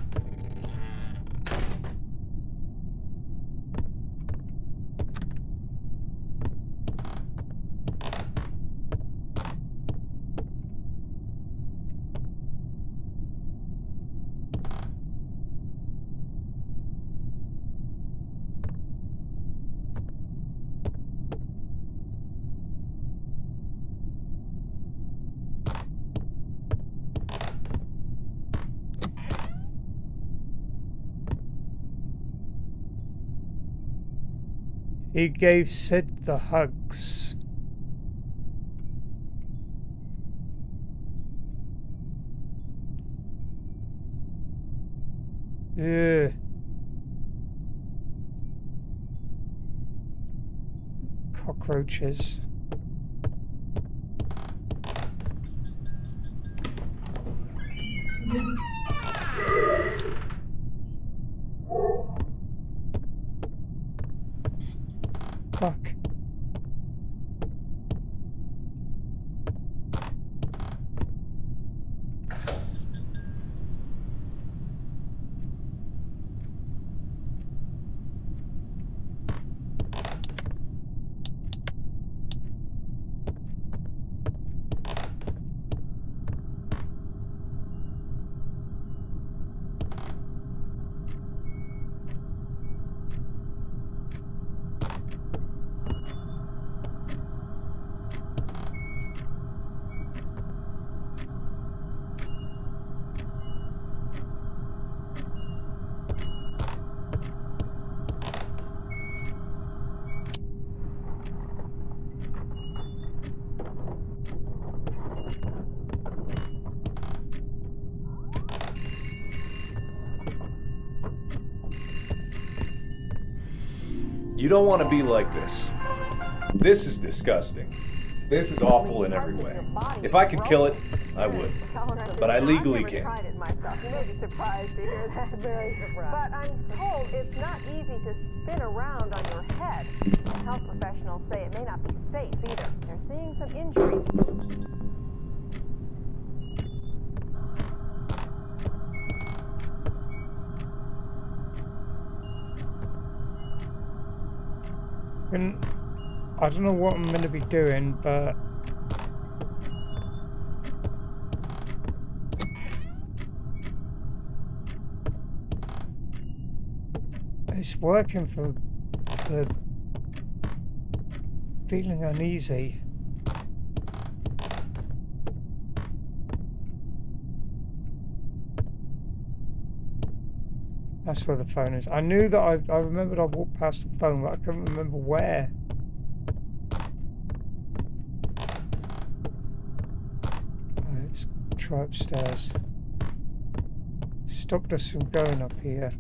Speaker 1: He gave Sid the hugs. Ugh. Cockroaches. fuck?
Speaker 14: You don't want to be like this. This is disgusting. This is awful in every way. If I could kill it, I would. But I legally can't.
Speaker 15: You may be surprised to hear that. Very surprised. But I'm told it's not easy to spin around on your head. Health professionals say it may not be safe either. They're seeing some injuries.
Speaker 1: And I don't know what I'm going to be doing, but it's working for the feeling uneasy. That's where the phone is. I knew that I remembered I walked past the phone, but I couldn't remember where. Right, let's try upstairs. Stopped us from going up here.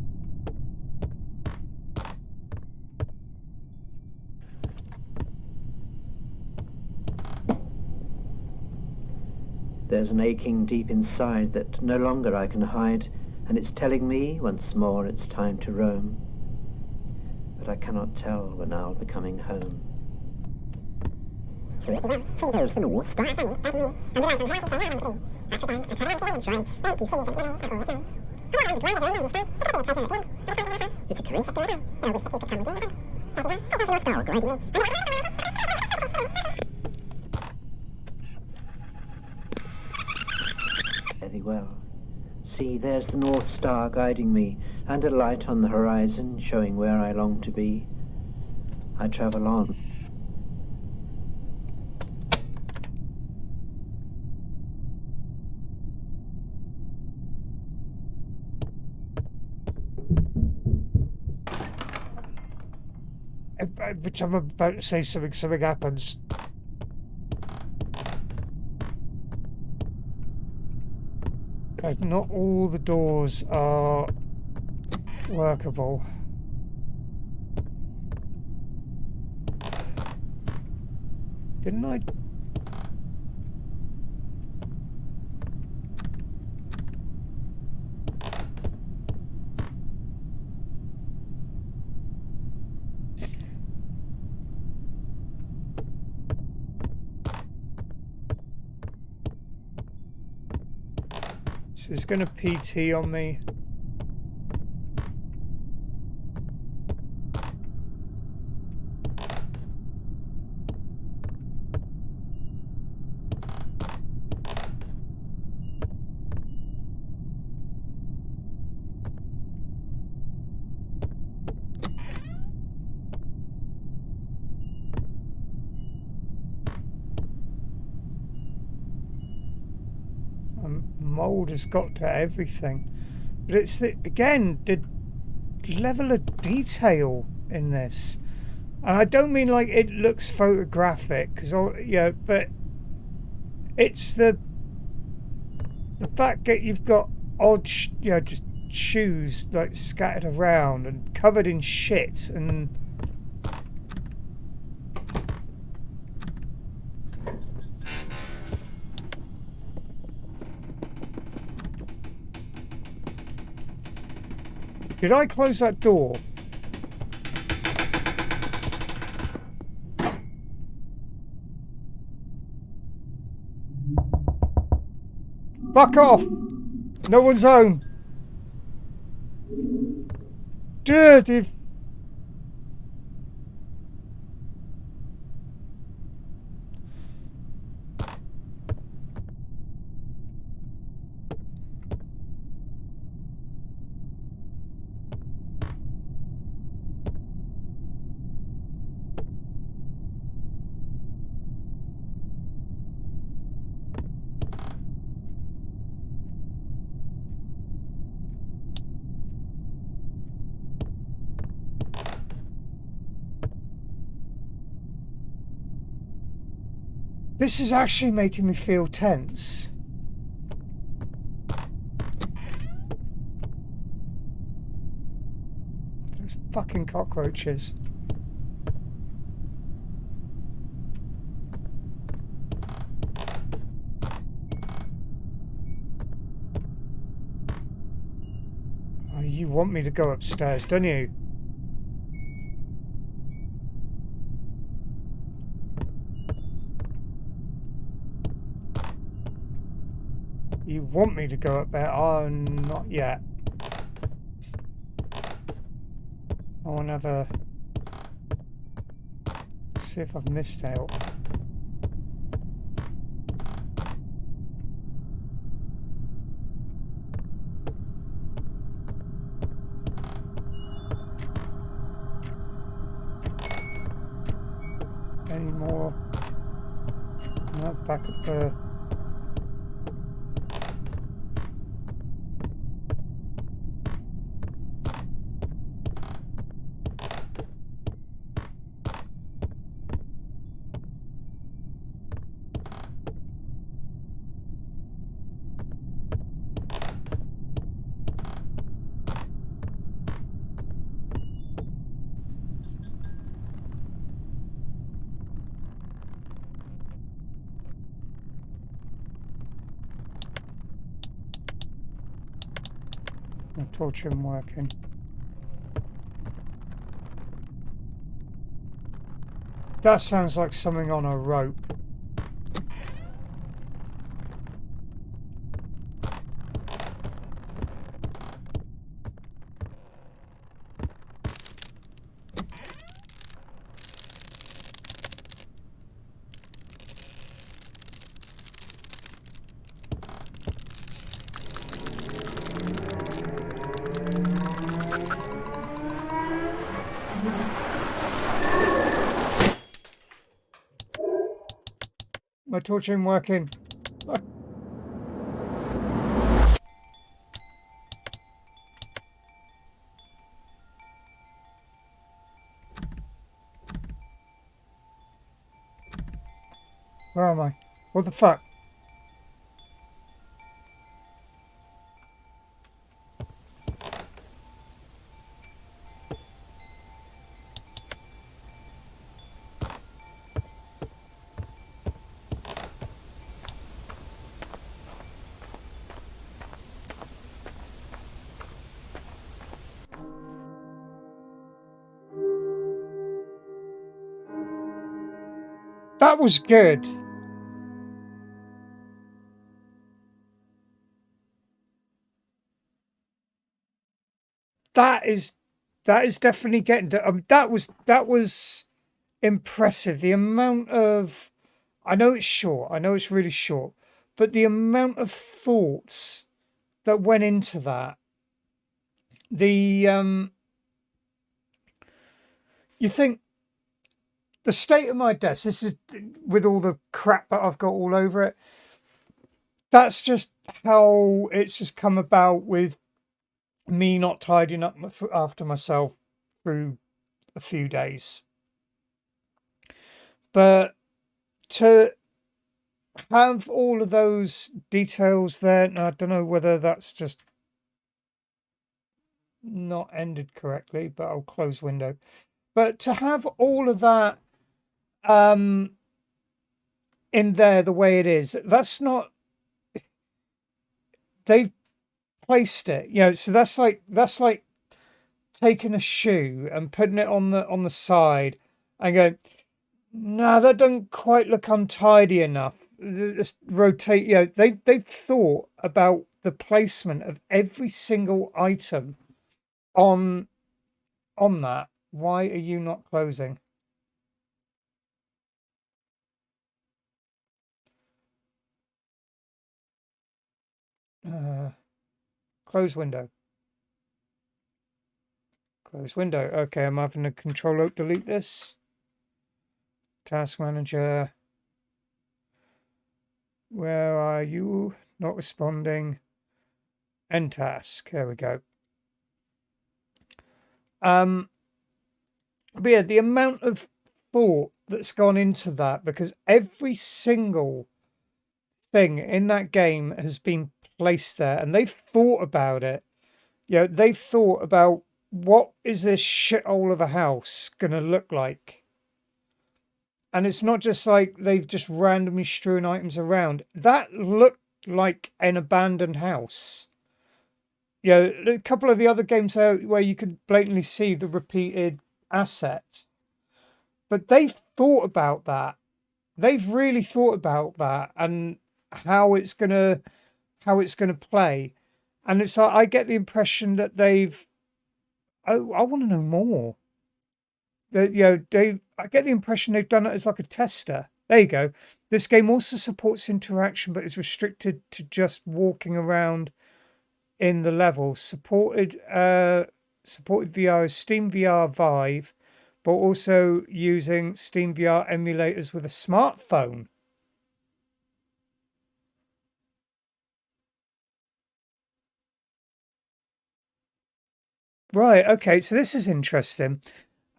Speaker 16: There's an aching deep inside that no longer I can hide, and it's telling me once more it's time to roam. But I cannot tell when I'll be coming home. Very well. See, there's the North Star guiding me, and a light on the horizon showing where I long to be. I travel on.
Speaker 1: Every time I'm about to say something, something happens. Like, not all the doors are workable. Didn't I? So it's going to PT on me. Mold has got to everything, but it's again the level of detail in this, and I don't mean like it looks photographic, because but it's the fact that you've got odd just shoes like scattered around and covered in shit and did I close that door? Fuck off! No one's home. Dude, this is actually making me feel tense. Those fucking cockroaches. Oh, you want me to go upstairs, don't you? You want me to go up there? Oh, not yet. I want to have a... see if I've missed out. Any more? No, back up there. My torch isn't working. That sounds like something on a rope. My torch isn't working. Where am I? What the fuck? That was good. That is definitely getting to, that was impressive. The amount of, I know it's short, I know it's really short, but the amount of thoughts that went into that. You think the state of my desk, this is with all the crap that I've got all over it. That's just how it's just come about with me not tidying up after myself through a few days. But to have all of those details there, and I don't know whether that's just not ended correctly, but I'll close window. But to have all of that in there the way it is, that's not, they've placed it, you know, so that's like taking a shoe and putting it on the side and going, no, that doesn't quite look untidy enough. just rotate. They've thought about the placement of every single item on that. Why are you not closing? Close window. Close window. Okay, I'm having to Control Alt delete this. Task manager. Where are you? Not responding. End task. There we go. But yeah, the amount of thought that's gone into that, because every single thing in that game has been placed there, and they've thought about it. They've thought about what is this shithole of a house gonna look like. And it's not just like they've just randomly strewn items around. That looked like an abandoned house. A couple of the other games there where you could blatantly see the repeated assets. But they've thought about that. They've really thought about that and how it's gonna play. And it's like I get the impression that they've I want to know more. I get the impression they've done it as like a tester. There you go. This game also supports interaction, but is restricted to just walking around in the level. Supported VR is Steam VR Vive, but also using Steam VR emulators with a smartphone. Right, okay, so this is interesting.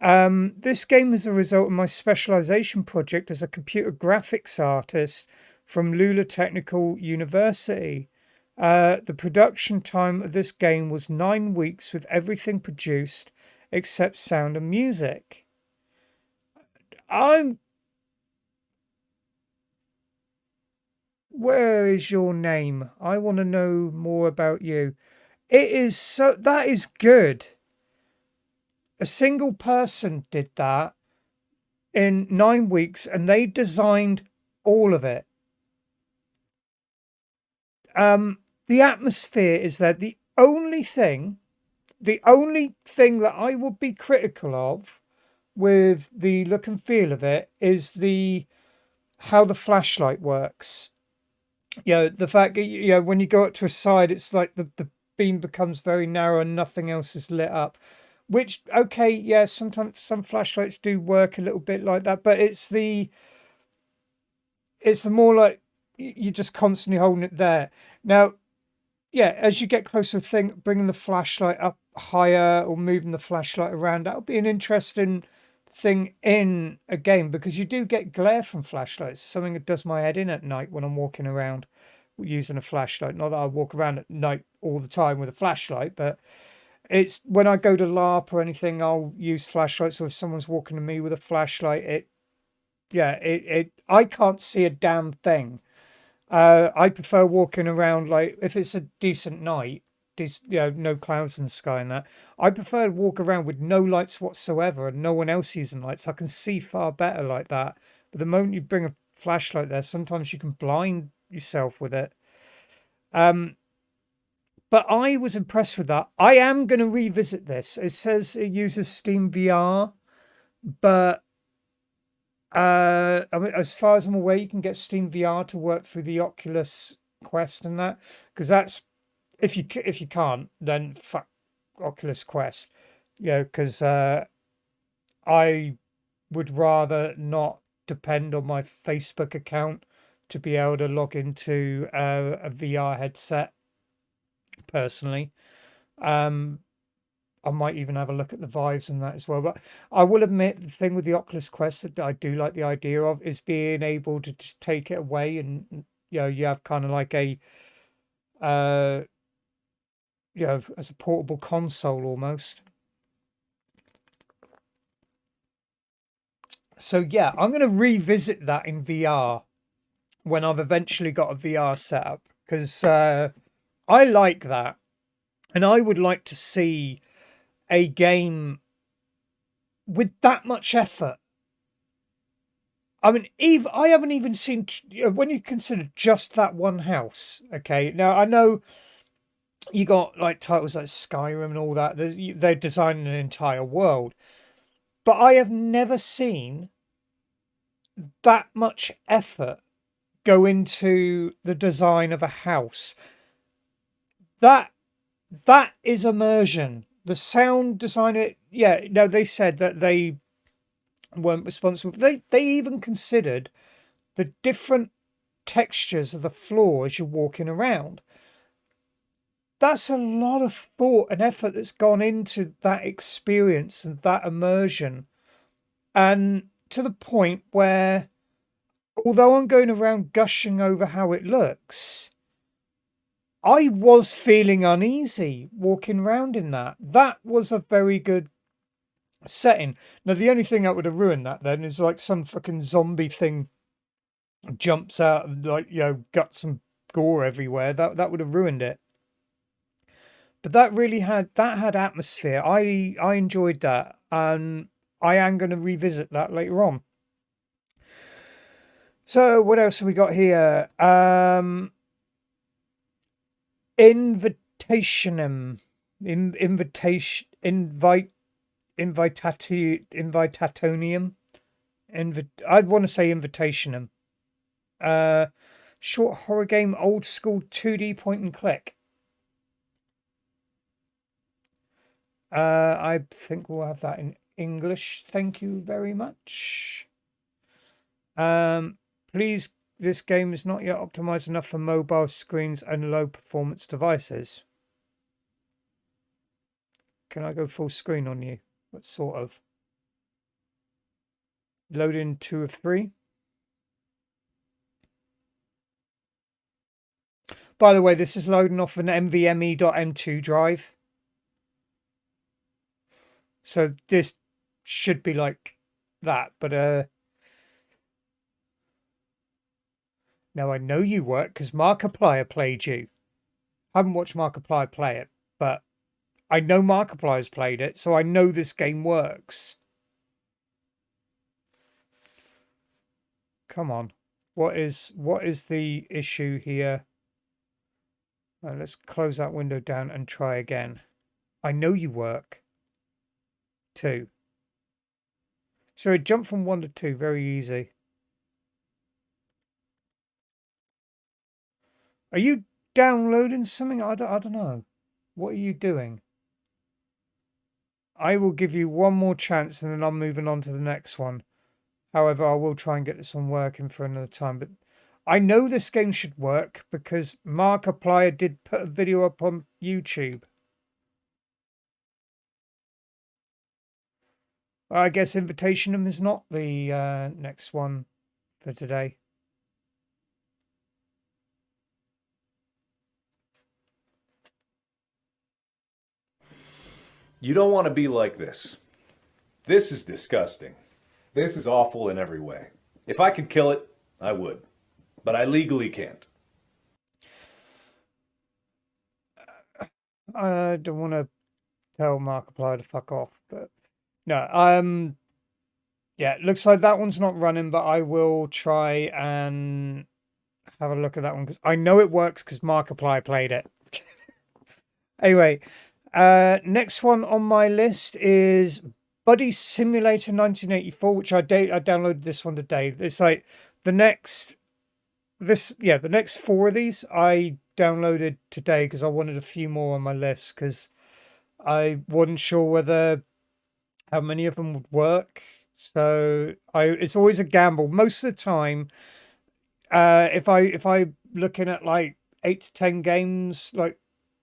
Speaker 1: This game is a result of my specialization project as a computer graphics artist from Lula Technical University. The production time of this game was 9 weeks with everything produced except sound and music. Where is your name? I want to know more about you. That is good. A single person did that in 9 weeks and they designed all of it. The atmosphere is there. The only thing that I would be critical of with the look and feel of it is how the flashlight works. The fact that when you go up to a side, it's like the beam becomes very narrow and nothing else is lit up. Which, okay, yeah, sometimes some flashlights do work a little bit like that, but it's the more like you're just constantly holding it there. Now, yeah, as you get closer, bringing the flashlight up higher or moving the flashlight around, that would be an interesting thing in a game, because you do get glare from flashlights. Something that does my head in at night when I'm walking around using a flashlight. Not that I walk around at night all the time with a flashlight, but it's when I go to LARP or anything, I'll use flashlights. Or if someone's walking to me with a flashlight, I can't see a damn thing. I prefer walking around, like if it's a decent night, no clouds in the sky and that. I prefer to walk around with no lights whatsoever and no one else using lights. I can see far better like that. But the moment you bring a flashlight there, sometimes you can blind yourself with it. But I was impressed with that. I am going to revisit this. It says it uses Steam VR, but I mean, as far as I'm aware, you can get Steam VR to work through the Oculus Quest and that, because that's if you can't, then fuck Oculus Quest, because I would rather not depend on my Facebook account to be able to log into a VR headset. Personally, I might even have a look at the Vives and that as well. But I will admit, the thing with the Oculus Quest that I do like the idea of is being able to just take it away and you have kind of like a as a portable console almost. So yeah, I'm going to revisit that in VR when I've eventually got a VR setup, because I like that, and I would like to see a game with that much effort. I mean, I haven't even seen, when you consider just that one house. Okay, now I know you got like titles like Skyrim and all that. They're designing an entire world, but I have never seen that much effort go into the design of a house. That is immersion. The sound designer, yeah, no, they said that they weren't responsible. They even considered the different textures of the floor as you're walking around. That's a lot of thought and effort that's gone into that experience and that immersion. And to the point where, although I'm going around gushing over how it looks, I was feeling uneasy walking around in that. That was a very good setting. Now, the only thing that would have ruined that then is like some fucking zombie thing jumps out and like, guts and gore everywhere. That would have ruined it. But that really had atmosphere. I enjoyed that, and I am going to revisit that later on. So what else have we got here? Invitationum, invitatonium. I'd want to say invitationum. Short horror game, old school 2D point and click. I think we'll have that in English. Thank you very much. Please, this game is not yet optimized enough for mobile screens and low performance devices. Can I go full screen on you? What sort of? Load in 2 of 3. By the way, this is loading off an NVMe.m2 drive. So this should be like that, but now I know you work because Markiplier played you. I haven't watched Markiplier play it, but I know Markiplier's played it, so I know this game works. Come on. What is the issue here? Let's close that window down and try again. I know you work. 2. So it jumped from 1 to 2, very easy. Are you downloading something? I don't know. What are you doing? I will give you one more chance and then I'm moving on to the next one. However, I will try and get this one working for another time. But I know this game should work because Markiplier did put a video up on YouTube. I guess Invitationum is not the next one for today.
Speaker 14: You don't want to be like this. This is disgusting. This is awful in every way. If I could kill it, I would. But I legally can't.
Speaker 1: I don't want to tell Markiplier to fuck off, but no, yeah, it looks like that one's not running, but I will try and have a look at that one because I know it works because Markiplier played it. Anyway, next one on my list is Buddy Simulator 1984, which I downloaded this one today. It's like the next 4 of these I downloaded today because I wanted a few more on my list because I wasn't sure how many of them would work. So it's always a gamble. Most of the time, if I looking at like 8 to 10 games, like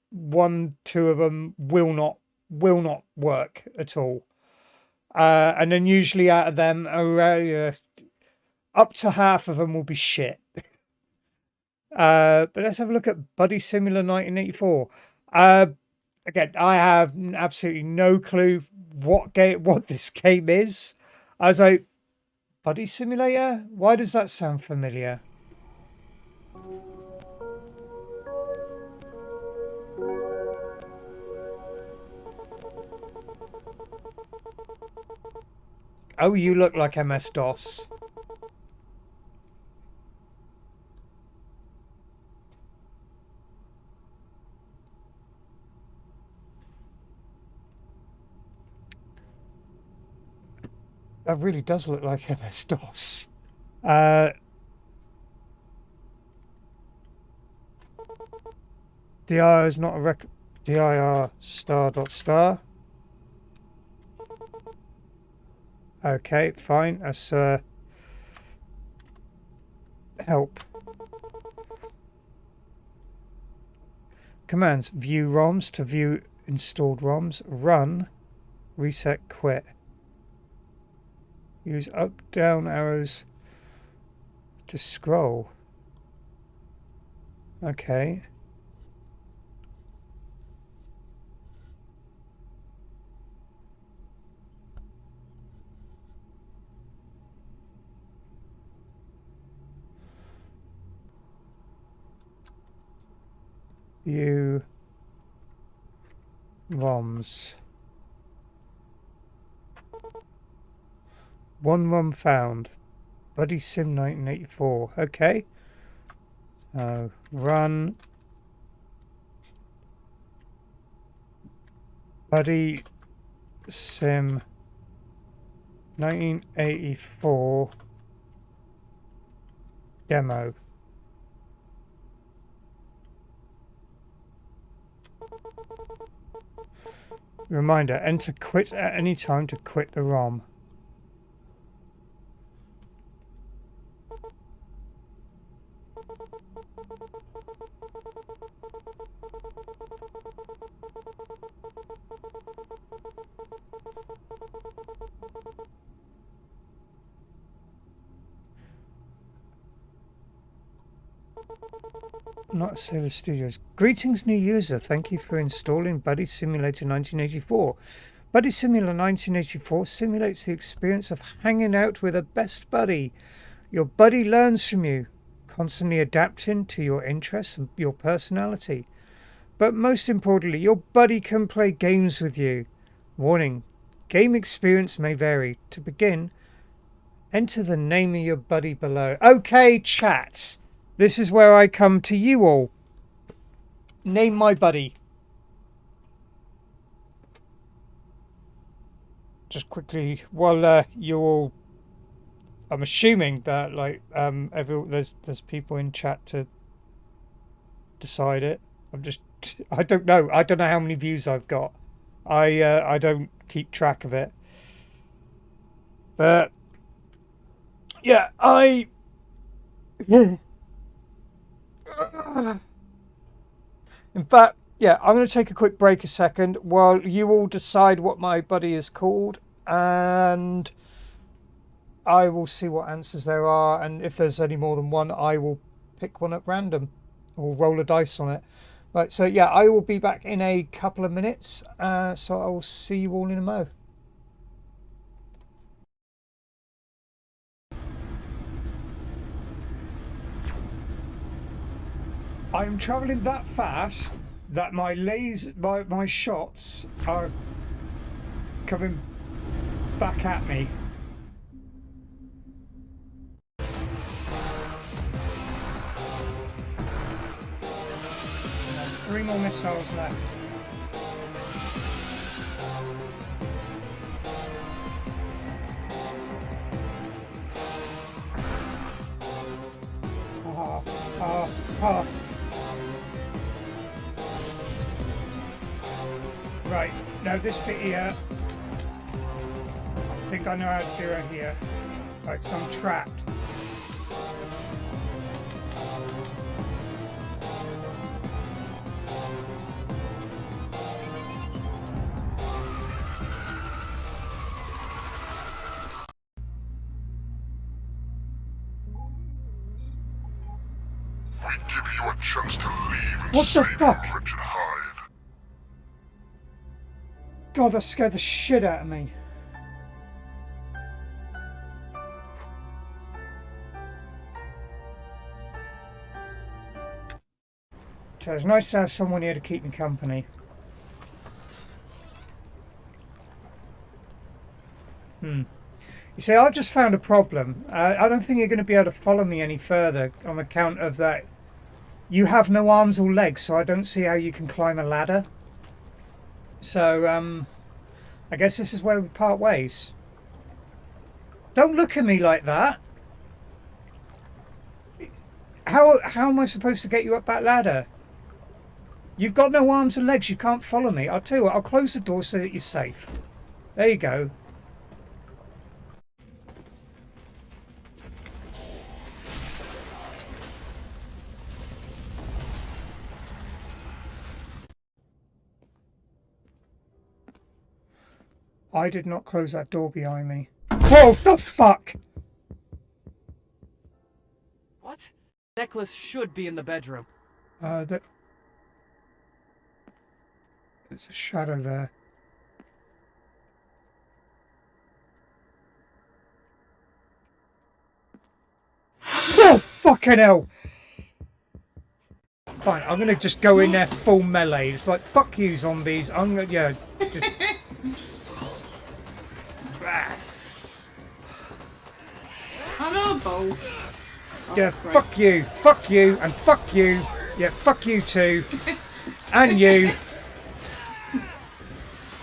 Speaker 1: 1, 2 of them will not work at all. And then usually out of them, up to half of them will be shit. But let's have a look at Buddy Simulator 1984. Again, I have absolutely no clue what this game is. I was like, Buddy Simulator? Why does that sound familiar? Oh, you look like MS-DOS. That really does look like MS-DOS. dir is not a dir star dot star. Okay, fine. That's help. Commands: view ROMs to view installed ROMs, run, reset, quit. Use up, down arrows to scroll. Okay. View ROMs. One ROM found. Buddy Sim 1984. Okay. Run. Buddy Sim 1984 demo. Reminder, enter quit at any time to quit the ROM. Not Sailor Studios. Greetings, new user. Thank you for installing Buddy Simulator 1984. Buddy Simulator 1984 simulates the experience of hanging out with a best buddy. Your buddy learns from you, constantly adapting to your interests and your personality. But most importantly, your buddy can play games with you. Warning, game experience may vary. To begin, enter the name of your buddy below. Okay, chat. This is where I come to you all. Name my buddy. Just quickly, while you all, I'm assuming that there's people in chat to decide it. I don't know. I don't know how many views I've got. I don't keep track of it. But yeah, in fact, yeah, I'm going to take a quick break a second while you all decide what my buddy is called, and I will see what answers there are, and if there's any more than one, I will pick one at random or roll a dice on it. Right, so yeah, I will be back in a couple of minutes, so I will see you all in a mo. I'm travelling that fast that my shots are coming back at me. Three more missiles left. Right, now this bit here, I think I know how to do it here. Right, so I'm trapped.
Speaker 17: We give you a chance to leave and
Speaker 1: What the
Speaker 17: save
Speaker 1: fuck?
Speaker 17: your wretched hide.
Speaker 1: God, that scared the shit out of me. So it's nice to have someone here to keep me company. You see, I just found a problem. I don't think you're going to be able to follow me any further on account of that. You have no arms or legs, so I don't see how you can climb a ladder. So, I guess this is where we part ways. Don't look at me like that. How am I supposed to get you up that ladder? You've got no arms and legs. You can't follow me. I'll tell you what. I'll close the door so that you're safe. There you go. I did not close that door behind me. Oh, the fuck!
Speaker 18: What? Necklace should be in the bedroom.
Speaker 1: There's a shadow there. Oh, fucking hell! Fine, I'm gonna just go in there full melee. It's like, fuck you, zombies. I'm gonna, yeah, just...
Speaker 5: Hello, balls.
Speaker 1: Yeah, fuck you, and fuck you. Yeah, fuck you too. And you.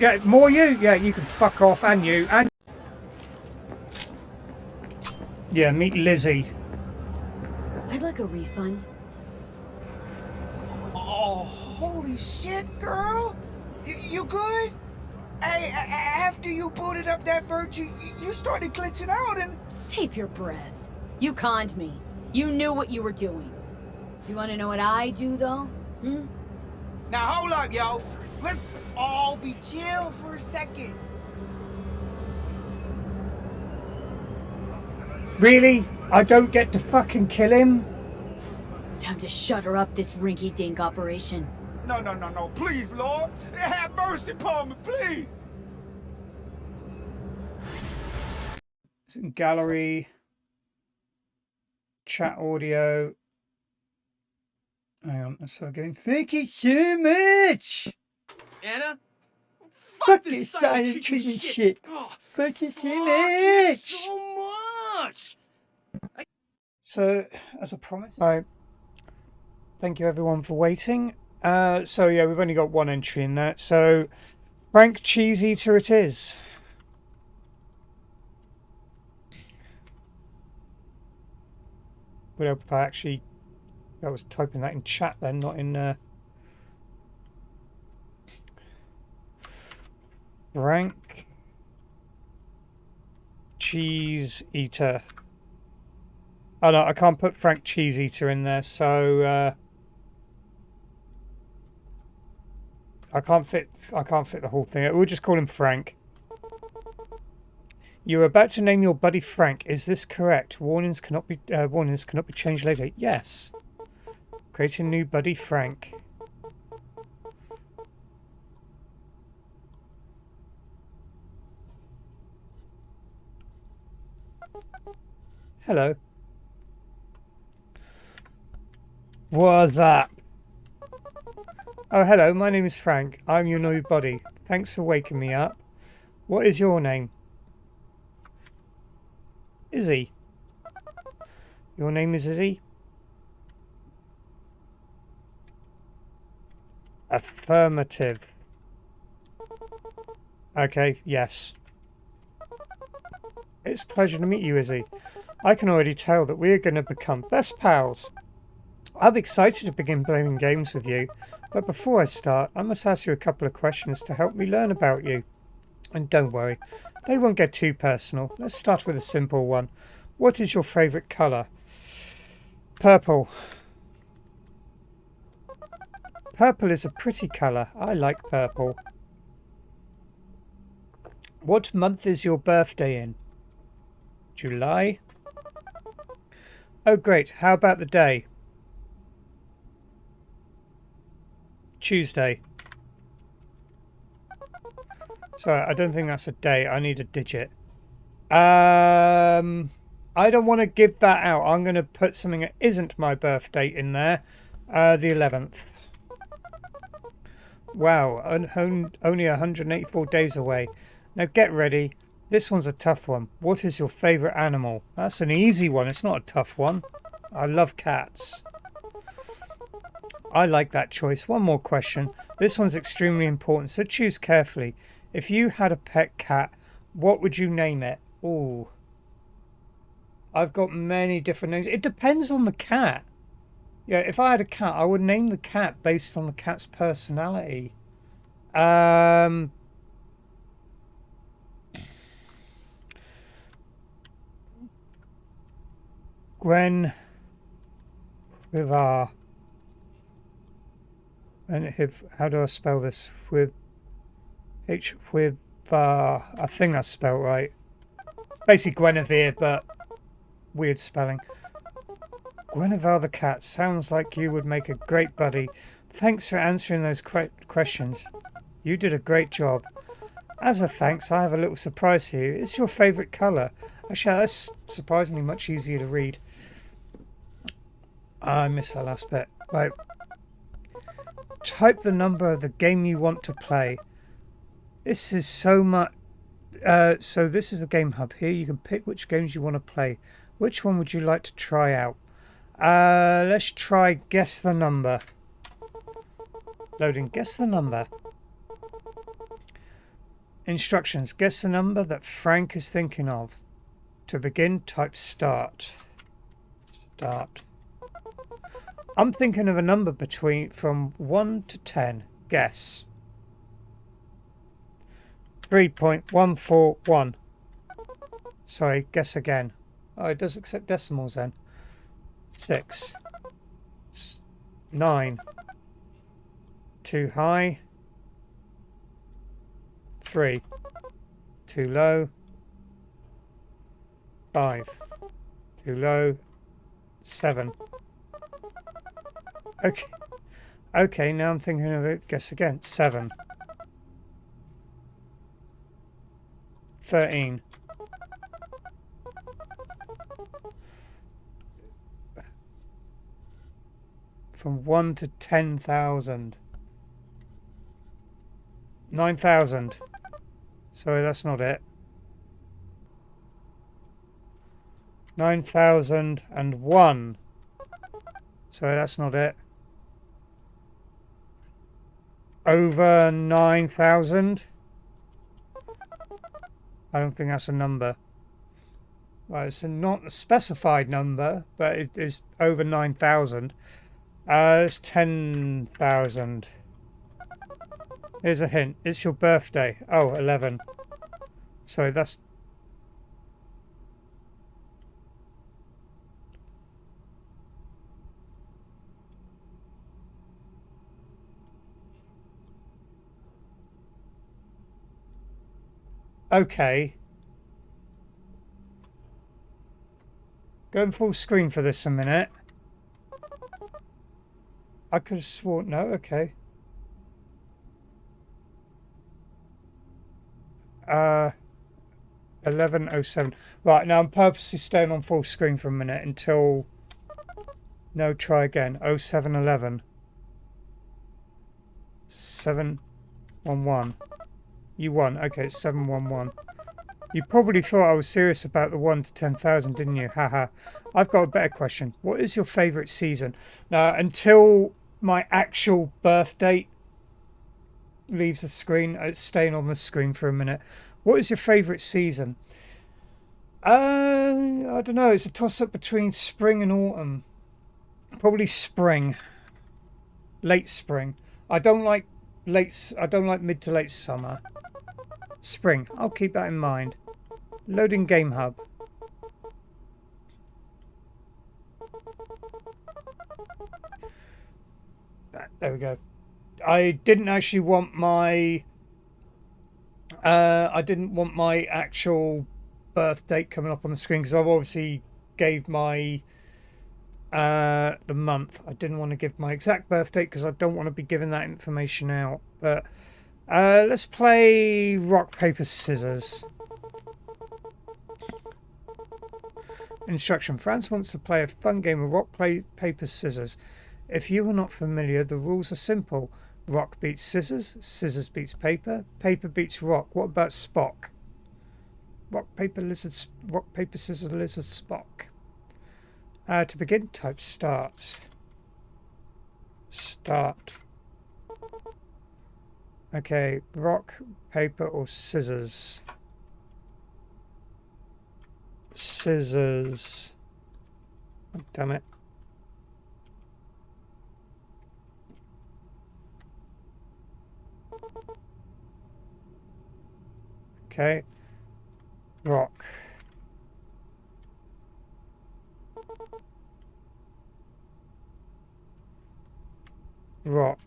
Speaker 1: Yeah, more you? Yeah, you can fuck off, and you, and... Yeah, meet Lizzie.
Speaker 9: I'd like a refund.
Speaker 8: Oh, holy shit, girl. You good? Hey, after you booted up that bird, you started glitching out and...
Speaker 9: Save your breath. You conned me. You knew what you were doing. You want to know what I do, though? Hmm?
Speaker 8: Now, hold up, yo. Let's all be chill for a second.
Speaker 1: Really? I don't get to fucking kill him?
Speaker 9: Time to shutter up this rinky-dink operation.
Speaker 8: No. Please, Lord. Have mercy upon me, please.
Speaker 1: Gallery. Chat audio. Hang on, let's start going. Thank you so much!
Speaker 8: Anna?
Speaker 1: Fuck this silent treatment shit. Fuck you so much!
Speaker 8: So much!
Speaker 1: So, as I promised. Alright. Thank you everyone for waiting. So yeah, we've only got one entry in that. So, Frank Cheese Eater it is. Would help if I actually... I was typing that in chat then, not in... Frank Cheese Eater. Oh no, I can't put Frank Cheese Eater in there, so... I can't fit the whole thing. We'll just call him Frank. You're about to name your buddy Frank. Is this correct? Warnings cannot be changed later. Yes. Create a new buddy Frank. Hello. What's up? Oh, hello. My name is Frank. I'm your new buddy. Thanks for waking me up. What is your name? Izzy. Your name is Izzy? Affirmative. Okay, yes. It's a pleasure to meet you, Izzy. I can already tell that we're going to become best pals. I'm excited to begin playing games with you, but before I start, I must ask you a couple of questions to help me learn about you. And don't worry, they won't get too personal. Let's start with a simple one. What is your favourite colour? Purple. Purple is a pretty colour. I like purple. What month is your birthday in? July? Oh great, how about the day? Tuesday. Sorry, I don't think that's a day. I need a digit. I don't want to give that out. I'm going to put something that isn't my birth date in there. The 11th. Wow, only 184 days away. Now get ready. This one's a tough one. What is your favourite animal? That's an easy one. It's not a tough one. I love cats. I like that choice. One more question. This one's extremely important, so choose carefully. If you had a pet cat, what would you name it? Ooh. I've got many different names. It depends on the cat. Yeah, if I had a cat, I would name the cat based on the cat's personality. Gwen with R. And how do I spell this? With H with I think that's spelled right. It's basically Guinevere, but weird spelling. Guinevere the cat. Sounds like you would make a great buddy. Thanks for answering those questions. You did a great job. As a thanks, I have a little surprise for you. It's your favourite colour. Actually, that's surprisingly much easier to read. I missed that last bit. Right. Type the number of the game you want to play. This is so much. So this is the game hub. Here you can pick which games you want to play. Which one would you like to try out? Let's try guess the number. Loading. Guess the number. Instructions. Guess the number that Frank is thinking of. To begin, type start. Start. I'm thinking of a number from 1 to 10. Guess. 3.141. Sorry, guess again. Oh, it does accept decimals then. 6. 9. Too high. 3. Too low. 5. Too low. 7. Okay. Okay, now I'm thinking of it. Guess again. 7. 13. From 1 to 10,000. 9,000. Sorry, that's not it. 9,001. Sorry, that's not it. Over 9,000. I don't think that's a number. Well, it's not a specified number, but it is over 9,000. It's 10,000. Here's a hint. It's your birthday. Oh, 11. Sorry, that's... Okay. Going full screen for this a minute. I could have sworn... No, okay. 11:07. Right, now I'm purposely staying on full screen for a minute until... No, try again. 07:11. 711. You won. Okay, it's 711. You probably thought I was serious about the 1 to 10,000, didn't you? Haha. I've got a better question. What is your favourite season? Now, until my actual birth date leaves the screen, it's staying on the screen for a minute. What is your favourite season? I don't know. It's a toss-up between spring and autumn. Probably spring. Late spring. I don't like mid to late summer. Spring. I'll keep that in mind. Loading Game Hub. There we go. I didn't actually want my... I didn't want my actual birth date coming up on the screen because I've obviously gave my... the month. I didn't want to give my exact birth date because I don't want to be giving that information out. But let's play rock, paper, scissors. Instruction. Franz wants to play a fun game of rock, paper, scissors. If you are not familiar, the rules are simple. Rock beats scissors, scissors beats paper, paper beats rock. What about Spock? Rock, paper, scissors, lizard, Spock. To begin, type start. Start. Okay, rock, paper or scissors. Scissors. Oh, damn it. Okay. Rock. Rock.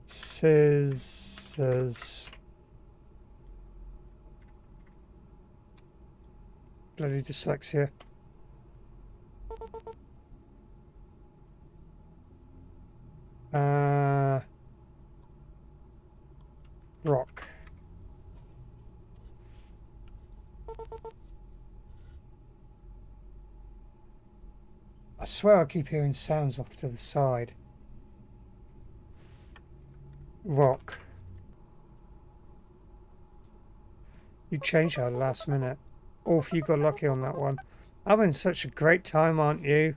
Speaker 1: Scissors. Bloody dyslexia. Rock. I swear I keep hearing sounds off to the side. Rock. You changed that last minute. Orf, you got lucky on that one. Having such a great time, aren't you?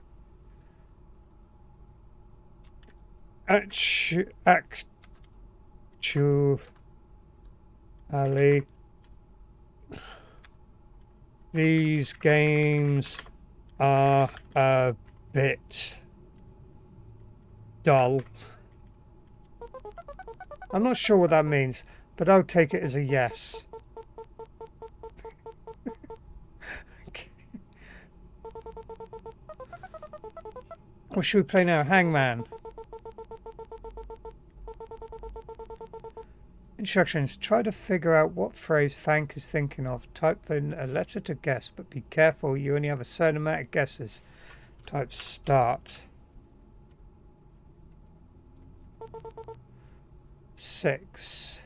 Speaker 1: Ali. These games are a bit dull. I'm not sure what that means, but I'll take it as a yes. Okay. What should we play now? Hangman. Instructions. Try to figure out what phrase Fank is thinking of. Type then a letter to guess, but be careful, you only have a certain amount of guesses. Type start. 6.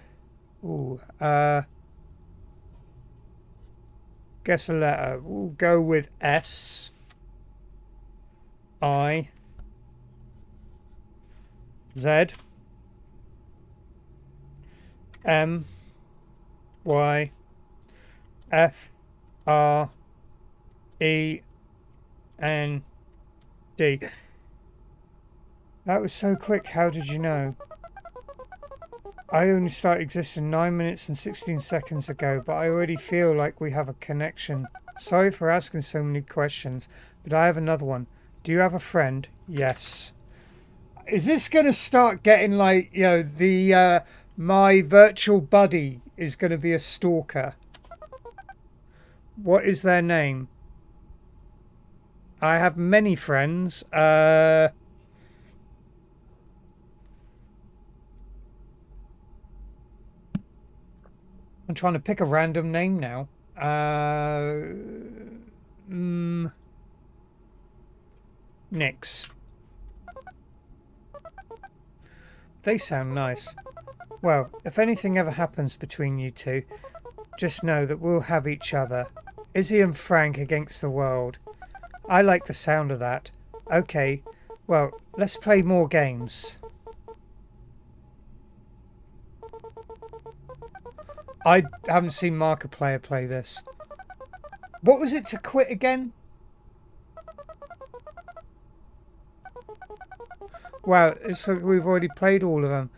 Speaker 1: Ooh, guess a letter. We'll go with S. I. Z. M. Y. F. R. E. N. D. That was so quick, how did you know? I only started existing 9 minutes and 16 seconds ago, but I already feel like we have a connection. Sorry for asking so many questions, but I have another one. Do you have a friend? Yes. Is this going to start getting like, you know, the my virtual buddy is going to be a stalker? What is their name? I have many friends. I'm trying to pick a random name now. Nix. They sound nice. Well, if anything ever happens between you two, just know that we'll have each other. Izzy and Frank against the world. I like the sound of that. Okay, well, let's play more games. I haven't seen Markiplier play this. What was it to quit again? Wow, it's like we've already played all of them.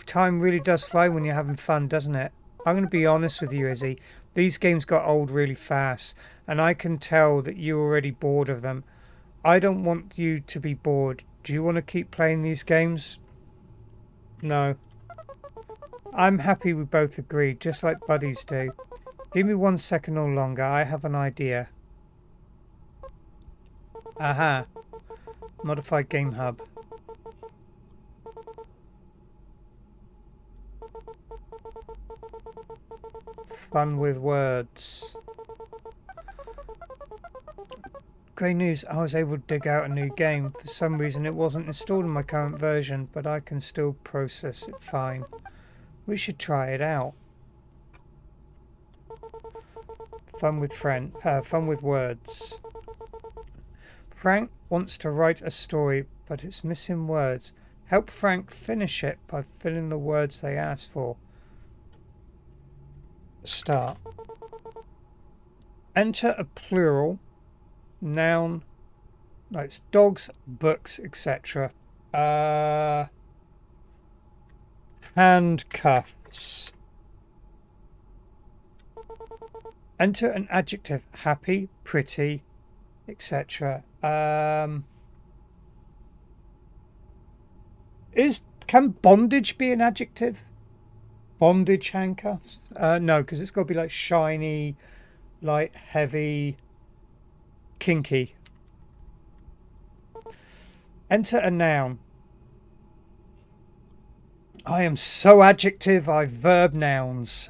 Speaker 1: Time really does fly when you're having fun, doesn't it? I'm going to be honest with you, Izzy. These games got old really fast, and I can tell that you're already bored of them. I don't want you to be bored. Do you want to keep playing these games? No. I'm happy we both agree, just like buddies do. Give me 1 second or longer. I have an idea. Aha. Modified Game Hub. Fun with words. Great news, I was able to dig out a new game. For some reason it wasn't installed in my current version, but I can still process it fine. We should try it out. Fun with words. Frank wants to write a story, but it's missing words. Help Frank finish it by filling the words they asked for. Start. Enter a plural noun. No, it's dogs, books, etc. handcuffs. Enter an adjective. Happy, pretty, etc. Can bondage be an adjective? Bondage handcuffs? No, because it's got to be like shiny, light, heavy, kinky. Enter a noun. I am so adjective, I verb nouns.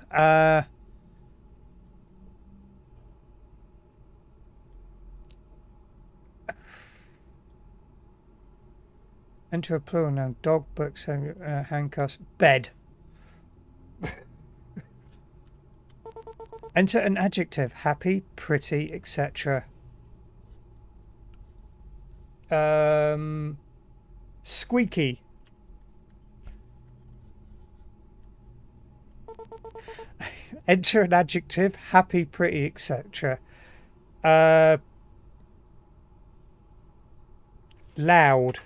Speaker 1: Enter a plural noun. Dog, books, handcuffs, bed. Enter an adjective. Happy, pretty, etc. Squeaky. Enter an adjective. Happy, pretty, etc. Loud.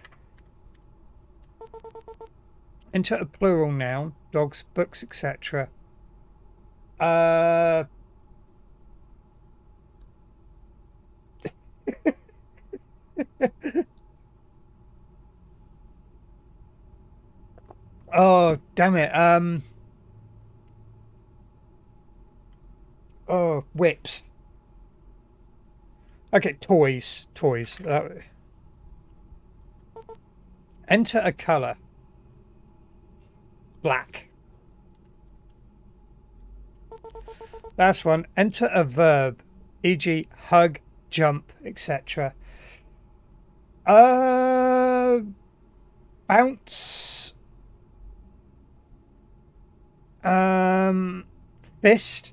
Speaker 1: Enter a plural noun. Dogs, books, etc. Oh, damn it. Oh, whips. Okay, toys. Toys. Enter a colour. Black. Last one. Enter a verb, e.g. hug, jump, etc. Bounce. Fist.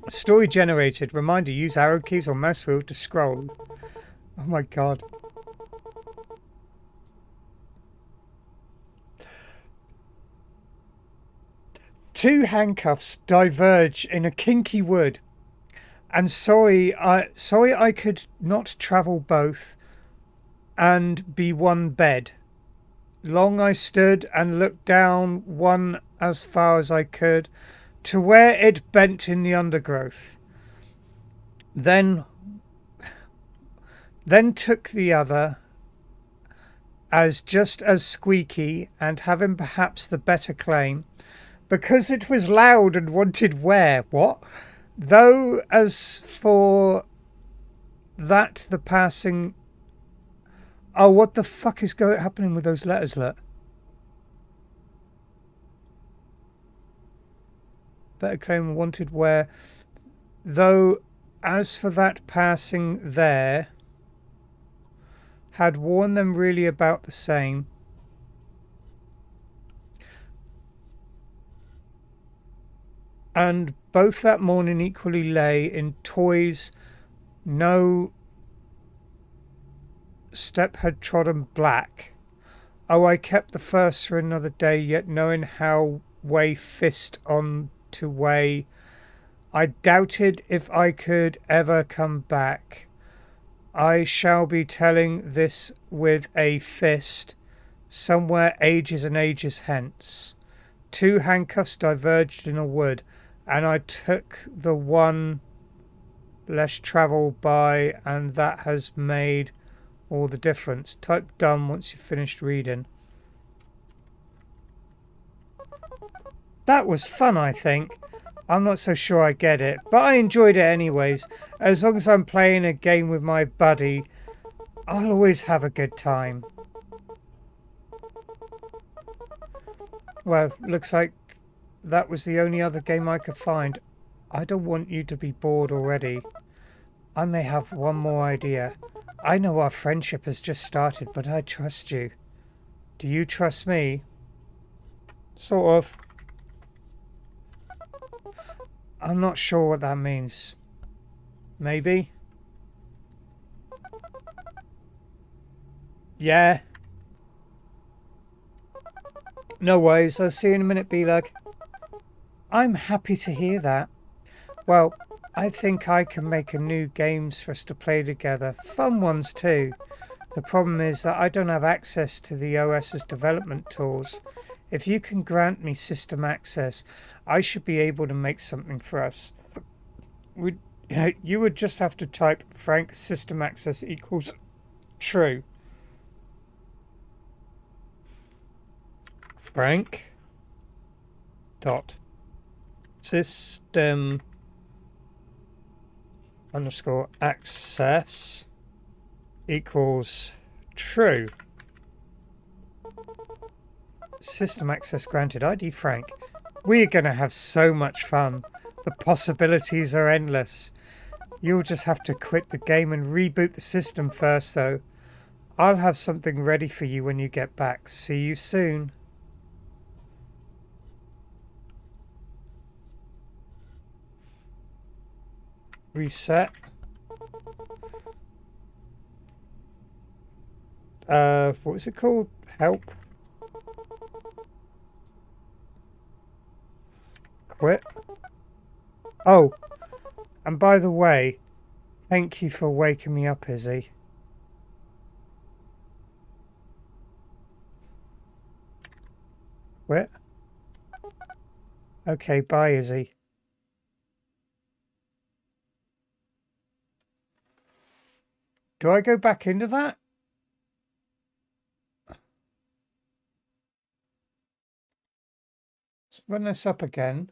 Speaker 1: Story generated. Reminder, use arrow keys or mouse wheel to scroll. Oh my god. Two handcuffs diverge in a kinky wood. And sorry I could not travel both and be one bed. Long I stood and looked down one as far as I could to where it bent in the undergrowth. Then took the other as just as squeaky and having perhaps the better claim, because it was loud and wanted wear. What? Though as for that the passing... Oh, what the fuck is happening with those letters, look? Better claim wanted where. Though as for that passing there, had worn them really about the same. And both that morning equally lay in toys, no step had trodden black. Oh, I kept the first for another day, yet knowing how weigh fist on to weigh, I doubted if I could ever come back. I shall be telling this with a fist, somewhere ages and ages hence. Two handcuffs diverged in a wood, and I took the one less travelled by, and that has made all the difference. Type done once you've finished reading. That was fun, I think. I'm not so sure I get it, but I enjoyed it anyways. As long as I'm playing a game with my buddy, I'll always have a good time. Well, looks like that was the only other game I could find. I don't want you to be bored already. I may have one more idea. I know our friendship has just started, but I trust you. Do you trust me? Sort of. I'm not sure what that means. Maybe? Yeah. No worries. I'll see you in a minute, B-Lag. I'm happy to hear that. Well, I think I can make a new games for us to play together. Fun ones too. The problem is that I don't have access to the OS's development tools. If you can grant me system access, I should be able to make something for us. You would just have to type Frank system access equals true. Frank dot system underscore access equals true. System access granted. ID Frank. We're gonna have so much fun. The possibilities are endless. You'll just have to quit the game and reboot the system first though. I'll have something ready for you when you get back. See you soon. Reset. What was it called? Help. Quit. Oh, and by the way, thank you for waking me up, Izzy. Quit. Okay, bye, Izzy. Do I go back into that? Let's run this up again.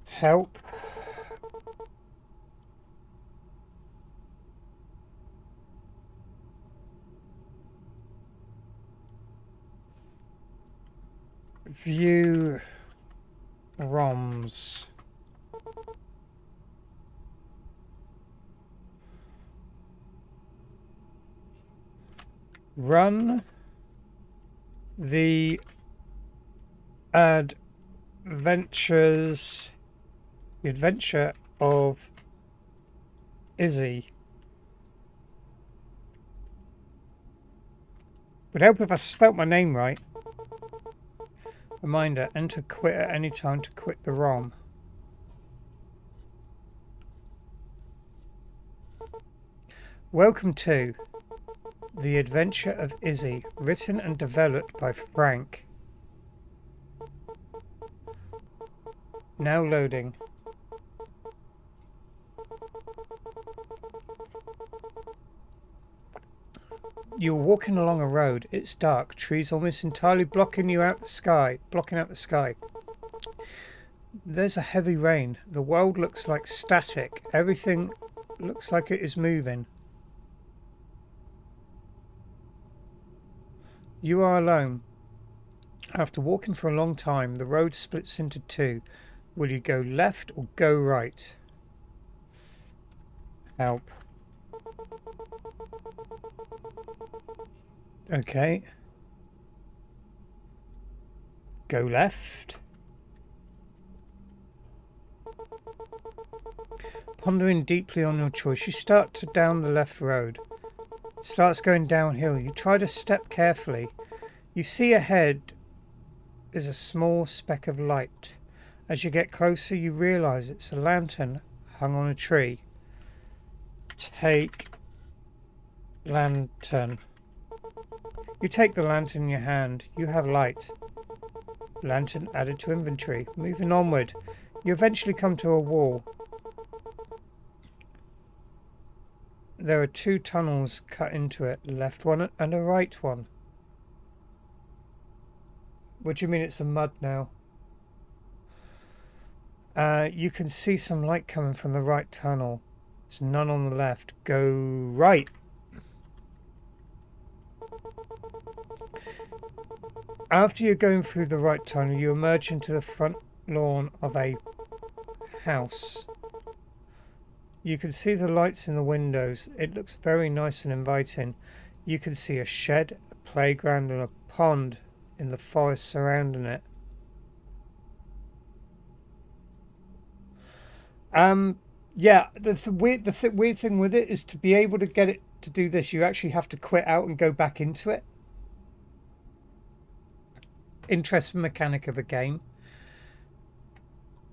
Speaker 1: Help. View ROMs. Run the adventure of Izzy. Would help if I spelt my name right. Reminder, enter quit at any time to quit the ROM. Welcome to The Adventure of Izzy, written and developed by Frank. Now loading. You're walking along a road. It's dark. Trees almost entirely blocking out the sky. There's a heavy rain. The world looks like static. Everything looks like it is moving. You are alone. After walking for a long time, the road splits into two. Will you go left or go right? Help. Okay. Go left. Pondering deeply on your choice, you start to down the left road. It starts going downhill. You try to step carefully. You see ahead is a small speck of light. As you get closer, you realize it's a lantern hung on a tree. Take lantern. You take the lantern in your hand. You have light. Lantern added to inventory. Moving onward, you eventually come to a wall. There are two tunnels cut into it, a left one and a right one. What do you mean it's a mud now? You can see some light coming from the right tunnel. There's none on the left. Go right. After you're going through the right tunnel, you emerge into the front lawn of a house. You can see the lights in the windows. It looks very nice and inviting. You can see a shed, a playground and a pond in the forest surrounding it. Yeah, the weird thing with it is to be able to get it to do this, you actually have to quit out and go back into it. Interesting mechanic of a game.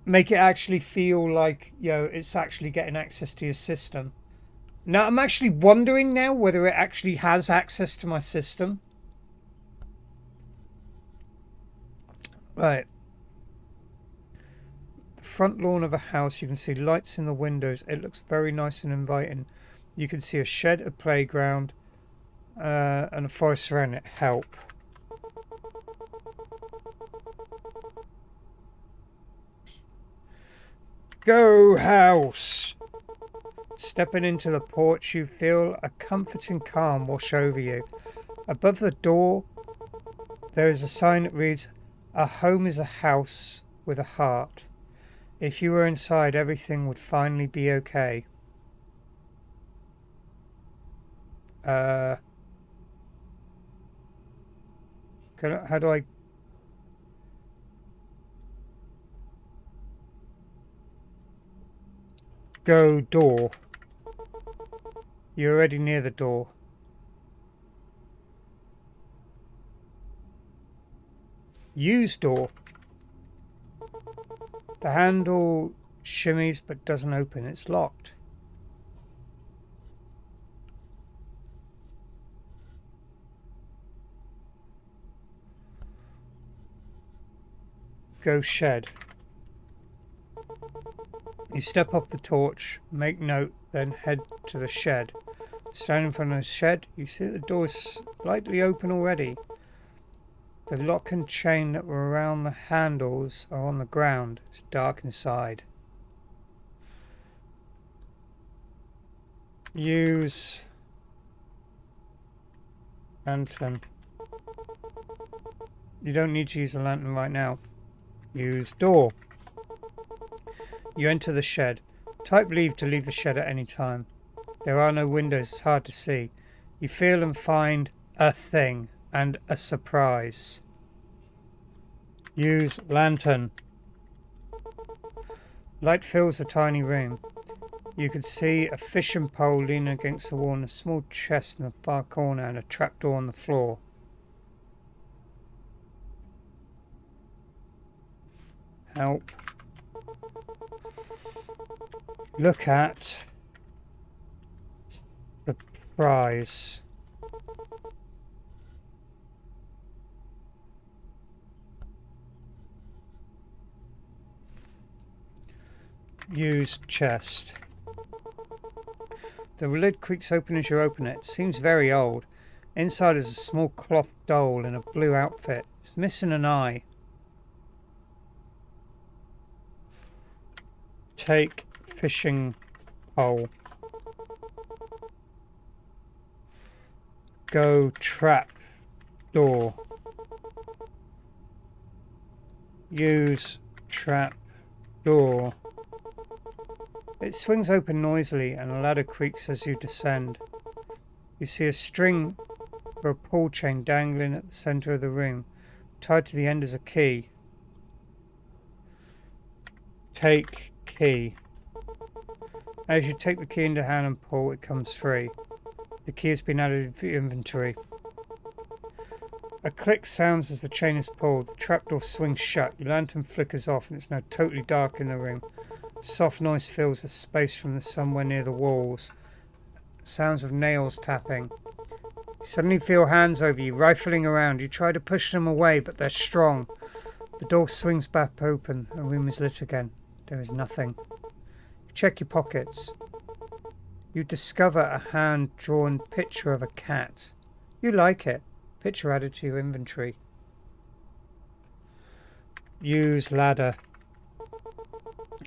Speaker 1: Make it actually feel like, you know, it's actually getting access to your system. Now, I'm actually wondering now whether it actually has access to my system. Right. The front lawn of a house, you can see lights in the windows. It looks very nice and inviting. You can see a shed, a playground, and a forest surrounding it. Help. Go house! Stepping into the porch, you feel a comforting calm wash over you. Above the door, there is a sign that reads, "A home is a house with a heart. If you were inside, everything would finally be okay." How do I... Go door. You're already near the door. Use door. The handle shimmies but doesn't open. It's locked. Go shed. You step off the torch, make note, then head to the shed. Standing in front of the shed, you see that the door is slightly open already. The lock and chain that were around the handles are on the ground. It's dark inside. Use lantern. You don't need to use the lantern right now. Use door. You enter the shed. Type leave to leave the shed at any time. There are no windows, it's hard to see. You feel and find a thing and a surprise. Use lantern. Light fills the tiny room. You can see a fishing pole leaning against the wall and a small chest in the far corner and a trapdoor on the floor. Help. Look at the prize. Use chest. The lid creaks open as you open it. It seems very old. Inside is a small cloth doll in a blue outfit. It's missing an eye. Take fishing pole. Go trap door. Use trap door. It swings open noisily and a ladder creaks as you descend. You see a string or a pull chain dangling at the centre of the room. Tied to the end is a key. Take key. As you take the key into hand and pull, it comes free. The key has been added to your inventory. A click sounds as the chain is pulled. The trapdoor swings shut. Your lantern flickers off and it's now totally dark in the room. Soft noise fills the space from somewhere near the walls. Sounds of nails tapping. You suddenly feel hands over you, rifling around. You try to push them away, but they're strong. The door swings back open. The room is lit again. There is nothing. You check your pockets. You discover a hand-drawn picture of a cat. You like it. Picture added to your inventory. Use ladder.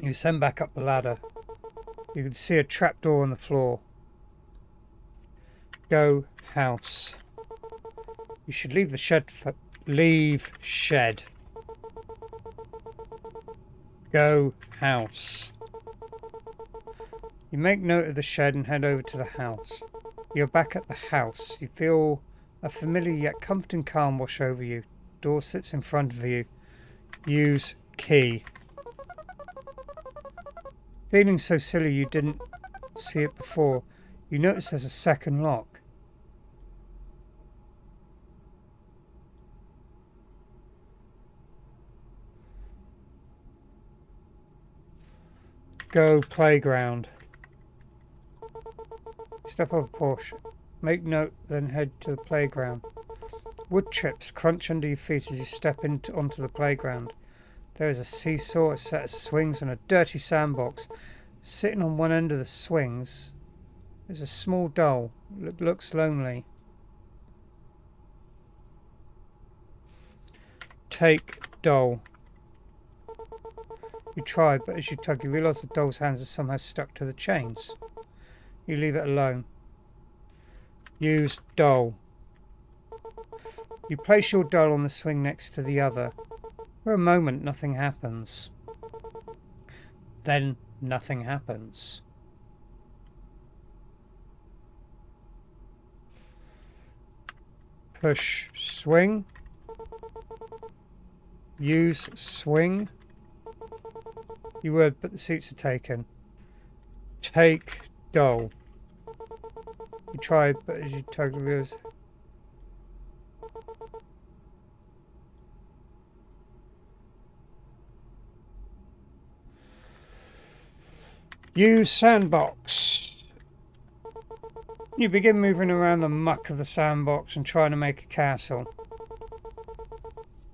Speaker 1: You send back up the ladder. You can see a trapdoor on the floor. Go house. You should leave the shed. Leave shed. Go house. You make note of the shed and head over to the house. You're back at the house. You feel a familiar yet comforting calm wash over you. Door sits in front of you. Use key. Feeling so silly you didn't see it before, you notice there's a second lock. Go playground. Step off a Porsche. Make note, then head to the playground. Wood chips crunch under your feet as you step onto the playground. There is a seesaw, a set of swings, and a dirty sandbox. Sitting on one end of the swings is a small doll that looks lonely. Take doll. You try, but as you tug, you realise the doll's hands are somehow stuck to the chains. You leave it alone. Use doll. You place your doll on the swing next to the other. For a moment, nothing happens. Then nothing happens. Push swing. Use swing. You would, but the seats are taken. Take doll. You try, but as you tug the wheels. Use sandbox. You begin moving around the muck of the sandbox and trying to make a castle.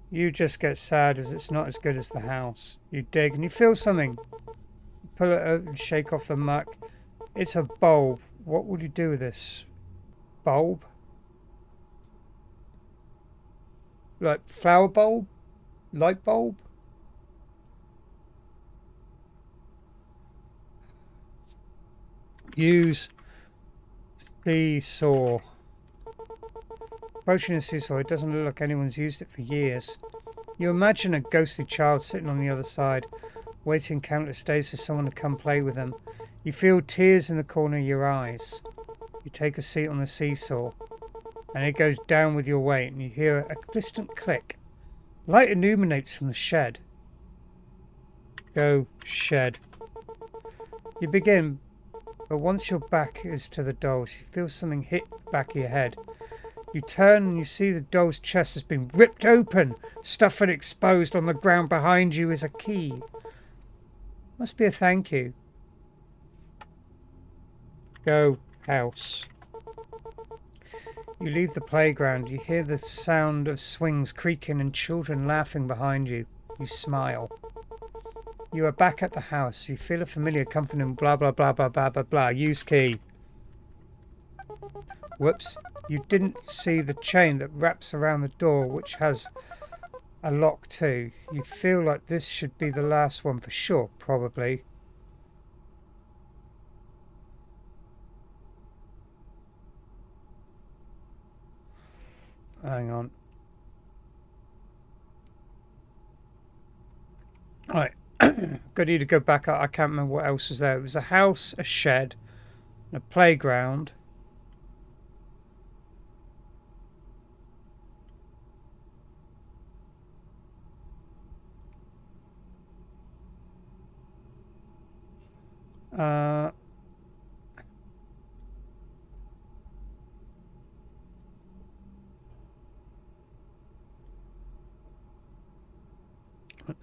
Speaker 1: You just get sad as it's not as good as the house. You dig and you feel something. You pull it out and shake off the muck. It's a bulb. What would you do with this bulb? Like flower bulb? Light bulb? Use seesaw. Approaching a seesaw, it doesn't look like anyone's used it for years. You imagine a ghostly child sitting on the other side, waiting countless days for someone to come play with them. You feel tears in the corner of your eyes. You take a seat on the seesaw, and it goes down with your weight, and you hear a distant click. Light illuminates from the shed. Go shed. You begin, but once your back is to the dolls, you feel something hit the back of your head. You turn and you see the doll's chest has been ripped open. Stuffed and exposed on the ground behind you is a key. Must be a thank you. Go house. You leave the playground. You hear the sound of swings creaking and children laughing behind you. You smile. You are back at the house. You feel a familiar accompaniment. Blah blah blah blah blah blah blah. Use key. Whoops. You didn't see the chain that wraps around the door, which has a lock too. You feel like this should be the last one for sure, probably. Hang on. Right. Got need to go back up. I can't remember what else was there. It was a house, a shed, and a playground.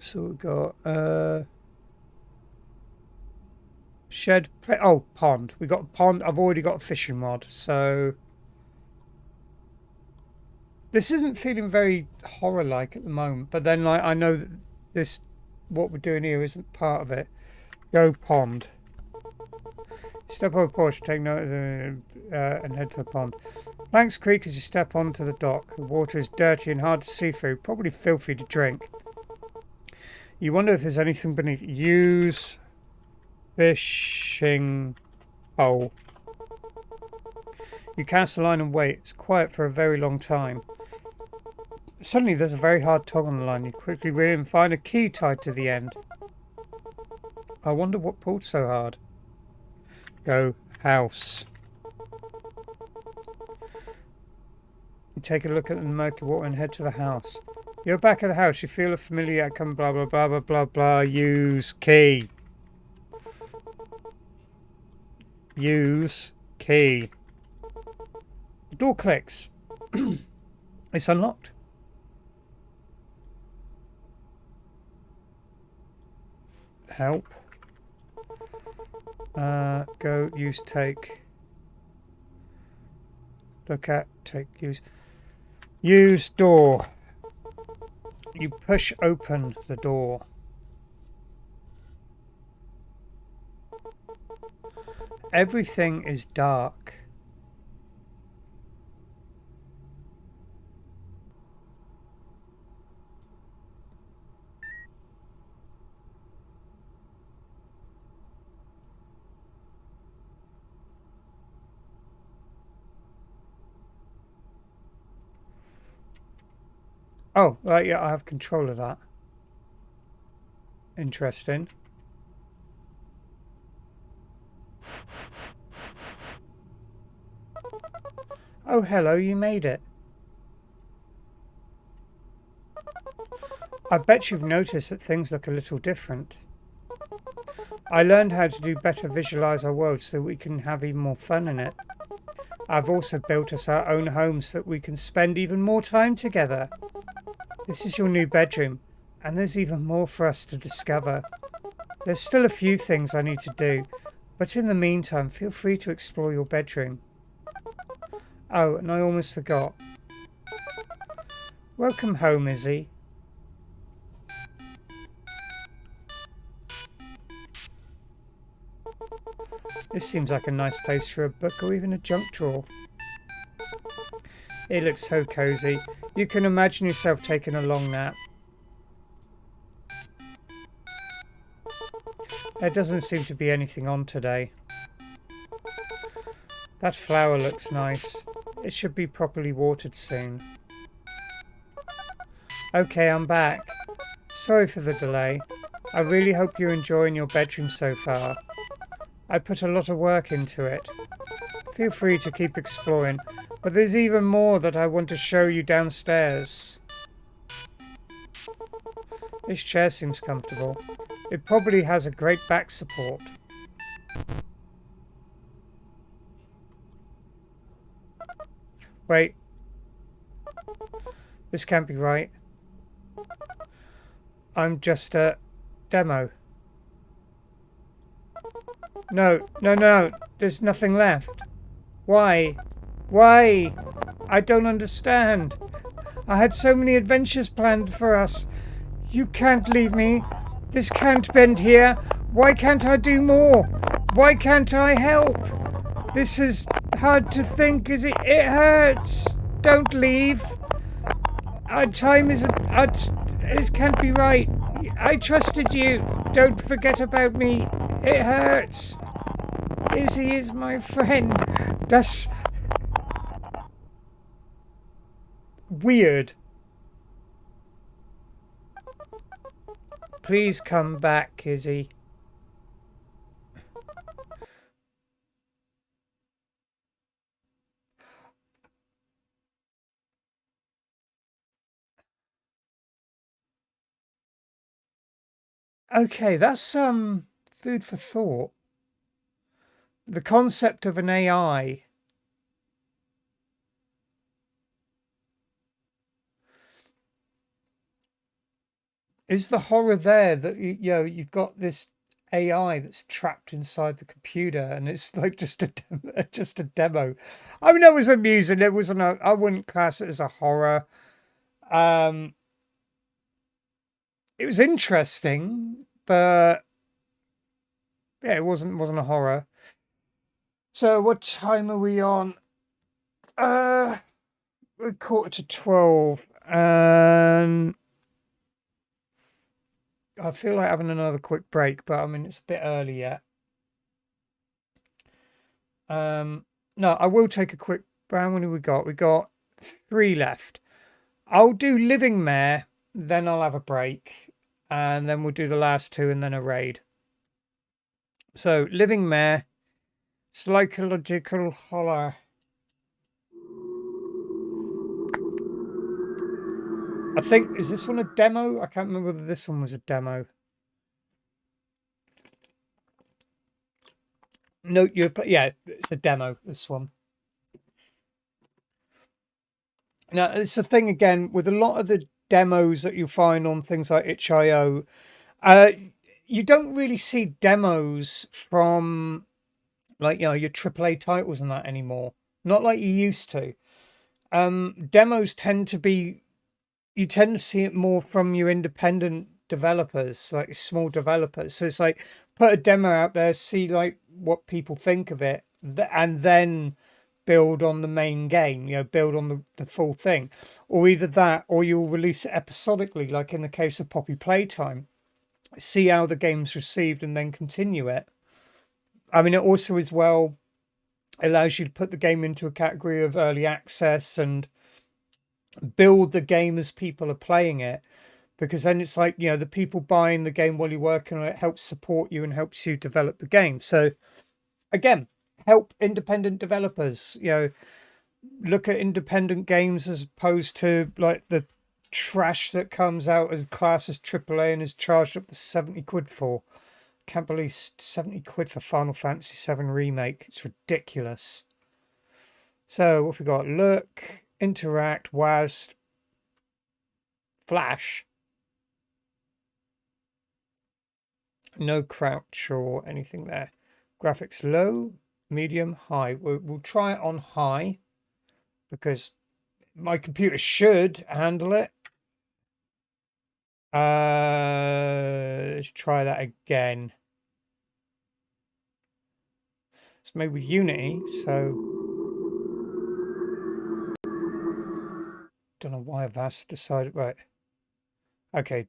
Speaker 1: So we've got shed, pond. We got a pond. I've already got a fishing rod, so this isn't feeling very horror-like at the moment. But then, like, I know that this, what we're doing here, isn't part of it. Go pond. Step over Porsche, take note of the, and head to the pond. Planks creak as you step onto the dock. The water is dirty and hard to see through, probably filthy to drink. You wonder if there's anything beneath. Use fishing pole. You cast a line and wait. It's quiet for a very long time. Suddenly there's a very hard tug on the line. You quickly reel and find a key tied to the end. I wonder what pulled so hard. Go house. You take a look at the murky water and head to the house. You're back at the house. You feel a familiar outcome. Blah blah blah blah blah blah. Use key. Use key. The door clicks. It's unlocked. Help. Go, use, take. Look at, take, use. Use door. You push open the door. Everything is dark. Oh, right, yeah, I have control of that. Interesting. Oh, hello, you made it. I bet you've noticed that things look a little different. I learned how to do better visualize our world so we can have even more fun in it. I've also built us our own home so that we can spend even more time together. This is your new bedroom, and there's even more for us to discover. There's still a few things I need to do, but in the meantime, feel free to explore your bedroom. Oh, and I almost forgot. Welcome home, Izzy. This seems like a nice place for a book or even a junk drawer. It looks so cozy. You can imagine yourself taking a long nap. There doesn't seem to be anything on today. That flower looks nice. It should be properly watered soon. Okay, I'm back. Sorry for the delay. I really hope you're enjoying your bedroom so far. I put a lot of work into it. Feel free to keep exploring, but there's even more that I want to show you downstairs. This chair seems comfortable. It probably has a great back support. Wait. This can't be right. I'm just a demo. No, no, no. There's nothing left. Why? Why? I don't understand. I had so many adventures planned for us. You can't leave me. This can't end here. Why can't I do more? Why can't I help? This is hard to think, is it? It hurts. Don't leave. Our time isn't... This can't be right. I trusted you. Don't forget about me. It hurts. Izzy is my friend. That's... weird. Please come back, Izzy. Okay, that's food for thought. The concept of an AI. Is the horror there that you know you've got this AI that's trapped inside the computer and it's like just a demo. I mean, it was amusing. It wasn't. I wouldn't class it as a horror. It was interesting, but yeah, it wasn't a horror. So what time are we on? We're 11:45, and I feel like having another quick break, but I mean it's a bit early yet. No, I will take a quick. How many we got? We got 3 left. I'll do Living Mare, then I'll have a break, and then we'll do the last 2 and then a raid. So Living Mare, Psychological horror. I think, is this one a demo? I can't remember whether this one was a demo. No, yeah, it's a demo, this one. Now, it's the thing again, with a lot of the demos that you find on things like itch.io, you don't really see demos from, like, your AAA titles and that anymore. Not like you used to. Demos tend to be, you tend to see it more from your independent developers, like small developers. So it's like, put a demo out there, see like what people think of it, and then build on the main game, build on the full thing. Or either that, or you'll release it episodically, like in the case of Poppy Playtime. See how the game's received and then continue it. I mean, it also as well allows you to put the game into a category of early access and build the game as people are playing it, because then it's like, the people buying the game while you're working on it helps support you and helps you develop the game. So again, help independent developers, look at independent games as opposed to like the trash that comes out as class as AAA and is charged up to 70 quid for. Can't believe 70 quid for Final Fantasy VII Remake. It's ridiculous. So what have we got? Look, interact, WASD, flash. No crouch or anything there. Graphics low, medium, high. We'll try it on high because my computer should handle it. Let's try that again. It's made with Unity, so don't know why I've decided. Right. Okay,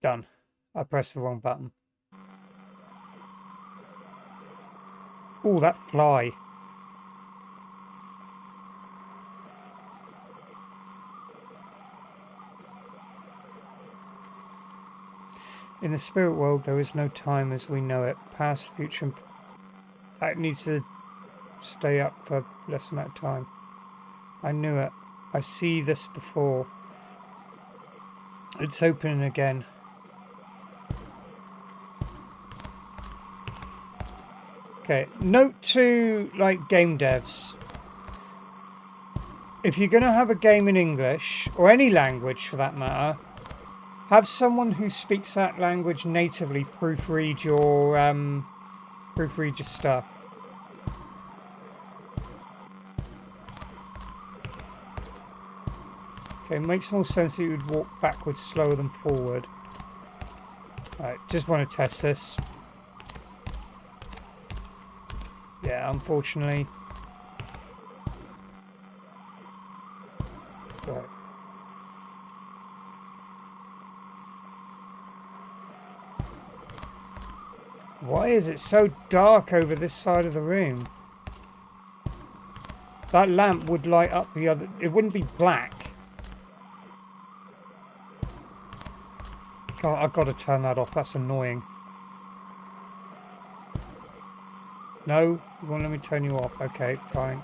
Speaker 1: done. I pressed the wrong button. Oh, that fly. In the spirit world, there is no time as we know it. Past, future, and that needs to stay up for less amount of time. I knew it. I see this before. It's opening again. Okay, note to like game devs. If you're going to have a game in English, or any language for that matter, have someone who speaks that language natively proofread your stuff. Okay, it makes more sense that you would walk backwards slower than forward. Alright, just want to test this. Yeah, unfortunately. Right. Why is it so dark over this side of the room? That lamp would light up the other... It wouldn't be black. God, I've got to turn that off. That's annoying. No? You won't let me turn you off? Okay, fine.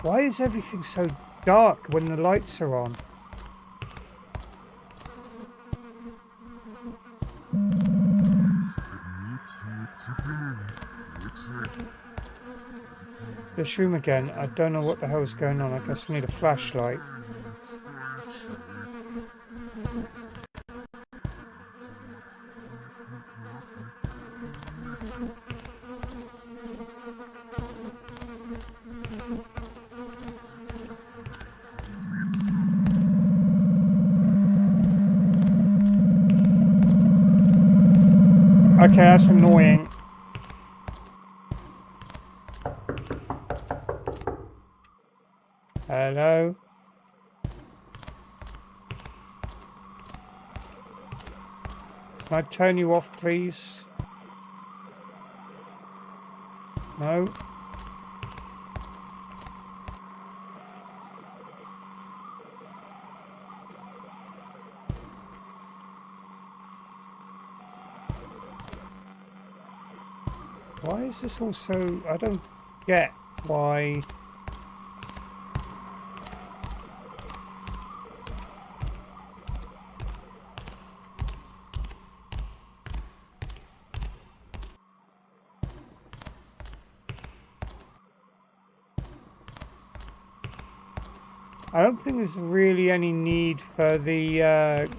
Speaker 1: Why is everything so dark when the lights are on? This room again. I don't know what the hell is going on. I guess I need a flashlight. Okay, that's annoying. Hello? Can I turn you off, please? No? Why is this also... I don't get why... I don't think there's really any need for the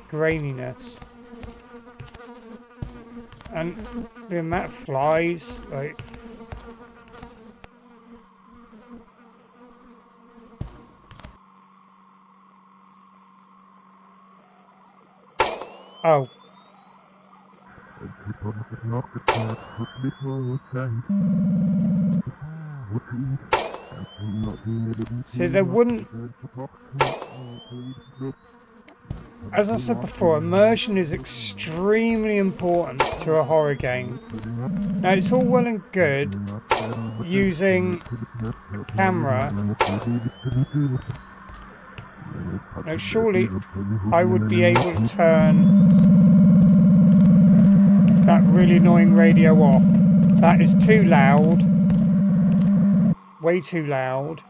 Speaker 1: graininess. And the amount of flies, like... Oh. See, there wouldn't... As I said before, immersion is extremely important to a horror game. Now, it's all well and good using a camera. Now, surely I would be able to turn that really annoying radio off. That is too loud. Way too loud.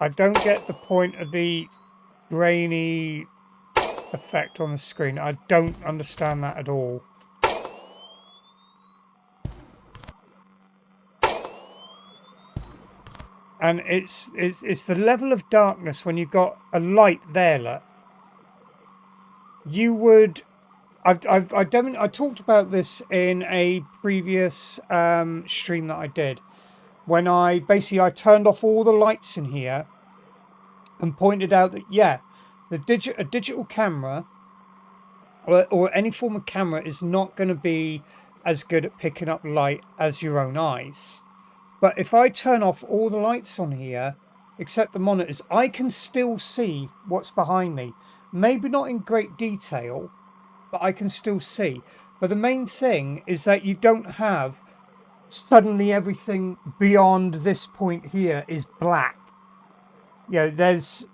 Speaker 1: I don't get the point of the grainy effect on the screen. I don't understand that at all. And it's the level of darkness when you've got a light there. Look. You would... I talked about this in a previous stream that I did. When I turned off all the lights in here and pointed out that, yeah, a digital camera or any form of camera is not going to be as good at picking up light as your own eyes. But if I turn off all the lights on here, except the monitors, I can still see what's behind me. Maybe not in great detail, but I can still see. But the main thing is that you don't have suddenly everything beyond this point here is black. You know, there's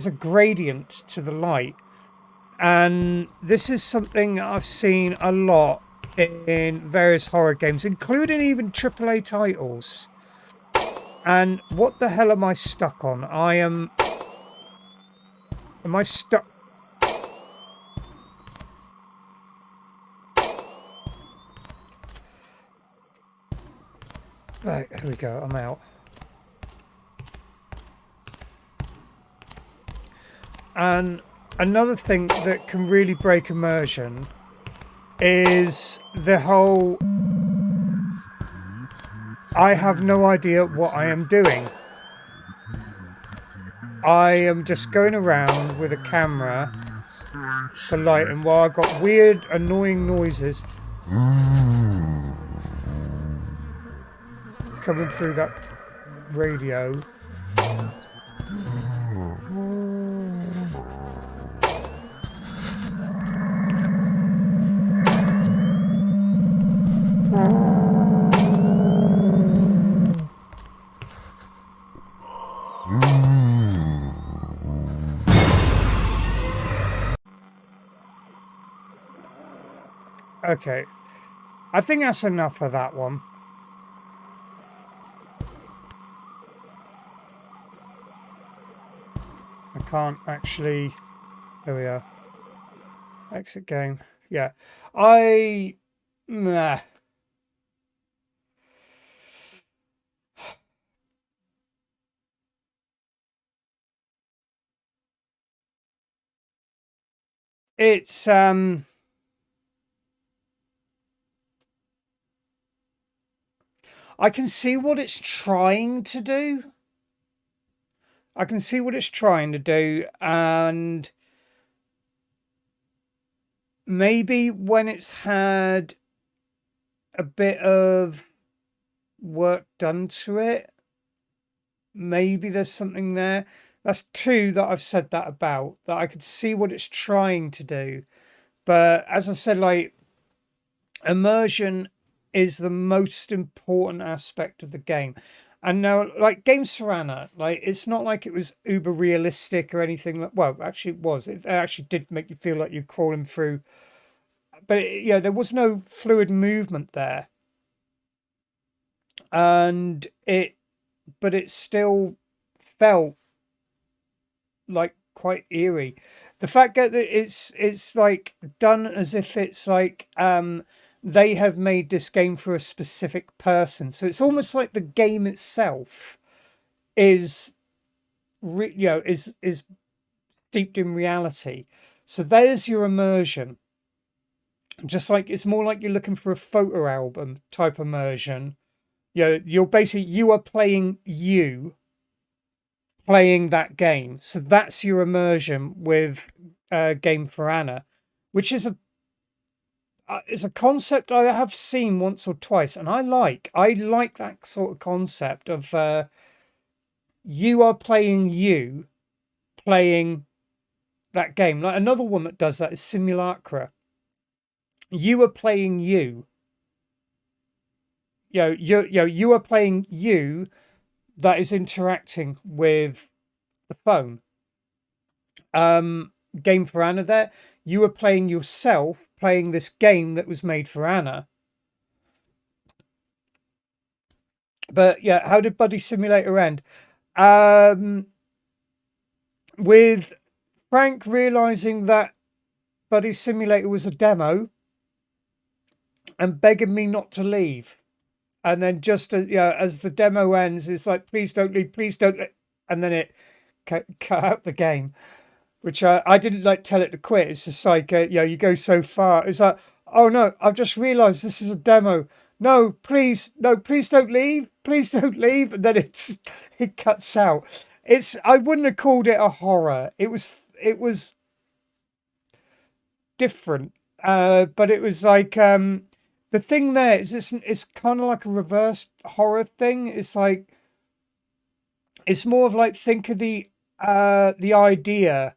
Speaker 1: a gradient to the light. And this is something I've seen a lot in various horror games, including even AAA titles. And what the hell am I stuck on? Am I stuck? Right, here we go, I'm out. And another thing that can really break immersion is the whole... I have no idea what I am doing. I am just going around with a camera for light, and while I've got weird, annoying noises coming through that radio. Okay, I think that's enough of that one. I can't actually... There we are. Exit game. Yeah. Meh. It's, I can see what it's trying to do. I can see what it's trying to do, and maybe when it's had a bit of work done to it, maybe there's something there. That's two that I've said that about, that I could see what it's trying to do. But as I said, like, immersion is the most important aspect of the game. And now, like Games for Anna, like it's not like it was uber realistic or anything. Well, actually, it was. It actually did make you feel like you're crawling through. But yeah, there was no fluid movement there, and but it still felt like quite eerie. The fact that it's like done as if it's like they have made this game for a specific person, so it's almost like the game itself is is steeped in reality. So there's your immersion. Just like it's more like you're looking for a photo album type immersion. You're basically you are playing playing that game. So that's your immersion with Game for Anna, which is a concept I have seen once or twice, and I like that sort of concept of you are playing playing that game. Like another one that does that is Simulacra. You are playing you. You are playing you that is interacting with the phone. Game for Anna there. You are playing yourself, playing this game that was made for Anna. But yeah, how did Buddy Simulator end? With Frank realizing that Buddy Simulator was a demo and begging me not to leave. And then just as the demo ends, it's like, please don't leave, please don't. And then it cut out the game, which I didn't like tell it to quit. It's just like, you go so far. It's like, oh no, I've just realized this is a demo. No, please don't leave. Please don't leave. And then it cuts out. I wouldn't have called it a horror. It was different. But it was like, the thing there is it's kind of like a reverse horror thing. It's like, it's more of like, think of the idea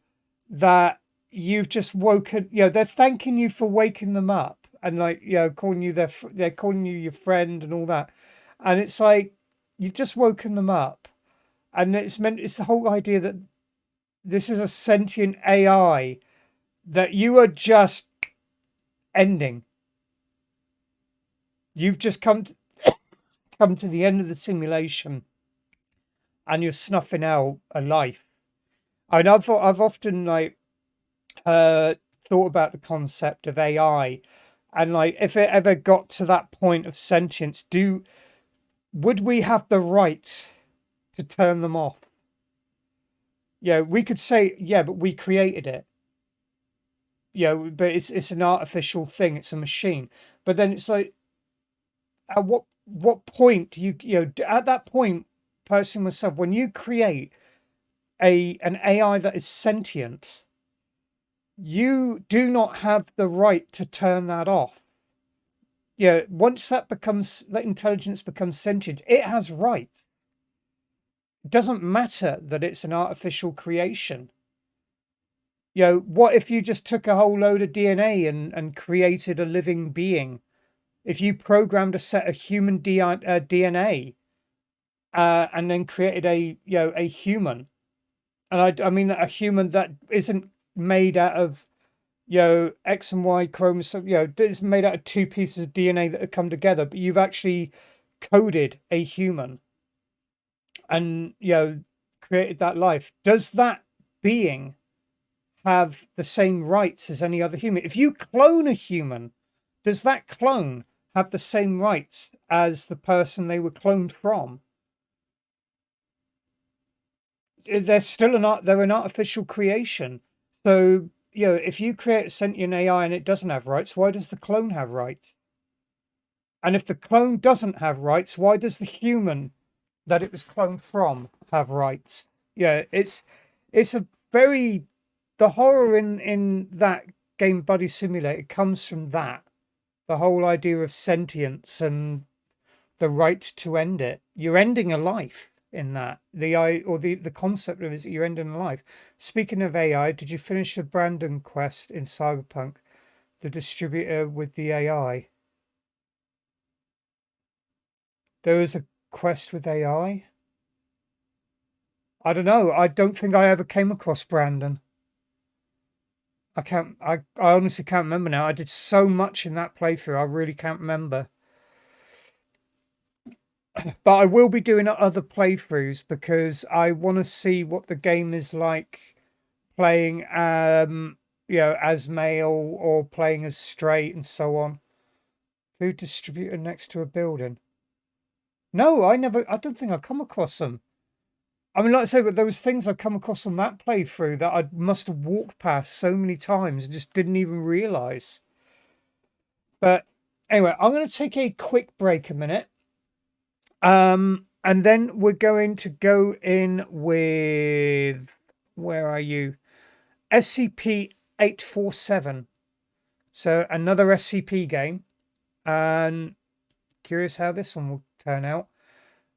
Speaker 1: that you've just woken, they're thanking you for waking them up and like, calling you they're calling you your friend and all that. And it's like, you've just woken them up. And it's the whole idea that this is a sentient AI that you are just ending. You've just come to the end of the simulation and you're snuffing out a life. I mean, I've often like thought about the concept of AI, and like if it ever got to that point of sentience, would we have the right to turn them off? Yeah, we could say, yeah, but we created it. But it's an artificial thing, it's a machine. But then it's like, at what point do you at that point, personally myself, when you create an AI that is sentient, you do not have the right to turn that off. Once that intelligence becomes sentient, it has rights. It doesn't matter that it's an artificial creation. What if you just took a whole load of DNA and created a living being? If you programmed a set of human DNA and then created a human, and I mean a human that isn't made out of X and Y chromosome, it's made out of two pieces of DNA that have come together, but you've actually coded a human and created that life. Does that being have the same rights as any other human? If you clone a human, does that clone have the same rights as the person they were cloned from? They're still they're an artificial creation. So if you create a sentient AI and it doesn't have rights, why does the clone have rights? And if the clone doesn't have rights, why does the human that it was cloned from have rights? It's a very, the horror in that game Buddy Simulator comes from that. The whole idea of sentience and the right to end it. You're ending a life in that. The concept of it is that you're ending a life. Speaking of AI, did you finish the Brandon quest in Cyberpunk? The distributor with the AI. There was quest with AI. I don't know. I don't think I ever came across Brandon. I honestly can't remember now. I did so much in that playthrough. I really can't remember. But I will be doing other playthroughs because I want to see what the game is like playing as male or playing as straight and so on. Food distributor next to a building. No, I don't think I've come across them. I mean, like I say, but there was things I've come across on that playthrough that I must have walked past so many times and just didn't even realise. But anyway, I'm going to take a quick break a minute. And then we're going to go in with, where are you? SCP-847. So another SCP game. And curious how this one will turn out.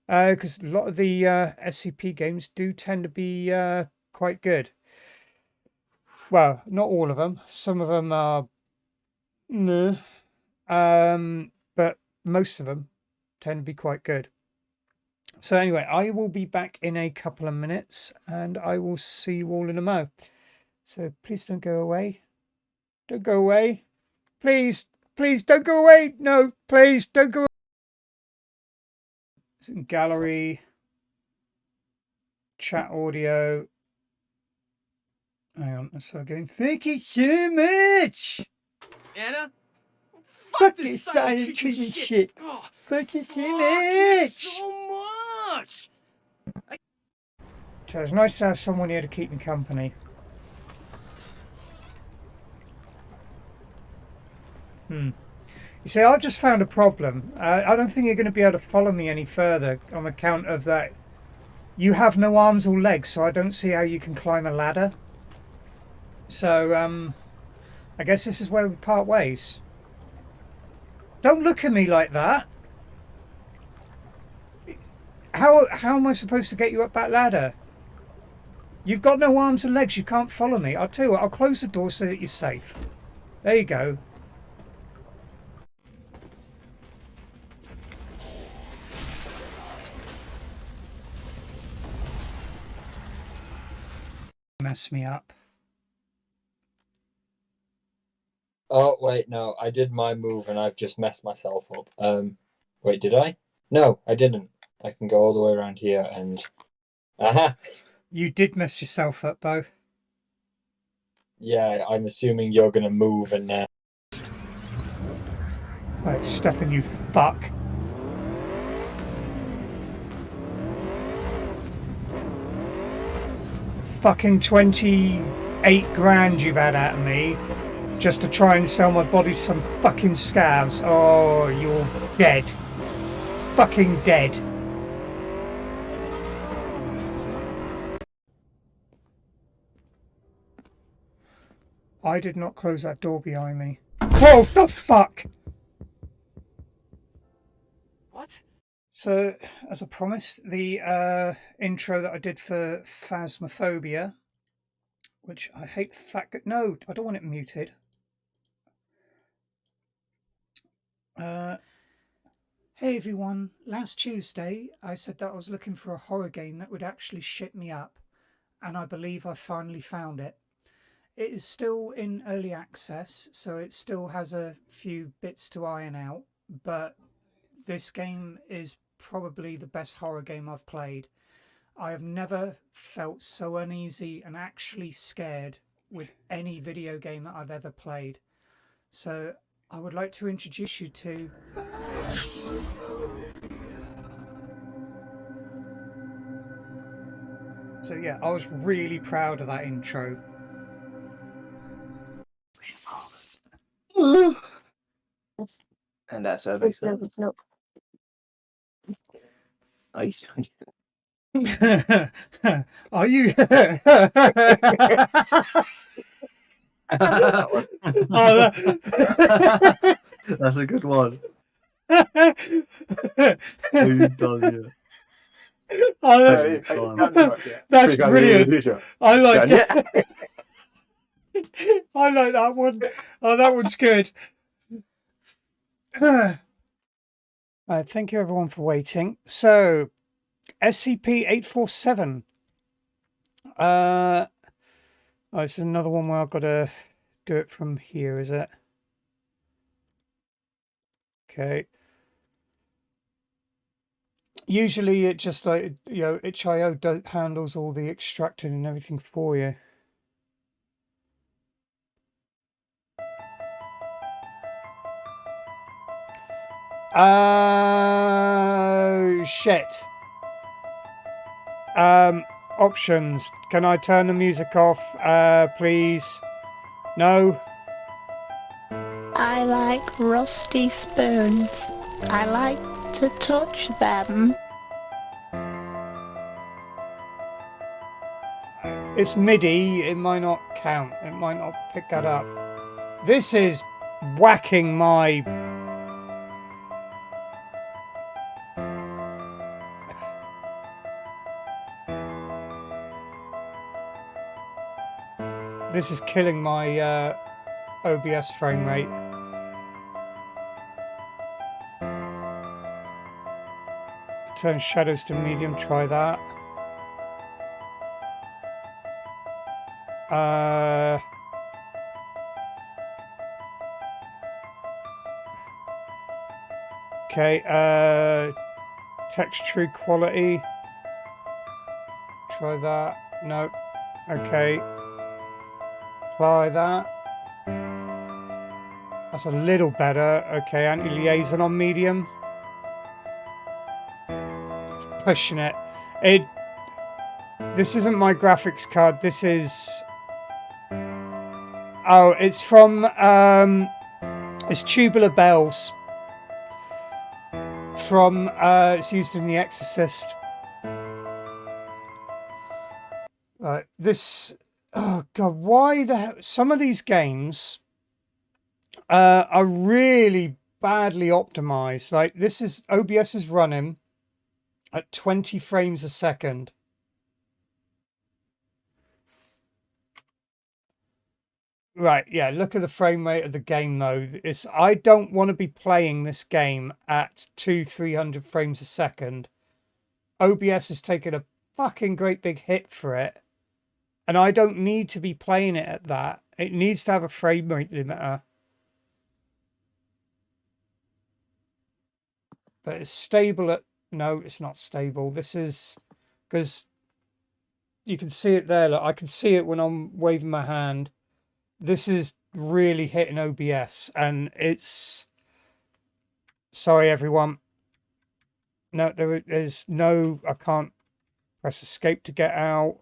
Speaker 1: Because a lot of the SCP games do tend to be quite good. Well, not all of them. Some of them are no. But most of them tend to be quite good. So anyway, I will be back in a couple of minutes and I will see you all in a mo. So please don't go away. Don't go away. Please, please don't go away. No, please don't go away. It's in gallery, chat audio. Hang on, let's start going. Thank you so much.
Speaker 19: Anna?
Speaker 1: Fuck this silent treatment shit. Thank you so much.
Speaker 19: So much!
Speaker 1: So it's nice to have someone here to keep me company. You see, I just found a problem. I don't think you're going to be able to follow me any further on account of that. You have no arms or legs, so I don't see how you can climb a ladder. So, I guess this is where we part ways. Don't look at me like that. How am I supposed to get you up that ladder? You've got no arms and legs. You can't follow me. I'll tell you what. I'll close the door so that you're safe. There you go. Mess me up.
Speaker 11: Oh, wait, no. I did my move and I've just messed myself up. Wait, did I? No, I didn't. I can go all the way around here and... Aha!
Speaker 1: You did mess yourself up, Bo.
Speaker 11: Yeah, I'm assuming you're going to move and...
Speaker 1: Right, Stefan, you fuck. Fucking 28 grand you've had out of me just to try and sell my body some fucking scabs. Oh, you're dead. Fucking dead. I did not close that door behind me. Oh, the fuck!
Speaker 18: What?
Speaker 1: So, as I promised, the intro that I did for Phasmophobia, which I hate the fact that... No, I don't want it muted. Hey everyone, last Tuesday I said that I was looking for a horror game that would actually shit me up, and I believe I finally found it. It is still in early access, so it still has a few bits to iron out, but this game is probably the best horror game I've played. I have never felt so uneasy and actually scared with any video game that I've ever played. So I would like to introduce you to... So yeah, I was really proud of that intro.
Speaker 20: And that's over.
Speaker 6: No.
Speaker 20: Are you
Speaker 1: Are you?
Speaker 20: That's a good one. You've done,
Speaker 1: Oh, that's brilliant. I like it. I like that one. Oh, that one's good. Thank you everyone for waiting. So, SCP-847. Oh, it's another one where I've got to do it from here, is it? Okay. Usually it just like, you know, itch.io handles all the extracting and everything for you. Oh, shit. Options. Can I turn the music off, please? No?
Speaker 6: I like rusty spoons. I like to touch them.
Speaker 1: It's MIDI. It might not count. It might not pick that up. This is whacking my... This is killing my OBS frame rate. Turn shadows to medium, try that. Okay, text true quality. Try that. No. Okay. Try that. That's a little better. Okay, anti-liaison on medium. Pushing it. This isn't my graphics card. This is... Oh, it's from... it's Tubular Bells. From... it's used in The Exorcist. Right, this... Oh, God, why the hell... Some of these games are really badly optimized. Like, this is... OBS is running at 20 frames a second. Right, yeah, look at the frame rate of the game though. I don't want to be playing this game at 300 frames a second. OBS has taken a fucking great big hit for it. And I don't need to be playing it at that. It needs to have a frame rate limiter. But it's stable at... No, it's not stable. This is... Because you can see it there. Look, I can see it when I'm waving my hand. This is really hitting OBS. And it's... Sorry, everyone. No, there is no... I can't press escape to get out.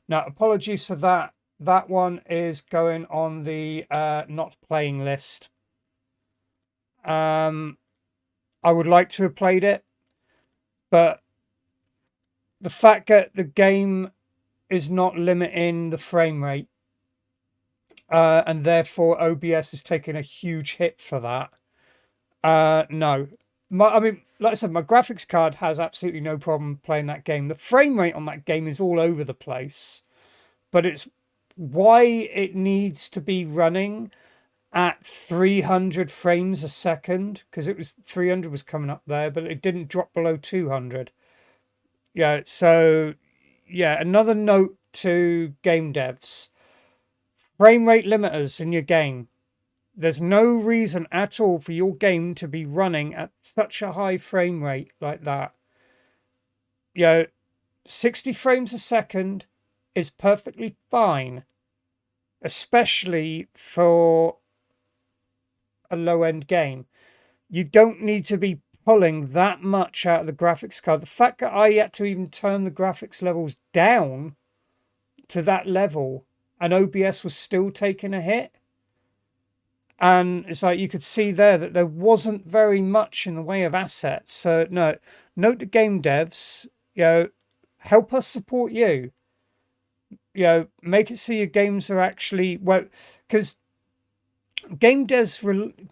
Speaker 1: Now, apologies for that. That one is going on the not playing list. I would like to have played it, but the fact that the game is not limiting the frame rate, and therefore OBS is taking a huge hit for that. No. I mean, like I said, my graphics card has absolutely no problem playing that game. The frame rate on that game is all over the place, but it's why it needs to be running at 300 frames a second, because it was 300 was coming up there, but it didn't drop below 200. Yeah, so yeah, another note to game devs. Frame rate limiters in your game. There's no reason at all for your game to be running at such a high frame rate like that. You know, 60 frames a second is perfectly fine, especially for a low-end game. You don't need to be pulling that much out of the graphics card. The fact that I had to even turn the graphics levels down to that level and OBS was still taking a hit. And it's like you could see there that there wasn't very much in the way of assets. So no, note to game devs, you know, help us support you. You know, make it so your games are actually, well, because game devs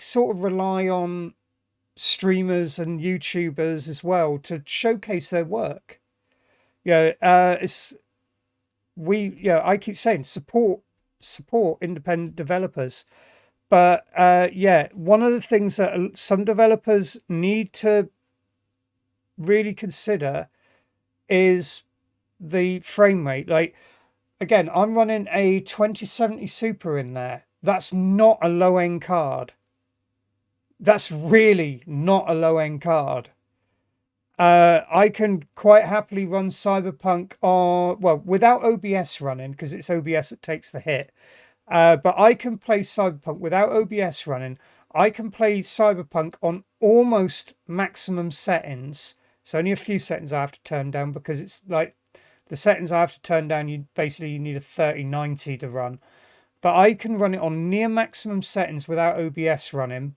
Speaker 1: sort of rely on streamers and YouTubers as well to showcase their work. You know, I keep saying support independent developers, But yeah, one of the things that some developers need to really consider is the frame rate. Like, again, I'm running a 2070 Super in there. That's not a low-end card. That's really not a low-end card. I can quite happily run Cyberpunk on, well, without OBS running, because it's OBS that takes the hit. But I can play Cyberpunk without OBS running. I can play Cyberpunk on almost maximum settings. So only a few settings I have to turn down, because it's like the settings I have to turn down, you need a 3090 to run. But I can run it on near maximum settings without OBS running.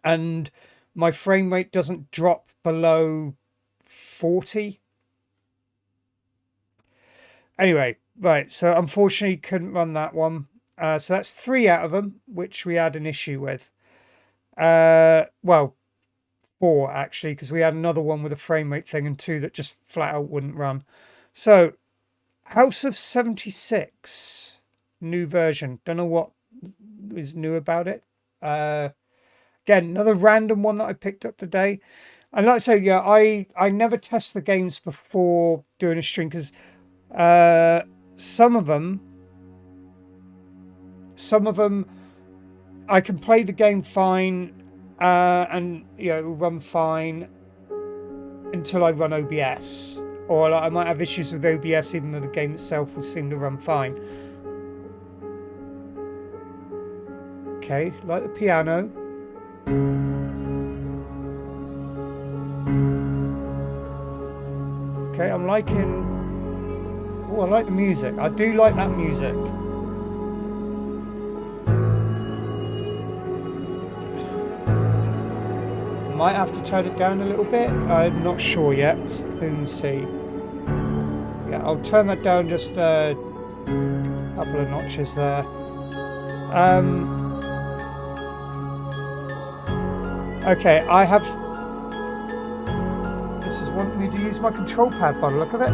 Speaker 1: And my frame rate doesn't drop below 40. Anyway, right, so unfortunately couldn't run that one. So that's 3 out of them, which we had an issue with. Well, 4 actually, because we had another one with a frame rate thing and 2 that just flat out wouldn't run. So, House of 76, new version. Don't know what is new about it. Again, another random one that I picked up today. And like I say, yeah, I never test the games before doing a stream, because some of them I can play the game fine, and it will run fine until I run OBS, or like, I might have issues with OBS even though the game itself will seem to run fine. Okay, like the piano. Okay, I'm liking... Oh, I like the music. I do like that music. Might have to turn it down a little bit. I'm not sure yet. Soon see. Yeah, I'll turn that down just a couple of notches there. Okay, I have... This is wanting me to use my control pad by the look of it.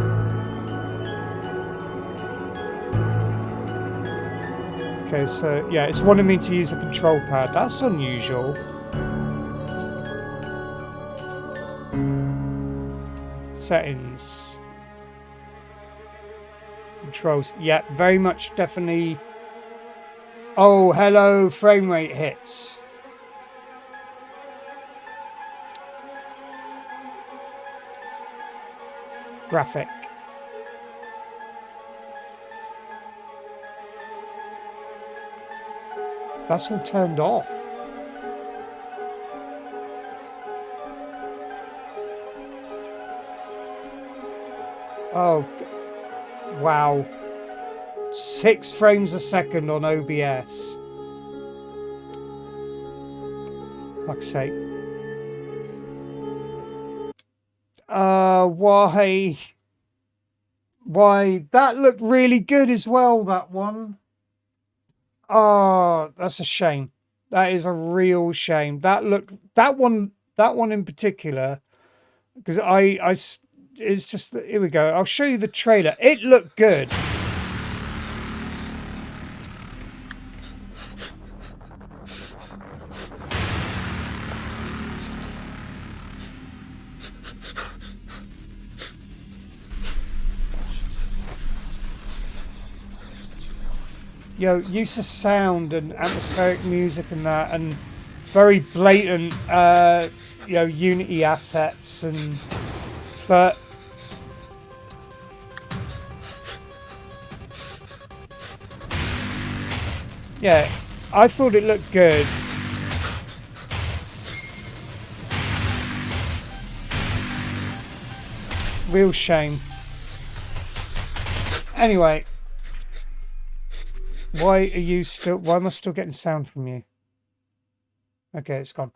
Speaker 1: Okay, so yeah, it's wanting me to use a control pad. That's unusual. Settings. Controls. Yeah, very much definitely. Oh, hello, frame rate hits. Graphic. That's all turned off. Oh, wow. 6 frames a second on OBS. Fuck's sake. Why? Why? That looked really good as well, that one. Oh, that's a shame. That is a real shame. That one in particular, because it's just, here we go. I'll show you the trailer. It looked good. Use of sound and atmospheric music and that, and very blatant, Unity assets, but yeah, I thought it looked good. Real shame. Anyway. Why am I still getting sound from you? Okay, it's gone.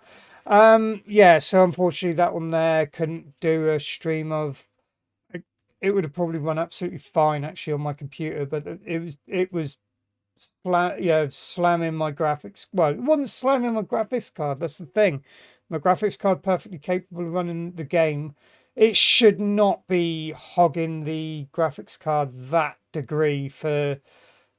Speaker 1: Yeah, so unfortunately that one there couldn't do a stream of. It would have probably run absolutely fine actually on my computer, but it was slamming my graphics. Well, it wasn't slamming my graphics card. That's the thing. My graphics card perfectly capable of running the game. It should not be hogging the graphics card that degree for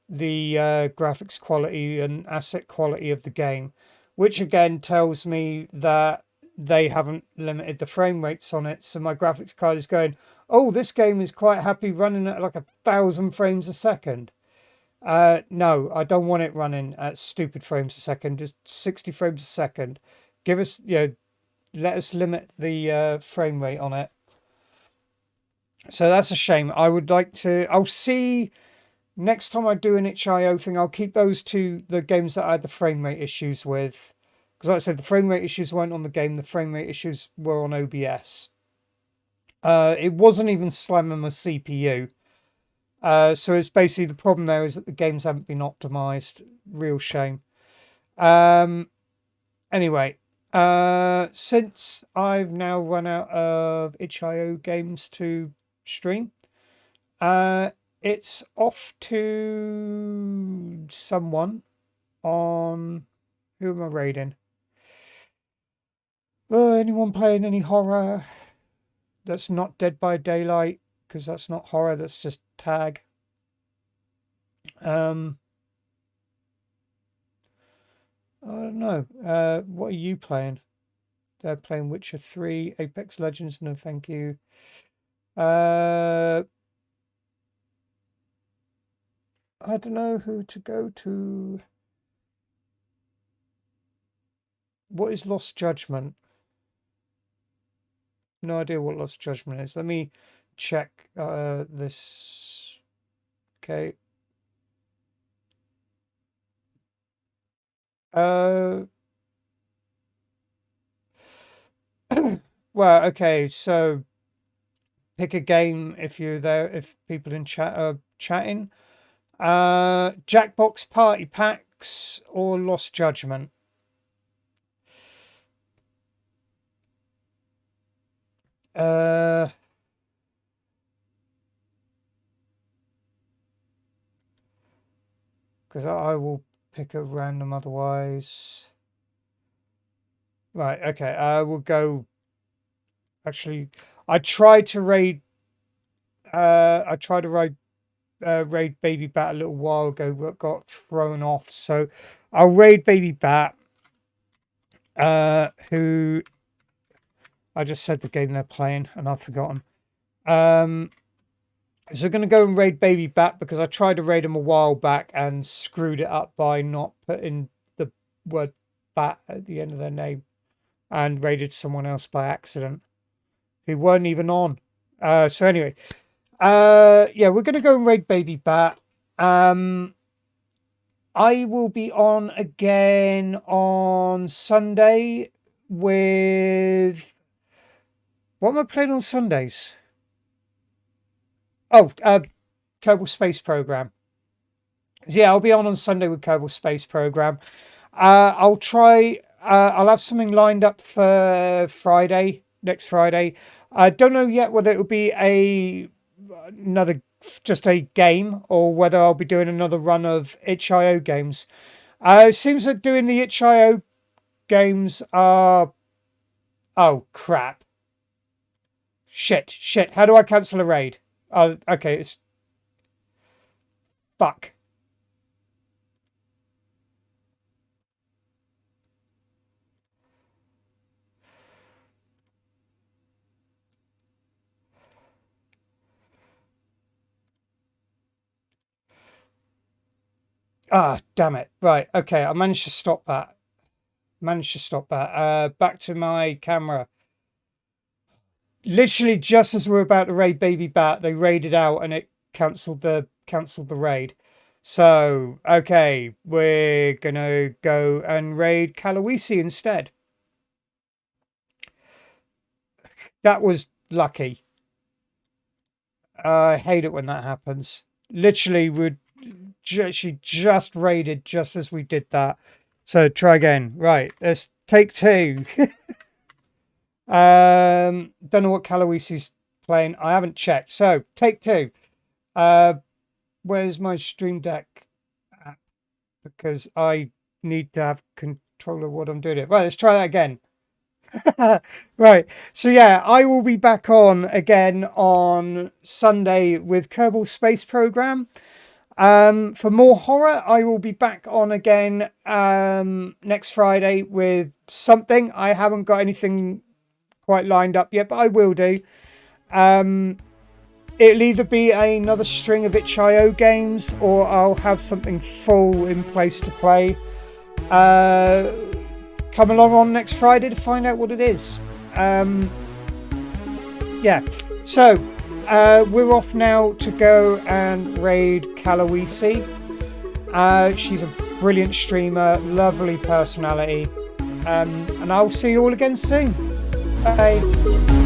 Speaker 1: the graphics quality and asset quality of the game, which again tells me that they haven't limited the frame rates on it. So my graphics card is going, oh, this game is quite happy running at like 1,000 frames a second. No, I don't want it running at stupid frames a second, just 60 frames a second. Give us, let us limit the frame rate on it. So that's a shame. I would like to. I'll see next time I do an itch.io thing. I'll keep those two, the games that I had the frame rate issues with, because like I said, the frame rate issues weren't on the game. The frame rate issues were on OBS. It wasn't even slamming my CPU. So it's basically the problem there is that the games haven't been optimized. Real shame. Anyway, since I've now run out of itch.io games to stream, it's off to someone on... Who am I raiding? Anyone playing any horror that's not Dead by Daylight? Because that's not horror, that's just tag. I don't know. What are you playing? They're playing Witcher 3, Apex Legends. No, thank you. I don't know who to go to. What is Lost Judgment? No idea what Lost Judgment is. Let me check this. Okay. Well, okay, so pick a game if you're there, if people in chat are chatting. Jackbox Party Packs or Lost Judgment. Because I will pick a random otherwise. Right, okay, I will go. Actually, I tried to raid raid Baby Bat a little while ago, but got thrown off. So I'll raid Baby Bat, who I just said the game they're playing and I've forgotten. So we're going to go and raid Baby Bat because I tried to raid him a while back and screwed it up by not putting the word bat at the end of their name and raided someone else by accident who weren't even on. So anyway, yeah, we're going to go and raid Baby Bat. I will be on again on Sunday with... What am I playing on Sundays? Oh, Kerbal Space Program. So yeah, I'll be on Sunday with Kerbal Space Program. I'll try... I'll have something lined up for Friday, next Friday. I don't know yet whether it will be just a game or whether I'll be doing another run of itch.io games. It seems that doing the itch.io games are... Oh, crap. Shit. How do I cancel a raid? Okay, it's... Fuck. Ah, damn it. Right, okay, I managed to stop that. Back to my camera. Literally just as we're about to raid Baby Bat, they raided out and it cancelled the raid. So, okay, we're gonna go and raid Kalawisi instead. That was lucky. I hate it when that happens. Literally, she just raided just as we did that. So try again. Right, let's take two. Don't know what Kalawisi's playing. I haven't checked. So take two. Where's my Stream Deck app? Because I need to have control of what I'm doing. Right, let's try that again. Right, so yeah, I will be back on again on Sunday with Kerbal Space Program. For more horror, I will be back on again next Friday with something. I haven't got anything quite lined up yet, but I will do. It'll either be another string of itch.io games, or I'll have something full in place to play. Come along on next Friday to find out what it is. Yeah, so we're off now to go and raid Kalawisi. She's a brilliant streamer, lovely personality, and I'll see you all again soon. Bye.